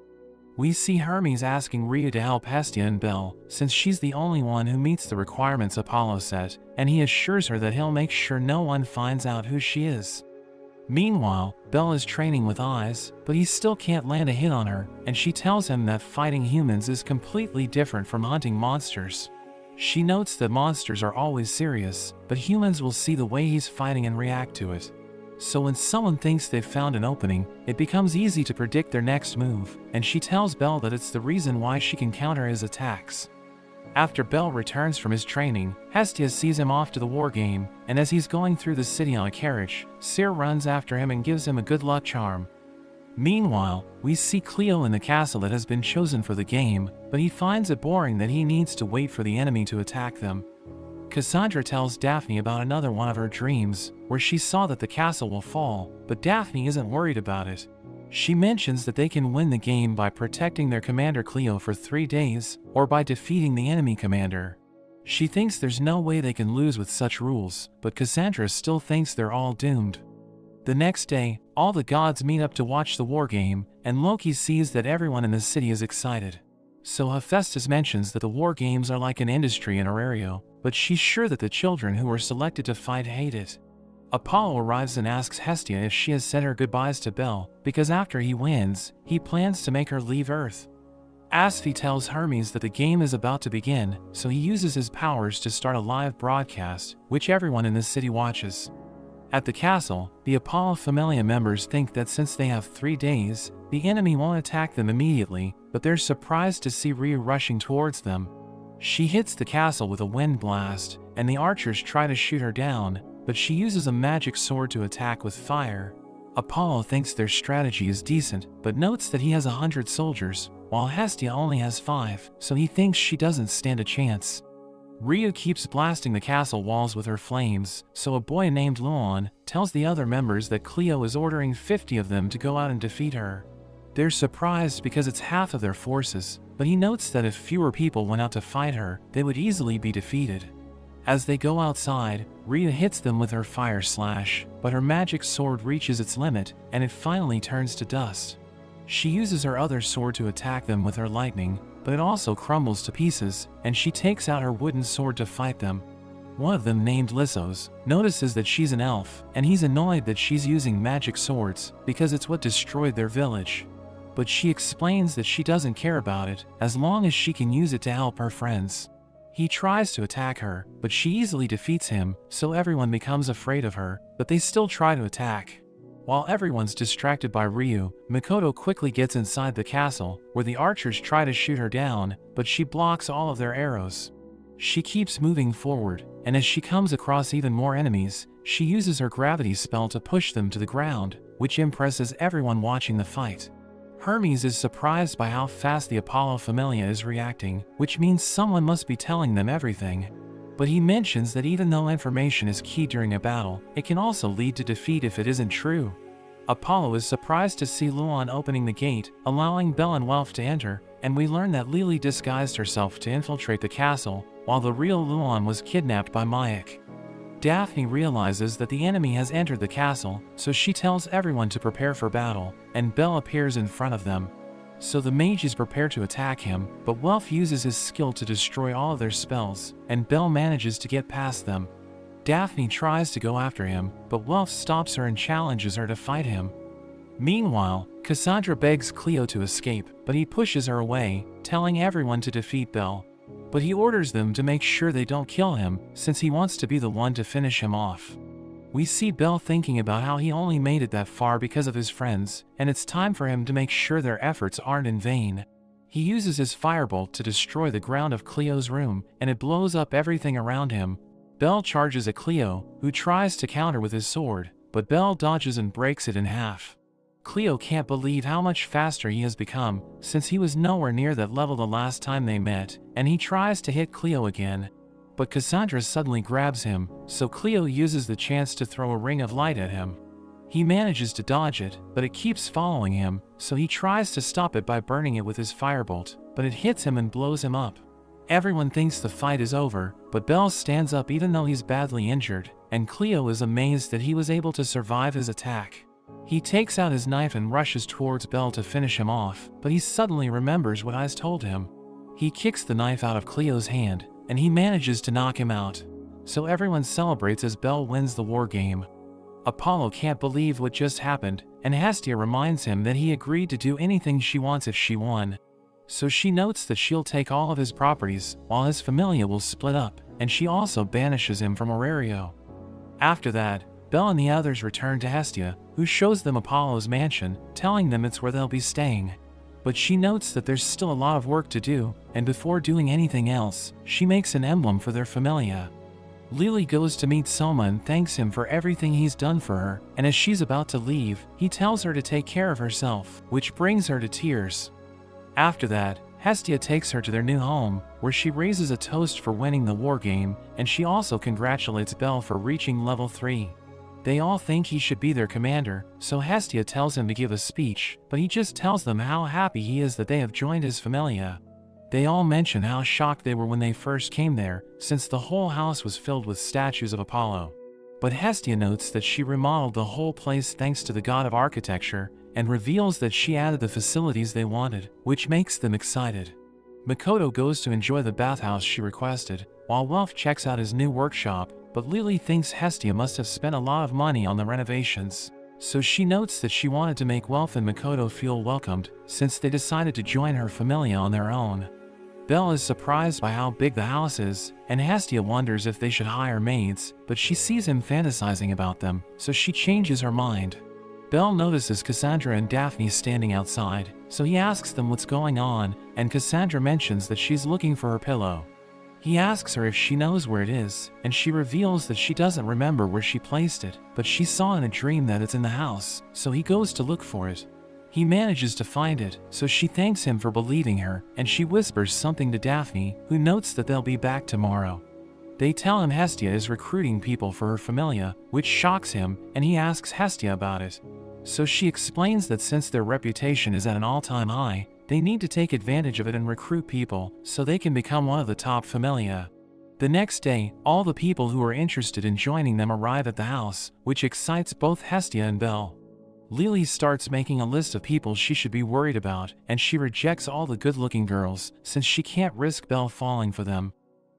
We see Hermes asking Rhea to help Hestia and Belle, since she's the only one who meets the requirements Apollo set, and he assures her that he'll make sure no one finds out who she is. Meanwhile, Belle is training with Eyes, but he still can't land a hit on her, and she tells him that fighting humans is completely different from hunting monsters. She notes that monsters are always serious, but humans will see the way he's fighting and react to it. So when someone thinks they've found an opening, it becomes easy to predict their next move, and she tells Belle that it's the reason why she can counter his attacks. After Belle returns from his training, Hestia sees him off to the war game, and as he's going through the city on a carriage, Cyr runs after him and gives him a good luck charm. Meanwhile, we see Cleo in the castle that has been chosen for the game, but he finds it boring that he needs to wait for the enemy to attack them. Cassandra tells Daphne about another one of her dreams, where she saw that the castle will fall, but Daphne isn't worried about it. She mentions that they can win the game by protecting their commander Cleo for 3 days, or by defeating the enemy commander. She thinks there's no way they can lose with such rules, but Cassandra still thinks they're all doomed. The next day, all the gods meet up to watch the war game, and Loki sees that everyone in the city is excited. So Hephaestus mentions that the war games are like an industry in Aurario, but she's sure that the children who were selected to fight hate it. Apollo arrives and asks Hestia if she has said her goodbyes to Belle, because after he wins, he plans to make her leave Earth. Asphi tells Hermes that the game is about to begin, so he uses his powers to start a live broadcast, which everyone in the city watches. At the castle, the Apollo Familia members think that since they have 3 days, the enemy won't attack them immediately, but they're surprised to see Rhea rushing towards them. She hits the castle with a wind blast, and the archers try to shoot her down, but she uses a magic sword to attack with fire. Apollo thinks their strategy is decent, but notes that he has 100 soldiers, while Hestia only has 5, so he thinks she doesn't stand a chance. Rhea keeps blasting the castle walls with her flames, so a boy named Luon tells the other members that Cleo is ordering 50 of them to go out and defeat her. They're surprised because it's half of their forces, but he notes that if fewer people went out to fight her, they would easily be defeated. As they go outside, Rhea hits them with her fire slash, but her magic sword reaches its limit, and it finally turns to dust. She uses her other sword to attack them with her lightning, but it also crumbles to pieces, and she takes out her wooden sword to fight them. One of them, named Lissos, notices that she's an elf, and he's annoyed that she's using magic swords, because it's what destroyed their village. But she explains that she doesn't care about it, as long as she can use it to help her friends. He tries to attack her, but she easily defeats him, so everyone becomes afraid of her, but they still try to attack. While everyone's distracted by Ryu, Makoto quickly gets inside the castle, where the archers try to shoot her down, but she blocks all of their arrows. She keeps moving forward, and as she comes across even more enemies, she uses her gravity spell to push them to the ground, which impresses everyone watching the fight. Hermes is surprised by how fast the Apollo Familia is reacting, which means someone must be telling them everything. But he mentions that even though information is key during a battle, it can also lead to defeat if it isn't true. Apollo is surprised to see Luon opening the gate, allowing Belle and Welf to enter, and we learn that Lily disguised herself to infiltrate the castle, while the real Luon was kidnapped by Mayak. Daphne realizes that the enemy has entered the castle, so she tells everyone to prepare for battle, and Belle appears in front of them. So the mages prepare to attack him, but Welf uses his skill to destroy all of their spells, and Belle manages to get past them. Daphne tries to go after him, but Welf stops her and challenges her to fight him. Meanwhile, Cassandra begs Cleo to escape, but he pushes her away, telling everyone to defeat Belle. but he orders them to make sure they don't kill him since he wants to be the one to finish him off. We see Bell thinking about how he only made it that far because of his friends, and it's time for him to make sure their efforts aren't in vain. He uses his firebolt to destroy the ground of Cleo's room, and it blows up everything around him. Bell charges at Cleo, who tries to counter with his sword, but Bell dodges and breaks it in half. Cleo can't believe how much faster he has become, since he was nowhere near that level the last time they met, and he tries to hit Cleo again. But Cassandra suddenly grabs him, so Cleo uses the chance to throw a ring of light at him. He manages to dodge it, but it keeps following him, so he tries to stop it by burning it with his firebolt, but it hits him and blows him up. Everyone thinks the fight is over, but Bell stands up even though he's badly injured, and Cleo is amazed that he was able to survive his attack. He takes out his knife and rushes towards Bell to finish him off, but he suddenly remembers what I's told him. He kicks the knife out of Cleo's hand, and he manages to knock him out. So everyone celebrates as Bell wins the war game. Apollo can't believe what just happened, and Hestia reminds him that he agreed to do anything she wants if she won. So she notes that she'll take all of his properties, while his familia will split up, and she also banishes him from Aurario. After that, Bell and the others return to Hestia, who shows them Apollo's mansion, telling them it's where they'll be staying. But she notes that there's still a lot of work to do, and before doing anything else, she makes an emblem for their familia. Lily goes to meet Soma and thanks him for everything he's done for her, and as she's about to leave, he tells her to take care of herself, which brings her to tears. After that, Hestia takes her to their new home, where she raises a toast for winning the war game, and she also congratulates Bell for reaching level 3. They all think he should be their commander, so Hestia tells him to give a speech, but he just tells them how happy he is that they have joined his familia. They all mention how shocked they were when they first came there, since the whole house was filled with statues of Apollo. But Hestia notes that she remodeled the whole place thanks to the god of architecture, and reveals that she added the facilities they wanted, which makes them excited. Makoto goes to enjoy the bathhouse she requested, while Welf checks out his new workshop, but Lily thinks Hestia must have spent a lot of money on the renovations. So she notes that she wanted to make Welf and Makoto feel welcomed, since they decided to join her familia on their own. Belle is surprised by how big the house is, and Hestia wonders if they should hire maids, but she sees him fantasizing about them, so she changes her mind. Belle notices Cassandra and Daphne standing outside, so he asks them what's going on, and Cassandra mentions that she's looking for her pillow. He asks her if she knows where it is, and she reveals that she doesn't remember where she placed it, but she saw in a dream that it's in the house, so he goes to look for it. He manages to find it, so she thanks him for believing her, and she whispers something to Daphne, who notes that they'll be back tomorrow. They tell him Hestia is recruiting people for her familia, which shocks him, and he asks Hestia about it. So she explains that since their reputation is at an all-time high, they need to take advantage of it and recruit people, so they can become one of the top familia. The next day, all the people who are interested in joining them arrive at the house, which excites both Hestia and Belle. Lily starts making a list of people she should be worried about, and she rejects all the good-looking girls, since she can't risk Belle falling for them.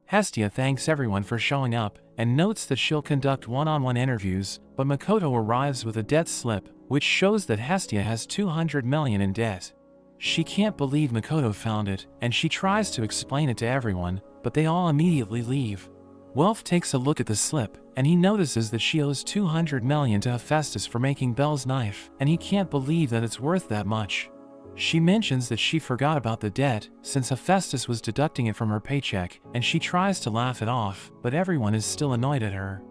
Hestia thanks everyone for showing up, and notes that she'll conduct one-on-one interviews, but Makoto arrives with a debt slip, which shows that Hestia has 200 million in debt. She can't believe Makoto found it, and she tries to explain it to everyone, but they all immediately leave. Welf takes a look at the slip, and he notices that she owes 200 million to Hephaestus for making Belle's knife, and he can't believe that it's worth that much. She mentions that she forgot about the debt, since Hephaestus was deducting it from her paycheck, and she tries to laugh it off, but everyone is still annoyed at her.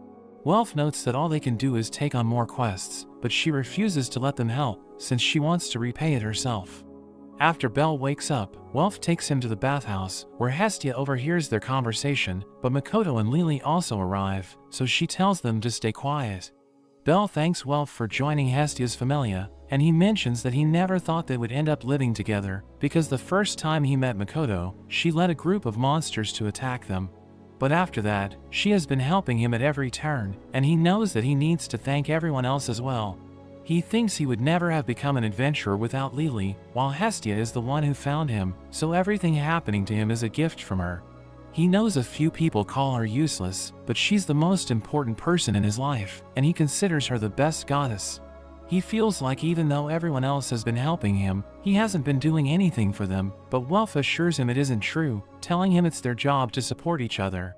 Welf notes that all they can do is take on more quests, but she refuses to let them help, since she wants to repay it herself. After Belle wakes up, Welf takes him to the bathhouse, where Hestia overhears their conversation, but Makoto and Lily also arrive, so she tells them to stay quiet. Belle thanks Welf for joining Hestia's familia, and he mentions that he never thought they would end up living together, because the first time he met Makoto, she led a group of monsters to attack them. But after that, she has been helping him at every turn, and he knows that he needs to thank everyone else as well. He thinks he would never have become an adventurer without Lily, while Hestia is the one who found him, so everything happening to him is a gift from her. He knows a few people call her useless, but she's the most important person in his life, and he considers her the best goddess. He feels like even though everyone else has been helping him, he hasn't been doing anything for them, but Welf assures him it isn't true, telling him it's their job to support each other.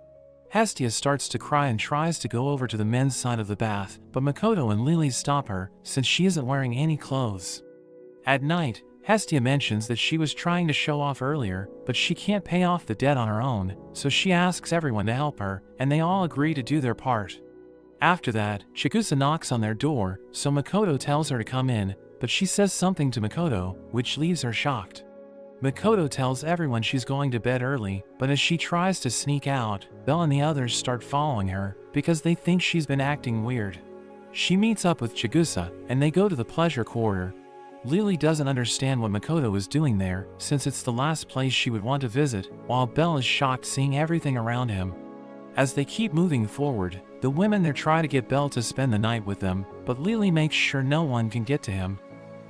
Hestia starts to cry and tries to go over to the men's side of the bath, but Makoto and Lily stop her, since she isn't wearing any clothes. At night, Hestia mentions that she was trying to show off earlier, but she can't pay off the debt on her own, so she asks everyone to help her, and they all agree to do their part. After that, Chigusa knocks on their door, so Makoto tells her to come in, but she says something to Makoto, which leaves her shocked. Makoto tells everyone she's going to bed early, but as she tries to sneak out, Belle and the others start following her, because they think she's been acting weird. She meets up with Chigusa, and they go to the pleasure quarter. Lily doesn't understand what Makoto is doing there, since it's the last place she would want to visit, while Belle is shocked seeing everything around him. As they keep moving forward, the women there try to get Belle to spend the night with them, but Lily makes sure no one can get to him.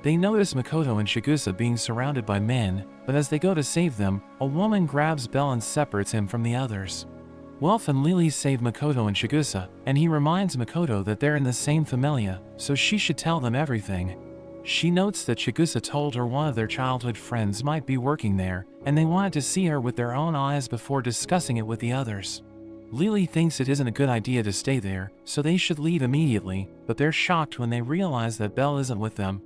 They notice Makoto and Chigusa being surrounded by men, but as they go to save them, a woman grabs Belle and separates him from the others. Welf and Lily save Makoto and Chigusa, and he reminds Makoto that they're in the same familia, so she should tell them everything. She notes that Chigusa told her one of their childhood friends might be working there, and they wanted to see her with their own eyes before discussing it with the others. Lily thinks it isn't a good idea to stay there, so they should leave immediately, but they're shocked when they realize that Belle isn't with them.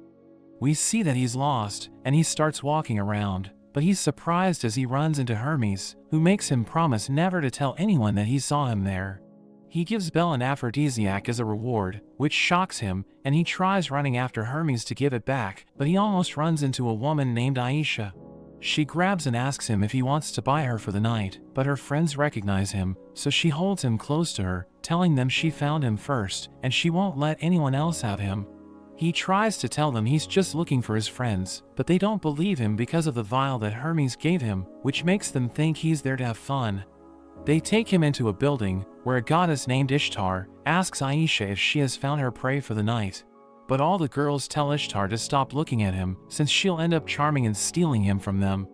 We see that he's lost, and he starts walking around, but he's surprised as he runs into Hermes, who makes him promise never to tell anyone that he saw him there. He gives Belle an aphrodisiac as a reward, which shocks him, and he tries running after Hermes to give it back, but he almost runs into a woman named Aisha. She grabs and asks him if he wants to buy her for the night, but her friends recognize him, so she holds him close to her, telling them she found him first, and she won't let anyone else have him. He tries to tell them he's just looking for his friends, but they don't believe him because of the vial that Hermes gave him, which makes them think he's there to have fun. They take him into a building, where a goddess named Ishtar asks Aisha if she has found her prey for the night. But all the girls tell Ishtar to stop looking at him, since she'll end up charming and stealing him from them.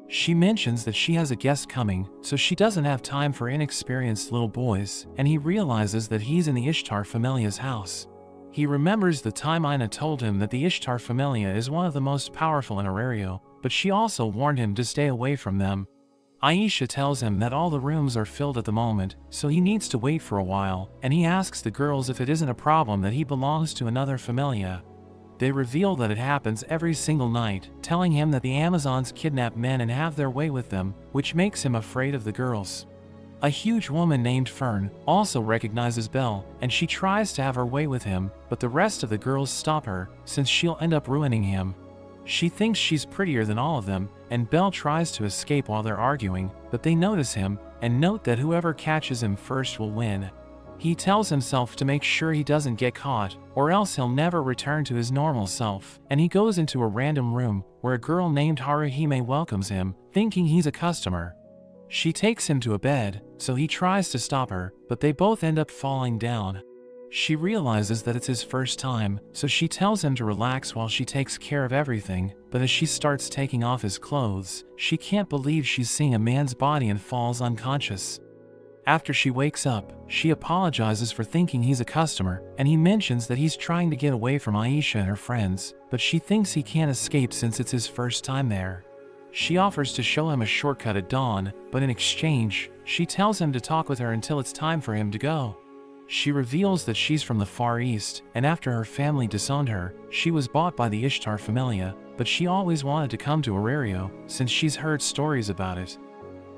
She mentions that she has a guest coming, so she doesn't have time for inexperienced little boys, and he realizes that he's in the Ishtar Familia's house. He remembers the time Ina told him that the Ishtar Familia is one of the most powerful in Aurario, but she also warned him to stay away from them. Aisha tells him that all the rooms are filled at the moment, so he needs to wait for a while, and he asks the girls if it isn't a problem that he belongs to another familia. They reveal that it happens every single night, telling him that the Amazons kidnap men and have their way with them, which makes him afraid of the girls. A huge woman named Fern also recognizes Belle, and she tries to have her way with him, but the rest of the girls stop her, since she'll end up ruining him. She thinks she's prettier than all of them, and Belle tries to escape while they're arguing, but they notice him, and note that whoever catches him first will win. He tells himself to make sure he doesn't get caught, or else he'll never return to his normal self, and he goes into a random room, where a girl named Haruhime welcomes him, thinking he's a customer. She takes him to a bed, so he tries to stop her, but they both end up falling down. She realizes that it's his first time, so she tells him to relax while she takes care of everything, but as she starts taking off his clothes, she can't believe she's seeing a man's body and falls unconscious. After she wakes up, she apologizes for thinking he's a customer, and he mentions that he's trying to get away from Aisha and her friends, but she thinks he can't escape since it's his first time there. She offers to show him a shortcut at dawn, but in exchange, she tells him to talk with her until it's time for him to go. She reveals that she's from the Far East, and after her family disowned her, she was bought by the Ishtar Familia, but she always wanted to come to Aurario, since she's heard stories about it.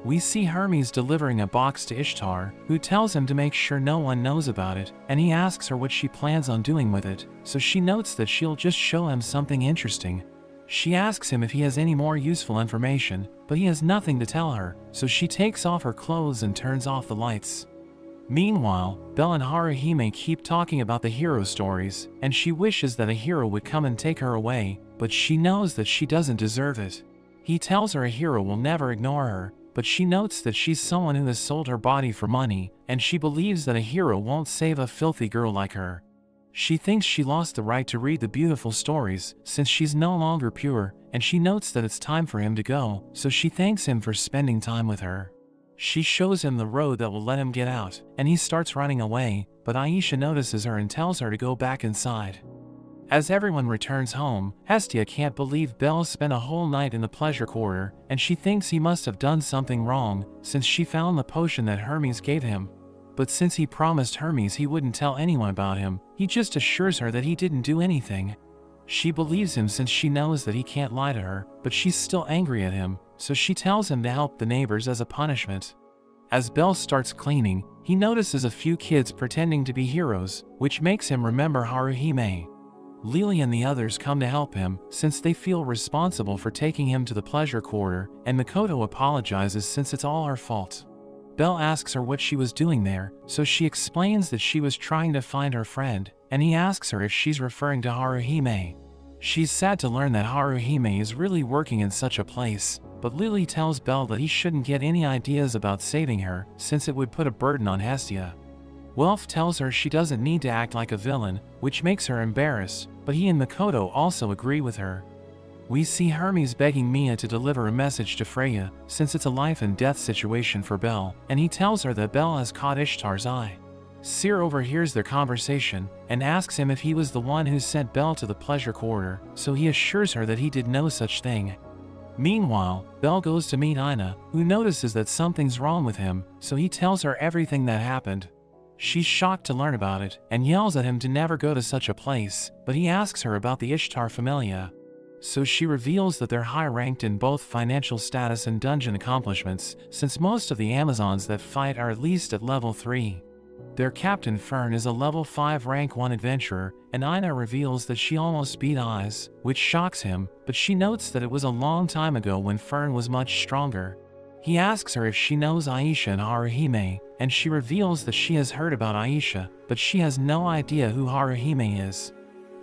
We see Hermes delivering a box to Ishtar, who tells him to make sure no one knows about it, and he asks her what she plans on doing with it, so she notes that she'll just show him something interesting. She asks him if he has any more useful information, but he has nothing to tell her, so she takes off her clothes and turns off the lights. Meanwhile, Belle and Haruhime keep talking about the hero stories, and she wishes that a hero would come and take her away, but she knows that she doesn't deserve it. He tells her a hero will never ignore her, but she notes that she's someone who has sold her body for money, and she believes that a hero won't save a filthy girl like her. She thinks she lost the right to read the beautiful stories, since she's no longer pure, and she notes that it's time for him to go, so she thanks him for spending time with her. She shows him the road that will let him get out, and he starts running away, but Aisha notices her and tells her to go back inside. As everyone returns home, Hestia can't believe Belle spent a whole night in the pleasure quarter, and she thinks he must have done something wrong since she found the potion that Hermes gave him. But since he promised Hermes he wouldn't tell anyone about him, he just assures her that he didn't do anything. She believes him since she knows that he can't lie to her, but she's still angry at him, so she tells him to help the neighbors as a punishment. As Belle starts cleaning, he notices a few kids pretending to be heroes, which makes him remember Haruhime. Lily and the others come to help him, since they feel responsible for taking him to the pleasure quarter, and Makoto apologizes since it's all her fault. Belle asks her what she was doing there, so she explains that she was trying to find her friend, and he asks her if she's referring to Haruhime. She's sad to learn that Haruhime is really working in such a place, but Lily tells Belle that he shouldn't get any ideas about saving her, since it would put a burden on Hestia. Welf tells her she doesn't need to act like a villain, which makes her embarrassed, but he and Makoto also agree with her. We see Hermes begging Mia to deliver a message to Freya, since it's a life and death situation for Belle, and he tells her that Belle has caught Ishtar's eye. Seer overhears their conversation, and asks him if he was the one who sent Belle to the pleasure quarter, so he assures her that he did no such thing. Meanwhile, Belle goes to meet Ina, who notices that something's wrong with him, so he tells her everything that happened. She's shocked to learn about it, and yells at him to never go to such a place, but he asks her about the Ishtar Familia. So she reveals that they're high-ranked in both financial status and dungeon accomplishments, since most of the Amazons that fight are at least at level 3. Their captain Fern is a level 5 rank 1 adventurer, and Ina reveals that she almost beat Eyes, which shocks him, but she notes that it was a long time ago when Fern was much stronger. He asks her if she knows Aisha and Haruhime, and she reveals that she has heard about Aisha, but she has no idea who Haruhime is.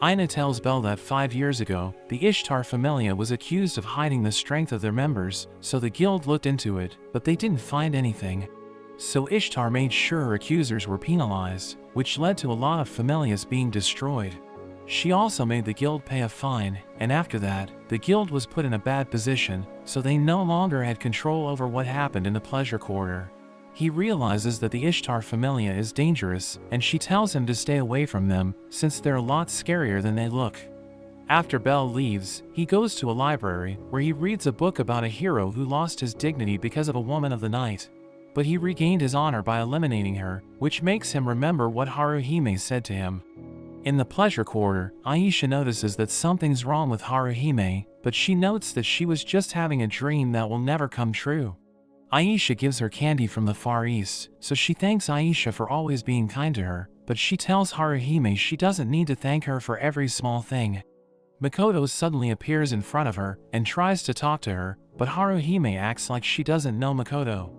Ina tells Belle that 5 years ago, the Ishtar Familia was accused of hiding the strength of their members, so the guild looked into it, but they didn't find anything. So Ishtar made sure her accusers were penalized, which led to a lot of familias being destroyed. She also made the guild pay a fine, and after that, the guild was put in a bad position, so they no longer had control over what happened in the pleasure quarter. He realizes that the Ishtar Familia is dangerous, and she tells him to stay away from them, since they're a lot scarier than they look. After Belle leaves, he goes to a library, where he reads a book about a hero who lost his dignity because of a woman of the night. But he regained his honor by eliminating her, which makes him remember what Haruhime said to him. In the pleasure quarter, Aisha notices that something's wrong with Haruhime, but she notes that she was just having a dream that will never come true. Aisha gives her candy from the Far East, so she thanks Aisha for always being kind to her, but she tells Haruhime she doesn't need to thank her for every small thing. Makoto suddenly appears in front of her and tries to talk to her, but Haruhime acts like she doesn't know Makoto.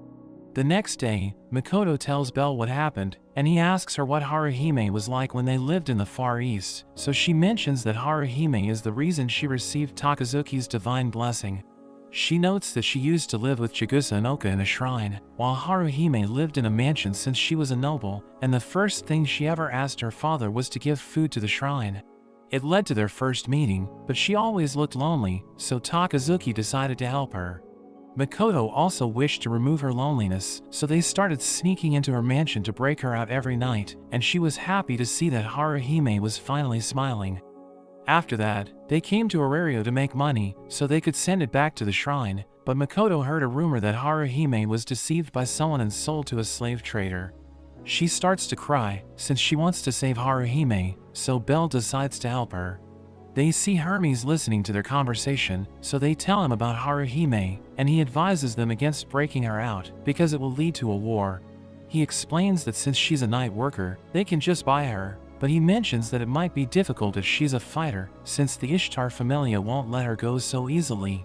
The next day, Makoto tells Belle what happened, and he asks her what Haruhime was like when they lived in the Far East, so she mentions that Haruhime is the reason she received Takazuki's divine blessing. She notes that she used to live with Chigusa and Oka in a shrine, while Haruhime lived in a mansion since she was a noble, and the first thing she ever asked her father was to give food to the shrine. It led to their first meeting, but she always looked lonely, so Takazuki decided to help her. Makoto also wished to remove her loneliness, so they started sneaking into her mansion to break her out every night, and she was happy to see that Haruhime was finally smiling. After that, they came to Aurario to make money, so they could send it back to the shrine, but Makoto heard a rumor that Haruhime was deceived by someone and sold to a slave trader. She starts to cry, since she wants to save Haruhime, so Belle decides to help her. They see Hermes listening to their conversation, so they tell him about Haruhime, and he advises them against breaking her out, because it will lead to a war. He explains that since she's a night worker, they can just buy her, but he mentions that it might be difficult if she's a fighter, since the Ishtar Familia won't let her go so easily.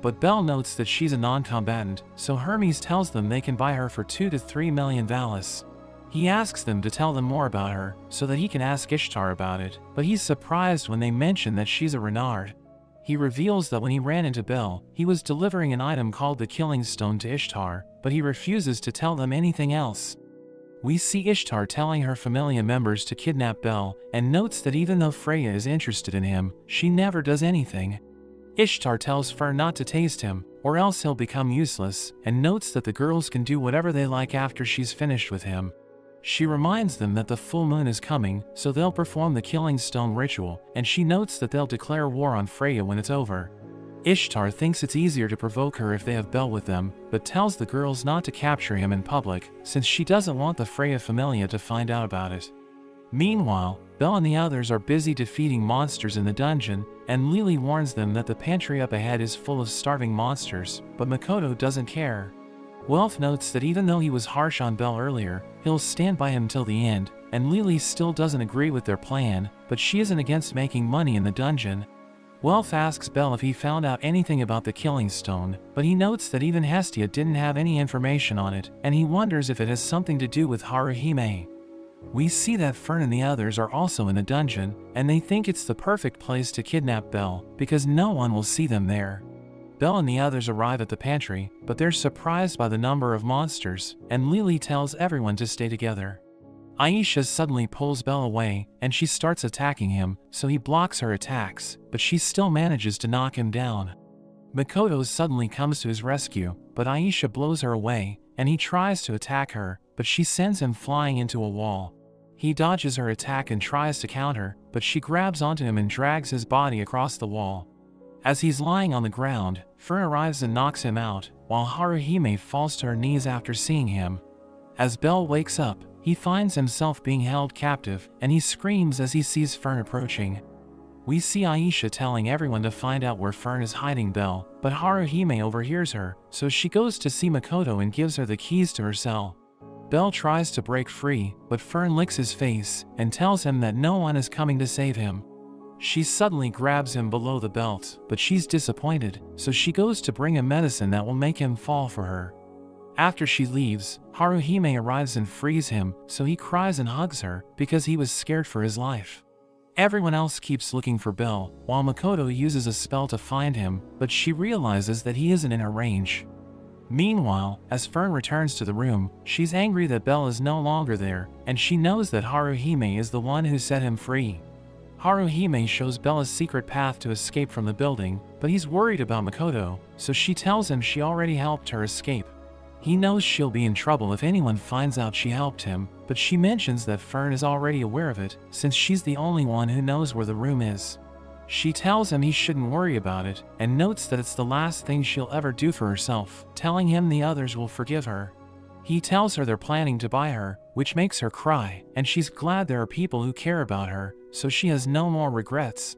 But Belle notes that she's a non-combatant, so Hermes tells them they can buy her for 2 to 3 million Valis. He asks them to tell them more about her, so that he can ask Ishtar about it, but he's surprised when they mention that she's a Renard. He reveals that when he ran into Belle, he was delivering an item called the Killing Stone to Ishtar, but he refuses to tell them anything else. We see Ishtar telling her Familia members to kidnap Belle, and notes that even though Freya is interested in him, she never does anything. Ishtar tells Fern not to taste him, or else he'll become useless, and notes that the girls can do whatever they like after she's finished with him. She reminds them that the full moon is coming, so they'll perform the killing stone ritual, and she notes that they'll declare war on Freya when it's over. Ishtar thinks it's easier to provoke her if they have Bel with them, but tells the girls not to capture him in public, since she doesn't want the Freya Familia to find out about it. Meanwhile, Bel and the others are busy defeating monsters in the dungeon, and Lily warns them that the pantry up ahead is full of starving monsters, but Makoto doesn't care. Welf notes that even though he was harsh on Bel earlier, he'll stand by him till the end, and Lily still doesn't agree with their plan, but she isn't against making money in the dungeon. Welf asks Bel if he found out anything about the killing stone, but he notes that even Hestia didn't have any information on it, and he wonders if it has something to do with Haruhime. We see that Fern and the others are also in the dungeon, and they think it's the perfect place to kidnap Bel, because no one will see them there. Bel and the others arrive at the pantry, but they're surprised by the number of monsters, and Lily tells everyone to stay together. Aisha suddenly pulls Bel away, and she starts attacking him, so he blocks her attacks, but she still manages to knock him down. Makoto suddenly comes to his rescue, but Aisha blows her away, and he tries to attack her, but she sends him flying into a wall. He dodges her attack and tries to counter, but she grabs onto him and drags his body across the wall. As he's lying on the ground, Fern arrives and knocks him out, while Haruhime falls to her knees after seeing him. As Bel wakes up, he finds himself being held captive, and he screams as he sees Fern approaching. We see Aisha telling everyone to find out where Fern is hiding Bel, but Haruhime overhears her, so she goes to see Makoto and gives her the keys to her cell. Bel tries to break free, but Fern licks his face and tells him that no one is coming to save him. She suddenly grabs him below the belt, but she's disappointed, so she goes to bring him medicine that will make him fall for her. After she leaves, Haruhime arrives and frees him, so he cries and hugs her, because he was scared for his life. Everyone else keeps looking for Bel, while Makoto uses a spell to find him, but she realizes that he isn't in her range. Meanwhile, as Fern returns to the room, she's angry that Bel is no longer there, and she knows that Haruhime is the one who set him free. Haruhime shows Bel a secret path to escape from the building, but he's worried about Makoto, so she tells him she already helped her escape. He knows she'll be in trouble if anyone finds out she helped him, but she mentions that Fern is already aware of it, since she's the only one who knows where the room is. She tells him he shouldn't worry about it, and notes that it's the last thing she'll ever do for herself, telling him the others will forgive her. He tells her they're planning to buy her, which makes her cry, and she's glad there are people who care about her, so she has no more regrets.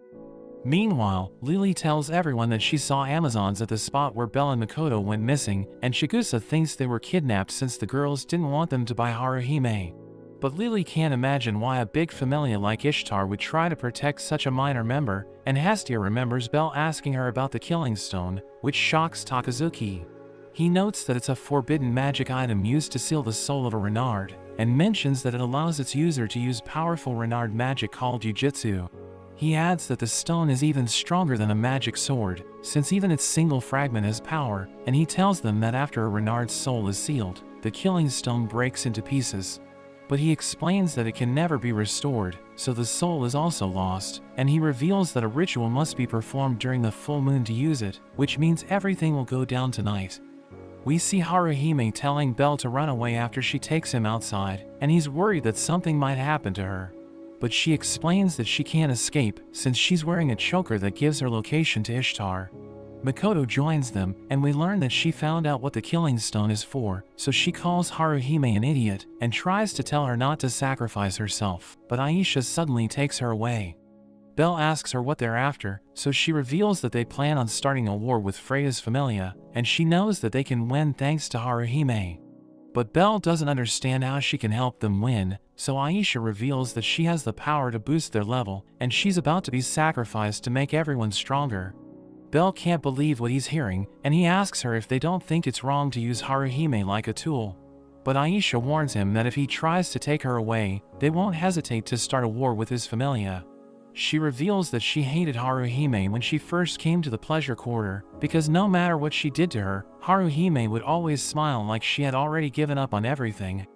Meanwhile, Lily tells everyone that she saw Amazons at the spot where Bel and Makoto went missing, and Chigusa thinks they were kidnapped since the girls didn't want them to buy Haruhime. But Lily can't imagine why a big familia like Ishtar would try to protect such a minor member, and Hestia remembers Bel asking her about the killing stone, which shocks Takazuki. He notes that it's a forbidden magic item used to seal the soul of a Renard, and mentions that it allows its user to use powerful Renard magic called Jujutsu. He adds that the stone is even stronger than a magic sword, since even its single fragment has power, and he tells them that after a Renard's soul is sealed, the killing stone breaks into pieces. But he explains that it can never be restored, so the soul is also lost, and he reveals that a ritual must be performed during the full moon to use it, which means everything will go down tonight. We see Haruhime telling Bel to run away after she takes him outside, and he's worried that something might happen to her. But she explains that she can't escape, since she's wearing a choker that gives her location to Ishtar. Makoto joins them, and we learn that she found out what the killing stone is for, so she calls Haruhime an idiot, and tries to tell her not to sacrifice herself, but Aisha suddenly takes her away. Bel asks her what they're after, so she reveals that they plan on starting a war with Freya's Familia, and she knows that they can win thanks to Haruhime. But Bel doesn't understand how she can help them win, so Aisha reveals that she has the power to boost their level, and she's about to be sacrificed to make everyone stronger. Bel can't believe what he's hearing, and he asks her if they don't think it's wrong to use Haruhime like a tool. But Aisha warns him that if he tries to take her away, they won't hesitate to start a war with his Familia. She reveals that she hated Haruhime when she first came to the pleasure quarter, because no matter what she did to her, Haruhime would always smile like she had already given up on everything.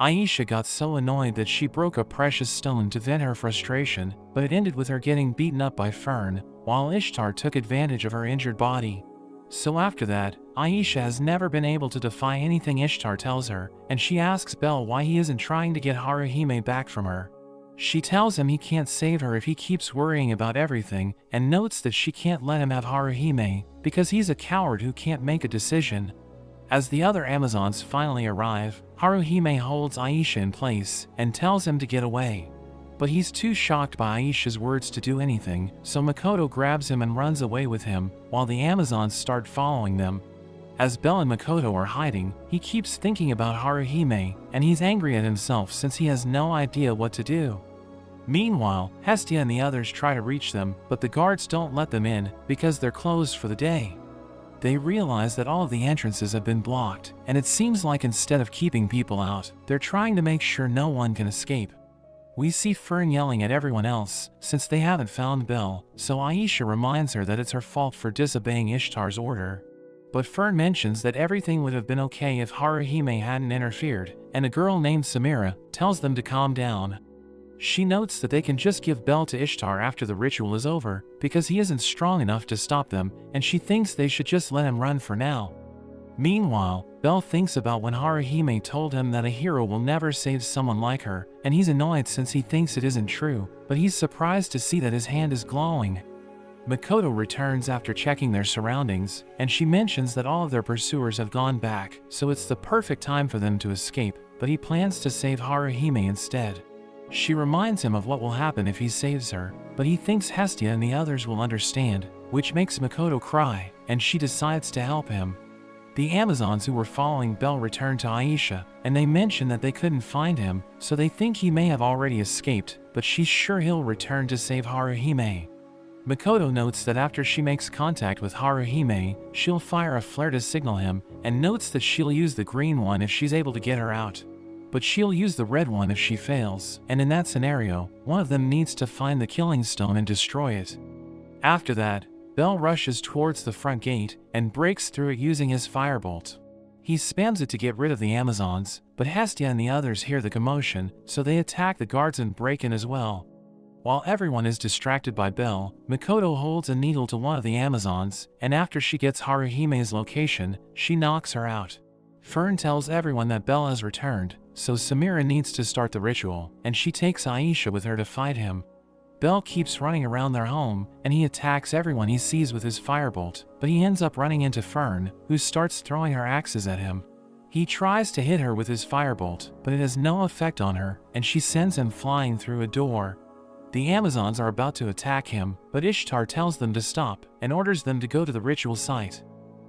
Aisha got so annoyed that she broke a precious stone to vent her frustration, but it ended with her getting beaten up by Fern, while Ishtar took advantage of her injured body. So after that, Aisha has never been able to defy anything Ishtar tells her, and she asks Bel why he isn't trying to get Haruhime back from her. She tells him he can't save her if he keeps worrying about everything, and notes that she can't let him have Haruhime, because he's a coward who can't make a decision. As the other Amazons finally arrive, Haruhime holds Aisha in place, and tells him to get away. But he's too shocked by Aisha's words to do anything, so Makoto grabs him and runs away with him, while the Amazons start following them. As Bel and Makoto are hiding, he keeps thinking about Haruhime, and he's angry at himself since he has no idea what to do. Meanwhile, Hestia and the others try to reach them, but the guards don't let them in, because they're closed for the day. They realize that all of the entrances have been blocked, and it seems like instead of keeping people out, they're trying to make sure no one can escape. We see Fern yelling at everyone else, since they haven't found Bel, so Aisha reminds her that it's her fault for disobeying Ishtar's order. But Fern mentions that everything would have been okay if Haruhime hadn't interfered, and a girl named Samira tells them to calm down. She notes that they can just give Bel to Ishtar after the ritual is over, because he isn't strong enough to stop them, and she thinks they should just let him run for now. Meanwhile, Bel thinks about when Haruhime told him that a hero will never save someone like her, and he's annoyed since he thinks it isn't true, but he's surprised to see that his hand is glowing. Makoto returns after checking their surroundings, and she mentions that all of their pursuers have gone back, so it's the perfect time for them to escape, but he plans to save Haruhime instead. She reminds him of what will happen if he saves her, but he thinks Hestia and the others will understand, which makes Makoto cry, and she decides to help him. The Amazons who were following Bel return to Aisha, and they mention that they couldn't find him, so they think he may have already escaped, but she's sure he'll return to save Haruhime. Makoto notes that after she makes contact with Haruhime, she'll fire a flare to signal him, and notes that she'll use the green one if she's able to get her out. But she'll use the red one if she fails, and in that scenario, one of them needs to find the killing stone and destroy it. After that, Bel rushes towards the front gate and breaks through it using his firebolt. He spams it to get rid of the Amazons, but Hestia and the others hear the commotion, so they attack the guards and break in as well. While everyone is distracted by Bel, Makoto holds a needle to one of the Amazons, and after she gets Haruhime's location, she knocks her out. Fern tells everyone that Bel has returned, so Samira needs to start the ritual, and she takes Aisha with her to fight him. Bel keeps running around their home, and he attacks everyone he sees with his firebolt, but he ends up running into Fern, who starts throwing her axes at him. He tries to hit her with his firebolt, but it has no effect on her, and she sends him flying through a door. The Amazons are about to attack him, but Ishtar tells them to stop, and orders them to go to the ritual site.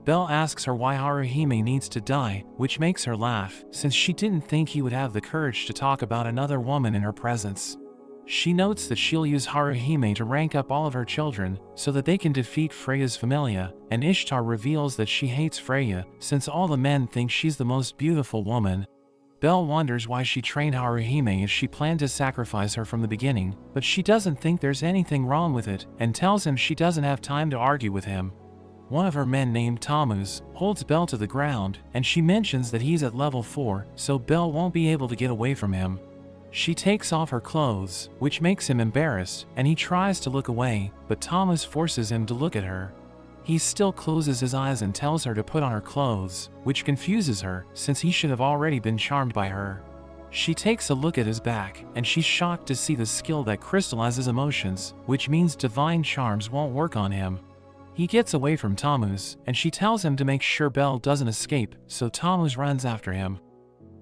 Bel asks her why Haruhime needs to die, which makes her laugh, since she didn't think he would have the courage to talk about another woman in her presence. She notes that she'll use Haruhime to rank up all of her children, so that they can defeat Freya's familia, and Ishtar reveals that she hates Freya, since all the men think she's the most beautiful woman. Bel wonders why she trained Haruhime if she planned to sacrifice her from the beginning, but she doesn't think there's anything wrong with it, and tells him she doesn't have time to argue with him. One of her men named Tammuz holds Bel to the ground, and she mentions that he's at level 4, so Bel won't be able to get away from him. She takes off her clothes, which makes him embarrassed, and he tries to look away, but Tammuz forces him to look at her. He still closes his eyes and tells her to put on her clothes, which confuses her, since he should have already been charmed by her. She takes a look at his back, and she's shocked to see the skill that crystallizes emotions, which means divine charms won't work on him. He gets away from Tammuz, and she tells him to make sure Bel doesn't escape, so Tammuz runs after him.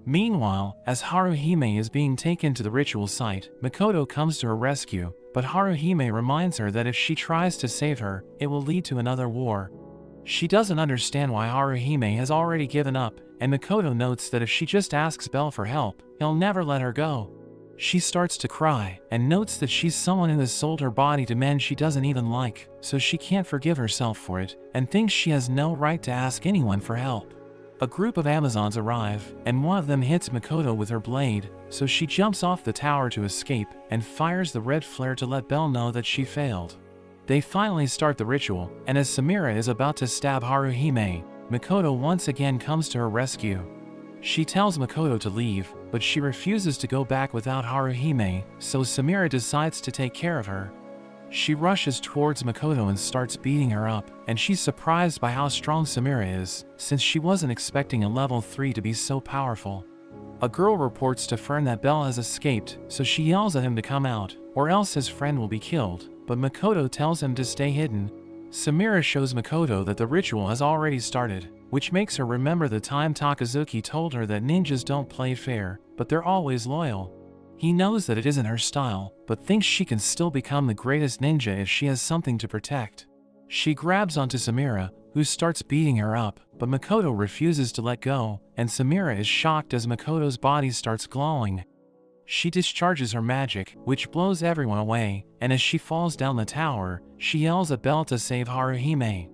Meanwhile, as Haruhime is being taken to the ritual site, Makoto comes to her rescue, but Haruhime reminds her that if she tries to save her, it will lead to another war. She doesn't understand why Haruhime has already given up, and Makoto notes that if she just asks Bel for help, he'll never let her go. She starts to cry, and notes that she's someone who has sold her body to men she doesn't even like, so she can't forgive herself for it, and thinks she has no right to ask anyone for help. A group of Amazons arrive, and one of them hits Makoto with her blade, so she jumps off the tower to escape, and fires the red flare to let Bel know that she failed. They finally start the ritual, and as Samira is about to stab Haruhime, Makoto once again comes to her rescue. She tells Makoto to leave, but she refuses to go back without Haruhime, so Samira decides to take care of her. She rushes towards Makoto and starts beating her up, and she's surprised by how strong Samira is, since she wasn't expecting a level 3 to be so powerful. A girl reports to Fern that Belle has escaped, so she yells at him to come out, or else his friend will be killed, but Makoto tells him to stay hidden. Samira shows Makoto that the ritual has already started, which makes her remember the time Takazuki told her that ninjas don't play fair, but they're always loyal. He knows that it isn't her style, but thinks she can still become the greatest ninja if she has something to protect. She grabs onto Samira, who starts beating her up, but Makoto refuses to let go, and Samira is shocked as Makoto's body starts glowing. She discharges her magic, which blows everyone away, and as she falls down the tower, she yells at Belle to save Haruhime.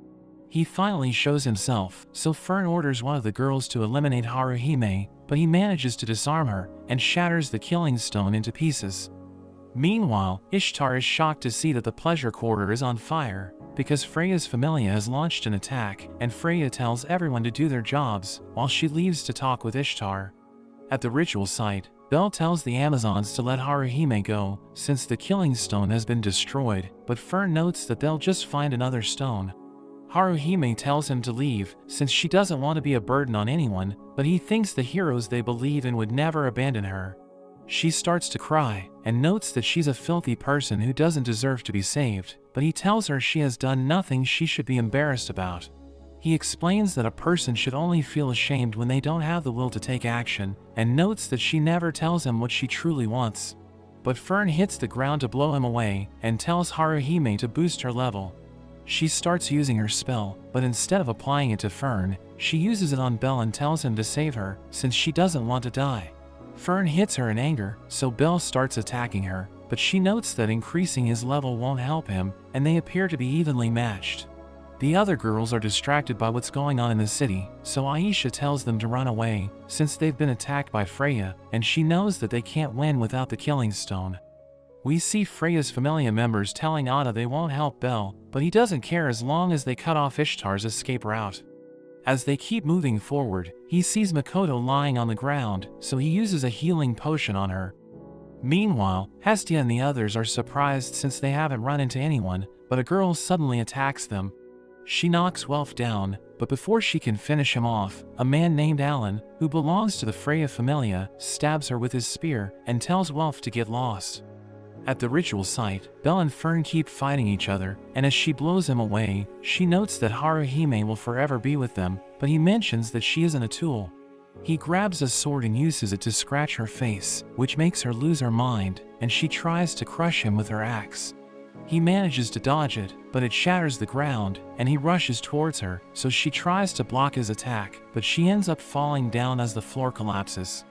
He finally shows himself, so Fern orders one of the girls to eliminate Haruhime, but he manages to disarm her, and shatters the killing stone into pieces. Meanwhile, Ishtar is shocked to see that the pleasure quarter is on fire, because Freya's familia has launched an attack, and Freya tells everyone to do their jobs, while she leaves to talk with Ishtar. At the ritual site, Belle tells the Amazons to let Haruhime go, since the killing stone has been destroyed, but Fern notes that they'll just find another stone. Haruhime tells him to leave, since she doesn't want to be a burden on anyone, but he thinks the heroes they believe in would never abandon her. She starts to cry, and notes that she's a filthy person who doesn't deserve to be saved, but he tells her she has done nothing she should be embarrassed about. He explains that a person should only feel ashamed when they don't have the will to take action, and notes that she never tells him what she truly wants. But Fern hits the ground to blow him away, and tells Haruhime to boost her level. She starts using her spell, but instead of applying it to Fern, she uses it on Belle and tells him to save her, since she doesn't want to die. Fern hits her in anger, so Belle starts attacking her, but she notes that increasing his level won't help him, and they appear to be evenly matched. The other girls are distracted by what's going on in the city, so Aisha tells them to run away, since they've been attacked by Freya, and she knows that they can't win without the killing stone. We see Freya's familia members telling Ada they won't help Belle, but he doesn't care as long as they cut off Ishtar's escape route. As they keep moving forward, he sees Makoto lying on the ground, so he uses a healing potion on her. Meanwhile, Hestia and the others are surprised since they haven't run into anyone, but a girl suddenly attacks them. She knocks Welf down, but before she can finish him off, a man named Alan, who belongs to the Freya familia, stabs her with his spear and tells Welf to get lost. At the ritual site, Belle and Fern keep fighting each other, and as she blows him away, she notes that Haruhime will forever be with them, but he mentions that she isn't a tool. He grabs a sword and uses it to scratch her face, which makes her lose her mind, and she tries to crush him with her axe. He manages to dodge it, but it shatters the ground, and he rushes towards her, so she tries to block his attack, but she ends up falling down as the floor collapses.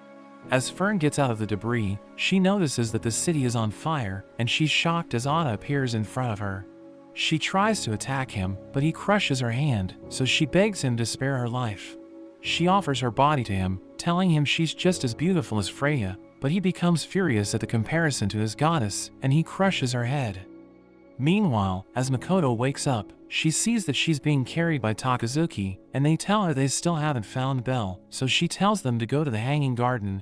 As Fern gets out of the debris, she notices that the city is on fire, and she's shocked as Ada appears in front of her. She tries to attack him, but he crushes her hand, so she begs him to spare her life. She offers her body to him, telling him she's just as beautiful as Freya, but he becomes furious at the comparison to his goddess, and he crushes her head. Meanwhile, as Makoto wakes up, she sees that she's being carried by Takazuki, and they tell her they still haven't found Belle, so she tells them to go to the Hanging Garden.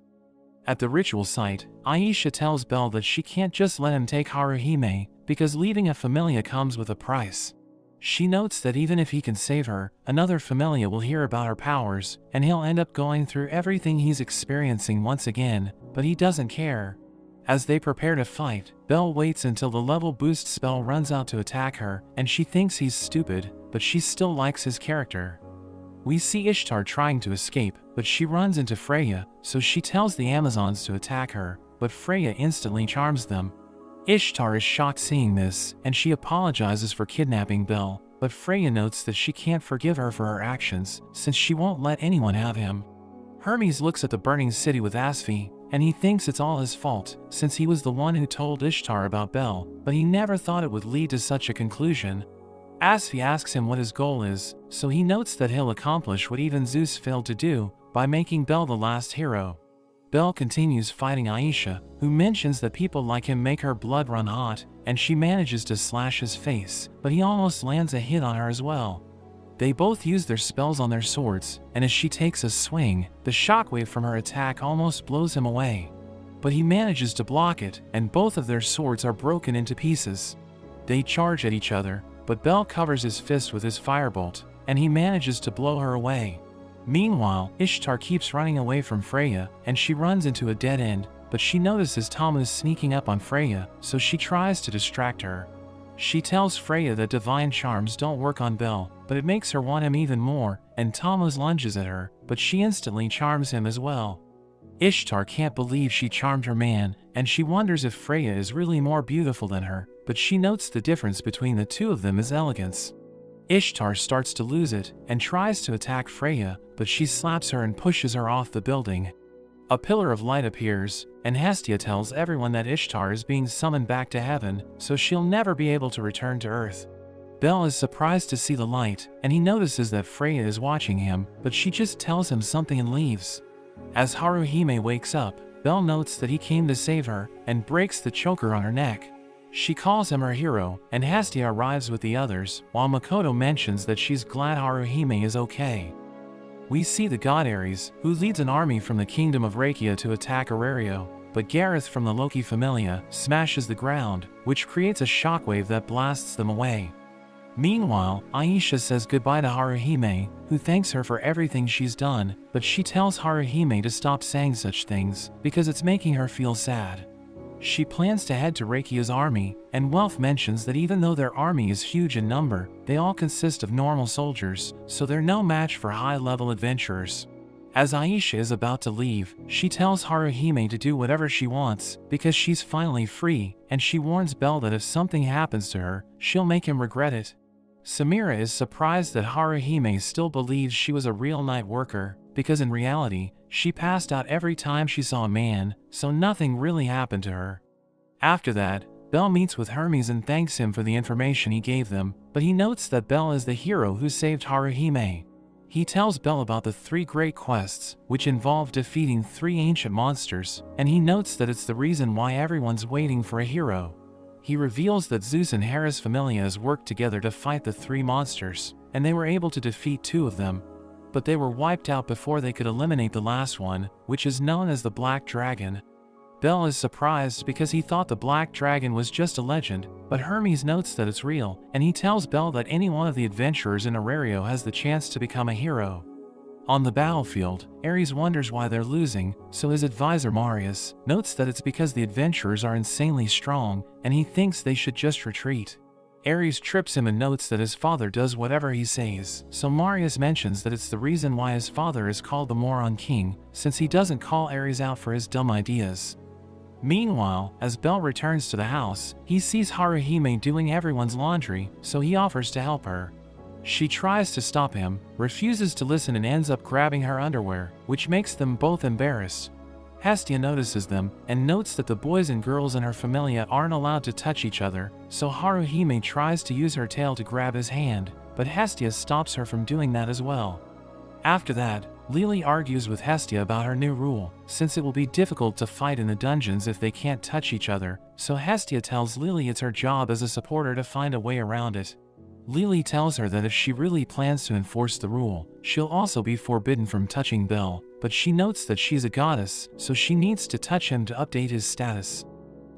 At the ritual site, Aisha tells Belle that she can't just let him take Haruhime, because leaving a familia comes with a price. She notes that even if he can save her, another familia will hear about her powers, and he'll end up going through everything he's experiencing once again, but he doesn't care. As they prepare to fight, Belle waits until the level boost spell runs out to attack her, and she thinks he's stupid, but she still likes his character. We see Ishtar trying to escape, but she runs into Freya, so she tells the Amazons to attack her, but Freya instantly charms them. Ishtar is shocked seeing this, and she apologizes for kidnapping Belle, but Freya notes that she can't forgive her for her actions, since she won't let anyone have him. Hermes looks at the burning city with Asfi, and he thinks it's all his fault, since he was the one who told Ishtar about Belle, but he never thought it would lead to such a conclusion. Asfi asks him what his goal is, so he notes that he'll accomplish what even Zeus failed to do, by making Belle the last hero. Belle continues fighting Aisha, who mentions that people like him make her blood run hot, and she manages to slash his face, but he almost lands a hit on her as well. They both use their spells on their swords, and as she takes a swing, the shockwave from her attack almost blows him away. But he manages to block it, and both of their swords are broken into pieces. They charge at each other, but Bel covers his fist with his firebolt, and he manages to blow her away. Meanwhile, Ishtar keeps running away from Freya, and she runs into a dead end, but she notices Tama is sneaking up on Freya, so she tries to distract her. She tells Freya that divine charms don't work on Bel, but it makes her want him even more, and Tama lunges at her, but she instantly charms him as well. Ishtar can't believe she charmed her man, and she wonders if Freya is really more beautiful than her, but she notes the difference between the two of them is elegance. Ishtar starts to lose it, and tries to attack Freya, but she slaps her and pushes her off the building. A pillar of light appears, and Hestia tells everyone that Ishtar is being summoned back to heaven, so she'll never be able to return to Earth. Bel is surprised to see the light, and he notices that Freya is watching him, but she just tells him something and leaves. As Haruhime wakes up, Bel notes that he came to save her, and breaks the choker on her neck. She calls him her hero, and Hestia arrives with the others, while Makoto mentions that she's glad Haruhime is okay. We see the god Ares, who leads an army from the kingdom of Rakia to attack Arario, but Gareth from the Loki Familia smashes the ground, which creates a shockwave that blasts them away. Meanwhile, Aisha says goodbye to Haruhime, who thanks her for everything she's done, but she tells Haruhime to stop saying such things, because it's making her feel sad. She plans to head to Rakia's army, and Welf mentions that even though their army is huge in number, they all consist of normal soldiers, so they're no match for high-level adventurers. As Aisha is about to leave, she tells Haruhime to do whatever she wants, because she's finally free, and she warns Bel that if something happens to her, she'll make him regret it. Samira is surprised that Haruhime still believes she was a real night worker, because in reality, she passed out every time she saw a man, so nothing really happened to her. After that, Bel meets with Hermes and thanks him for the information he gave them, but he notes that Bel is the hero who saved Haruhime. He tells Bel about the 3 great quests, which involve defeating 3 ancient monsters, and he notes that it's the reason why everyone's waiting for a hero. He reveals that Zeus and Hera's Familias worked together to fight the 3 monsters, and they were able to defeat 2 of them, but they were wiped out before they could eliminate the last one, which is known as the Black Dragon. Bel is surprised because he thought the Black Dragon was just a legend, but Hermes notes that it's real, and he tells Bel that any one of the adventurers in Arario has the chance to become a hero. On the battlefield, Ares wonders why they're losing, so his advisor Marius notes that it's because the adventurers are insanely strong, and he thinks they should just retreat. Ares trips him and notes that his father does whatever he says, so Marius mentions that it's the reason why his father is called the Moron King, since he doesn't call Ares out for his dumb ideas. Meanwhile, as Bel returns to the house, he sees Haruhime doing everyone's laundry, so he offers to help her. She tries to stop him, refuses to listen and ends up grabbing her underwear, which makes them both embarrassed. Hestia notices them, and notes that the boys and girls in her familia aren't allowed to touch each other, so Haruhime tries to use her tail to grab his hand, but Hestia stops her from doing that as well. After that, Lily argues with Hestia about her new rule, since it will be difficult to fight in the dungeons if they can't touch each other, so Hestia tells Lily it's her job as a supporter to find a way around it. Lily tells her that if she really plans to enforce the rule, she'll also be forbidden from touching Bel, but she notes that she's a goddess, so she needs to touch him to update his status.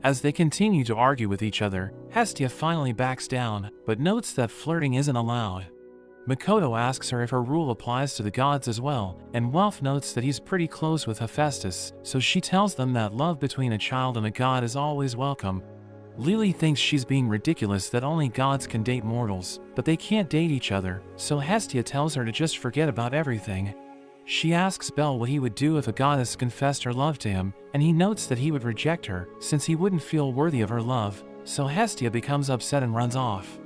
As they continue to argue with each other, Hestia finally backs down, but notes that flirting isn't allowed. Makoto asks her if her rule applies to the gods as well, and Welf notes that he's pretty close with Hephaestus, so she tells them that love between a child and a god is always welcome. Lily thinks she's being ridiculous that only gods can date mortals, but they can't date each other, so Hestia tells her to just forget about everything. She asks Bel what he would do if a goddess confessed her love to him, and he notes that he would reject her, since he wouldn't feel worthy of her love, so Hestia becomes upset and runs off.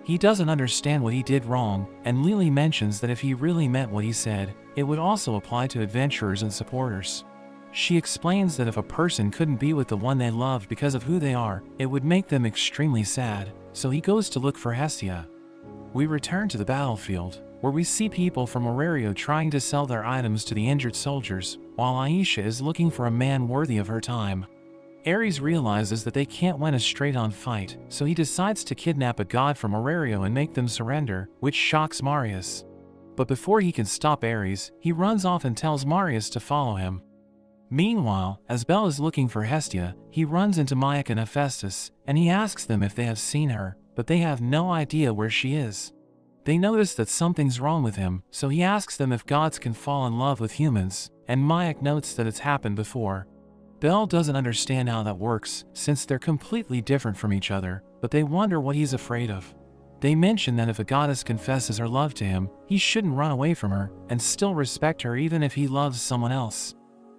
He doesn't understand what he did wrong, and Lily mentions that if he really meant what he said, it would also apply to adventurers and supporters. She explains that if a person couldn't be with the one they loved because of who they are, it would make them extremely sad, so he goes to look for Hestia. We return to the battlefield, where we see people from Arario trying to sell their items to the injured soldiers, while Aisha is looking for a man worthy of her time. Ares realizes that they can't win a straight-on fight, so he decides to kidnap a god from Arario and make them surrender, which shocks Marius. But before he can stop Ares, he runs off and tells Marius to follow him. Meanwhile, as Bel is looking for Hestia, he runs into Mayak and Hephaestus, and he asks them if they have seen her, but they have no idea where she is. They notice that something's wrong with him, so he asks them if gods can fall in love with humans, and Mayak notes that it's happened before. Belle doesn't understand how that works, since they're completely different from each other, but they wonder what he's afraid of. They mention that if a goddess confesses her love to him, he shouldn't run away from her, and still respect her even if he loves someone else.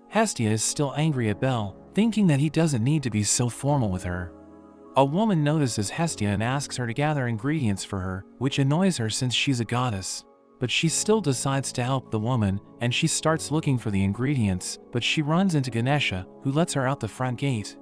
Hestia is still angry at Belle, thinking that he doesn't need to be so formal with her. A woman notices Hestia and asks her to gather ingredients for her, which annoys her since she's a goddess. But she still decides to help the woman, and she starts looking for the ingredients, but she runs into Ganesha, who lets her out the front gate.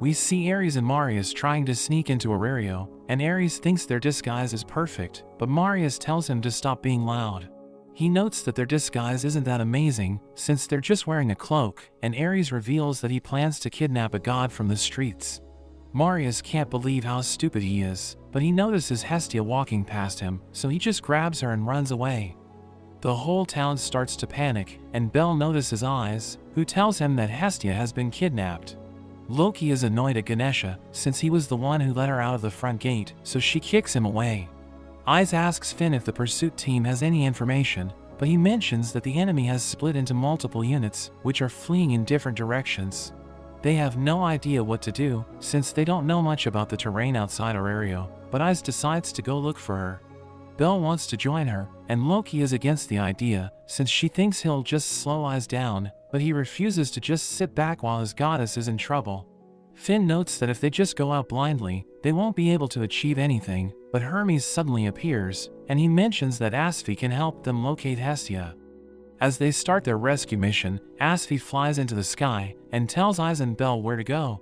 We see Ares and Marius trying to sneak into Aurelio, and Ares thinks their disguise is perfect, but Marius tells him to stop being loud. He notes that their disguise isn't that amazing, since they're just wearing a cloak, and Ares reveals that he plans to kidnap a god from the streets. Marius can't believe how stupid he is, but he notices Hestia walking past him, so he just grabs her and runs away. The whole town starts to panic, and Belle notices Eyes, who tells him that Hestia has been kidnapped. Loki is annoyed at Ganesha, since he was the one who let her out of the front gate, so she kicks him away. Eyes asks Finn if the pursuit team has any information, but he mentions that the enemy has split into multiple units, which are fleeing in different directions. They have no idea what to do, since they don't know much about the terrain outside Aurelio, but Eyes decides to go look for her. Belle wants to join her, and Loki is against the idea, since she thinks he'll just slow Eyes down, but he refuses to just sit back while his goddess is in trouble. Finn notes that if they just go out blindly, they won't be able to achieve anything, but Hermes suddenly appears, and he mentions that Asphi can help them locate Hestia. As they start their rescue mission, Asphi flies into the sky, and tells Eyes and Belle where to go.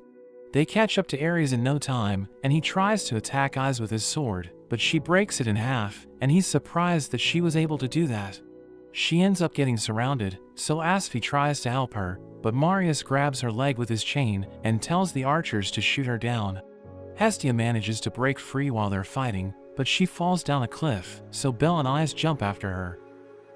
They catch up to Ares in no time, and he tries to attack Eyes with his sword, but she breaks it in half, and he's surprised that she was able to do that. She ends up getting surrounded, so Asphi tries to help her, but Marius grabs her leg with his chain and tells the archers to shoot her down. Hestia manages to break free while they're fighting, but she falls down a cliff, so Belle and Eyes jump after her.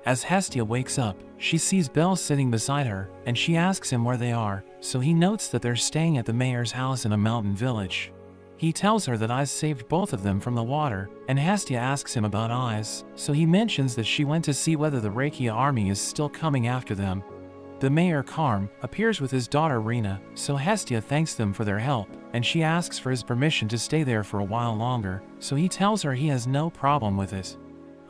As Hestia wakes up, she sees Belle sitting beside her, and she asks him where they are, so he notes that they're staying at the mayor's house in a mountain village. He tells her that Eyes saved both of them from the water, and Hestia asks him about Eyes, so he mentions that she went to see whether the Rakia army is still coming after them. The mayor, Karm, appears with his daughter Rena, so Hestia thanks them for their help, and she asks for his permission to stay there for a while longer, so he tells her he has no problem with it.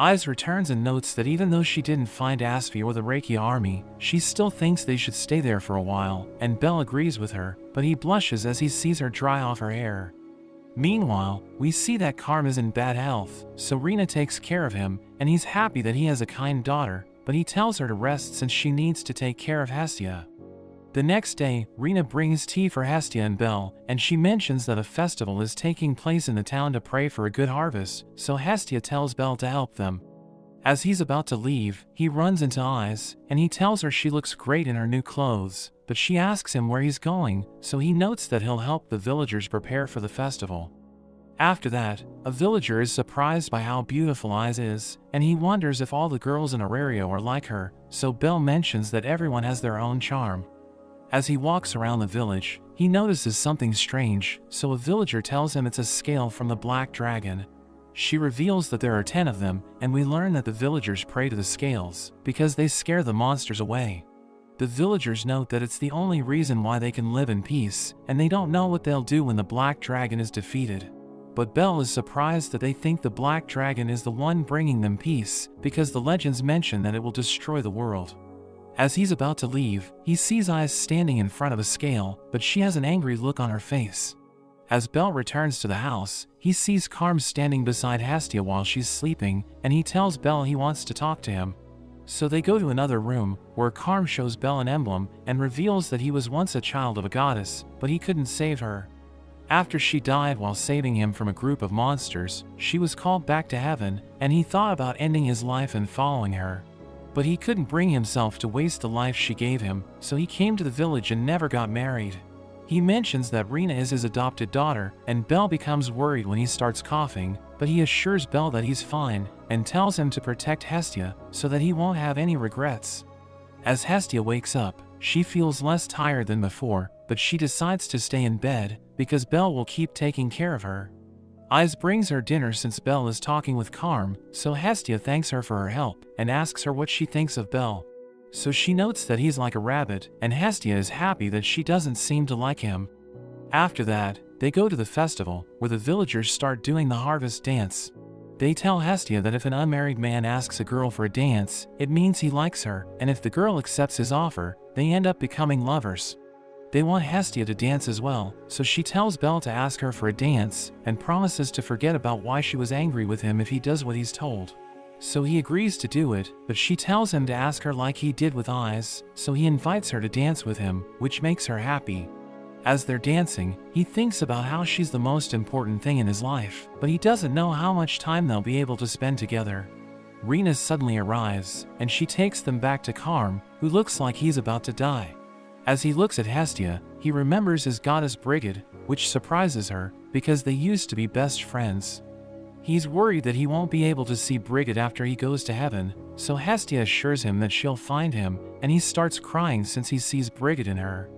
Eyes returns and notes that even though she didn't find Asphi or the Rakia army, she still thinks they should stay there for a while, and Belle agrees with her, but he blushes as he sees her dry off her hair. Meanwhile, we see that Karm is in bad health, so Rena takes care of him, and he's happy that he has a kind daughter, but he tells her to rest since she needs to take care of Hestia. The next day, Rena brings tea for Hestia and Belle, and she mentions that a festival is taking place in the town to pray for a good harvest, so Hestia tells Belle to help them. As he's about to leave, he runs into Eyes, and he tells her she looks great in her new clothes, but she asks him where he's going, so he notes that he'll help the villagers prepare for the festival. After that, a villager is surprised by how beautiful Eyes is, and he wonders if all the girls in Aurelio are like her, so Belle mentions that everyone has their own charm. As he walks around the village, he notices something strange, so a villager tells him it's a scale from the Black Dragon. She reveals that there are 10 of them, and we learn that the villagers pray to the scales, because they scare the monsters away. The villagers note that it's the only reason why they can live in peace, and they don't know what they'll do when the Black Dragon is defeated. But Belle is surprised that they think the Black Dragon is the one bringing them peace, because the legends mention that it will destroy the world. As he's about to leave, he sees Eyes standing in front of a scale, but she has an angry look on her face. As Belle returns to the house, he sees Karm standing beside Hestia while she's sleeping, and he tells Belle he wants to talk to him. So they go to another room, where Karm shows Belle an emblem, and reveals that he was once a child of a goddess, but he couldn't save her. After she died while saving him from a group of monsters, she was called back to heaven, and he thought about ending his life and following her. But he couldn't bring himself to waste the life she gave him, so he came to the village and never got married. He mentions that Rena is his adopted daughter, and Belle becomes worried when he starts coughing, but he assures Belle that he's fine, and tells him to protect Hestia, so that he won't have any regrets. As Hestia wakes up, she feels less tired than before, but she decides to stay in bed, because Belle will keep taking care of her. Eyes brings her dinner since Belle is talking with Carm, so Hestia thanks her for her help and asks her what she thinks of Belle. So she notes that he's like a rabbit, and Hestia is happy that she doesn't seem to like him. After that, they go to the festival, where the villagers start doing the harvest dance. They tell Hestia that if an unmarried man asks a girl for a dance, it means he likes her, and if the girl accepts his offer, they end up becoming lovers. They want Hestia to dance as well, so she tells Belle to ask her for a dance, and promises to forget about why she was angry with him if he does what he's told. So he agrees to do it, but she tells him to ask her like he did with Eyes, so he invites her to dance with him, which makes her happy. As they're dancing, he thinks about how she's the most important thing in his life, but he doesn't know how much time they'll be able to spend together. Rena suddenly arrives, and she takes them back to Carm, who looks like he's about to die. As he looks at Hestia, he remembers his goddess Brigid, which surprises her, because they used to be best friends. He's worried that he won't be able to see Brigid after he goes to heaven, so Hestia assures him that she'll find him, and he starts crying since he sees Brigid in her.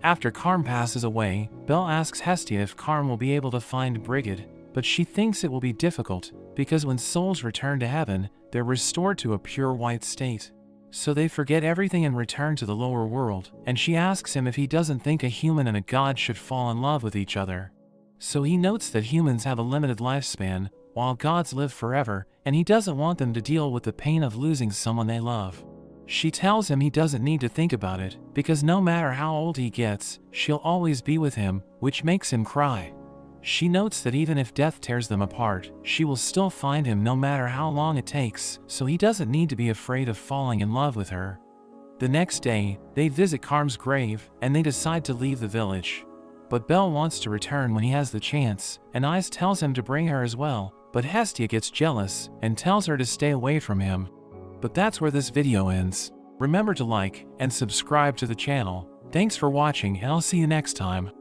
After Carm passes away, Belle asks Hestia if Carm will be able to find Brigid, but she thinks it will be difficult, because when souls return to heaven, they're restored to a pure white state. So they forget everything and return to the lower world, and she asks him if he doesn't think a human and a god should fall in love with each other. So he notes that humans have a limited lifespan, while gods live forever, and he doesn't want them to deal with the pain of losing someone they love. She tells him he doesn't need to think about it, because no matter how old he gets, she'll always be with him, which makes him cry. She notes that even if death tears them apart, she will still find him no matter how long it takes, so he doesn't need to be afraid of falling in love with her. The next day, they visit Carm's grave, and they decide to leave the village. But Belle wants to return when he has the chance, and Eyes tells him to bring her as well, but Hestia gets jealous and tells her to stay away from him. But that's where this video ends. Remember to like and subscribe to the channel. Thanks for watching, and I'll see you next time.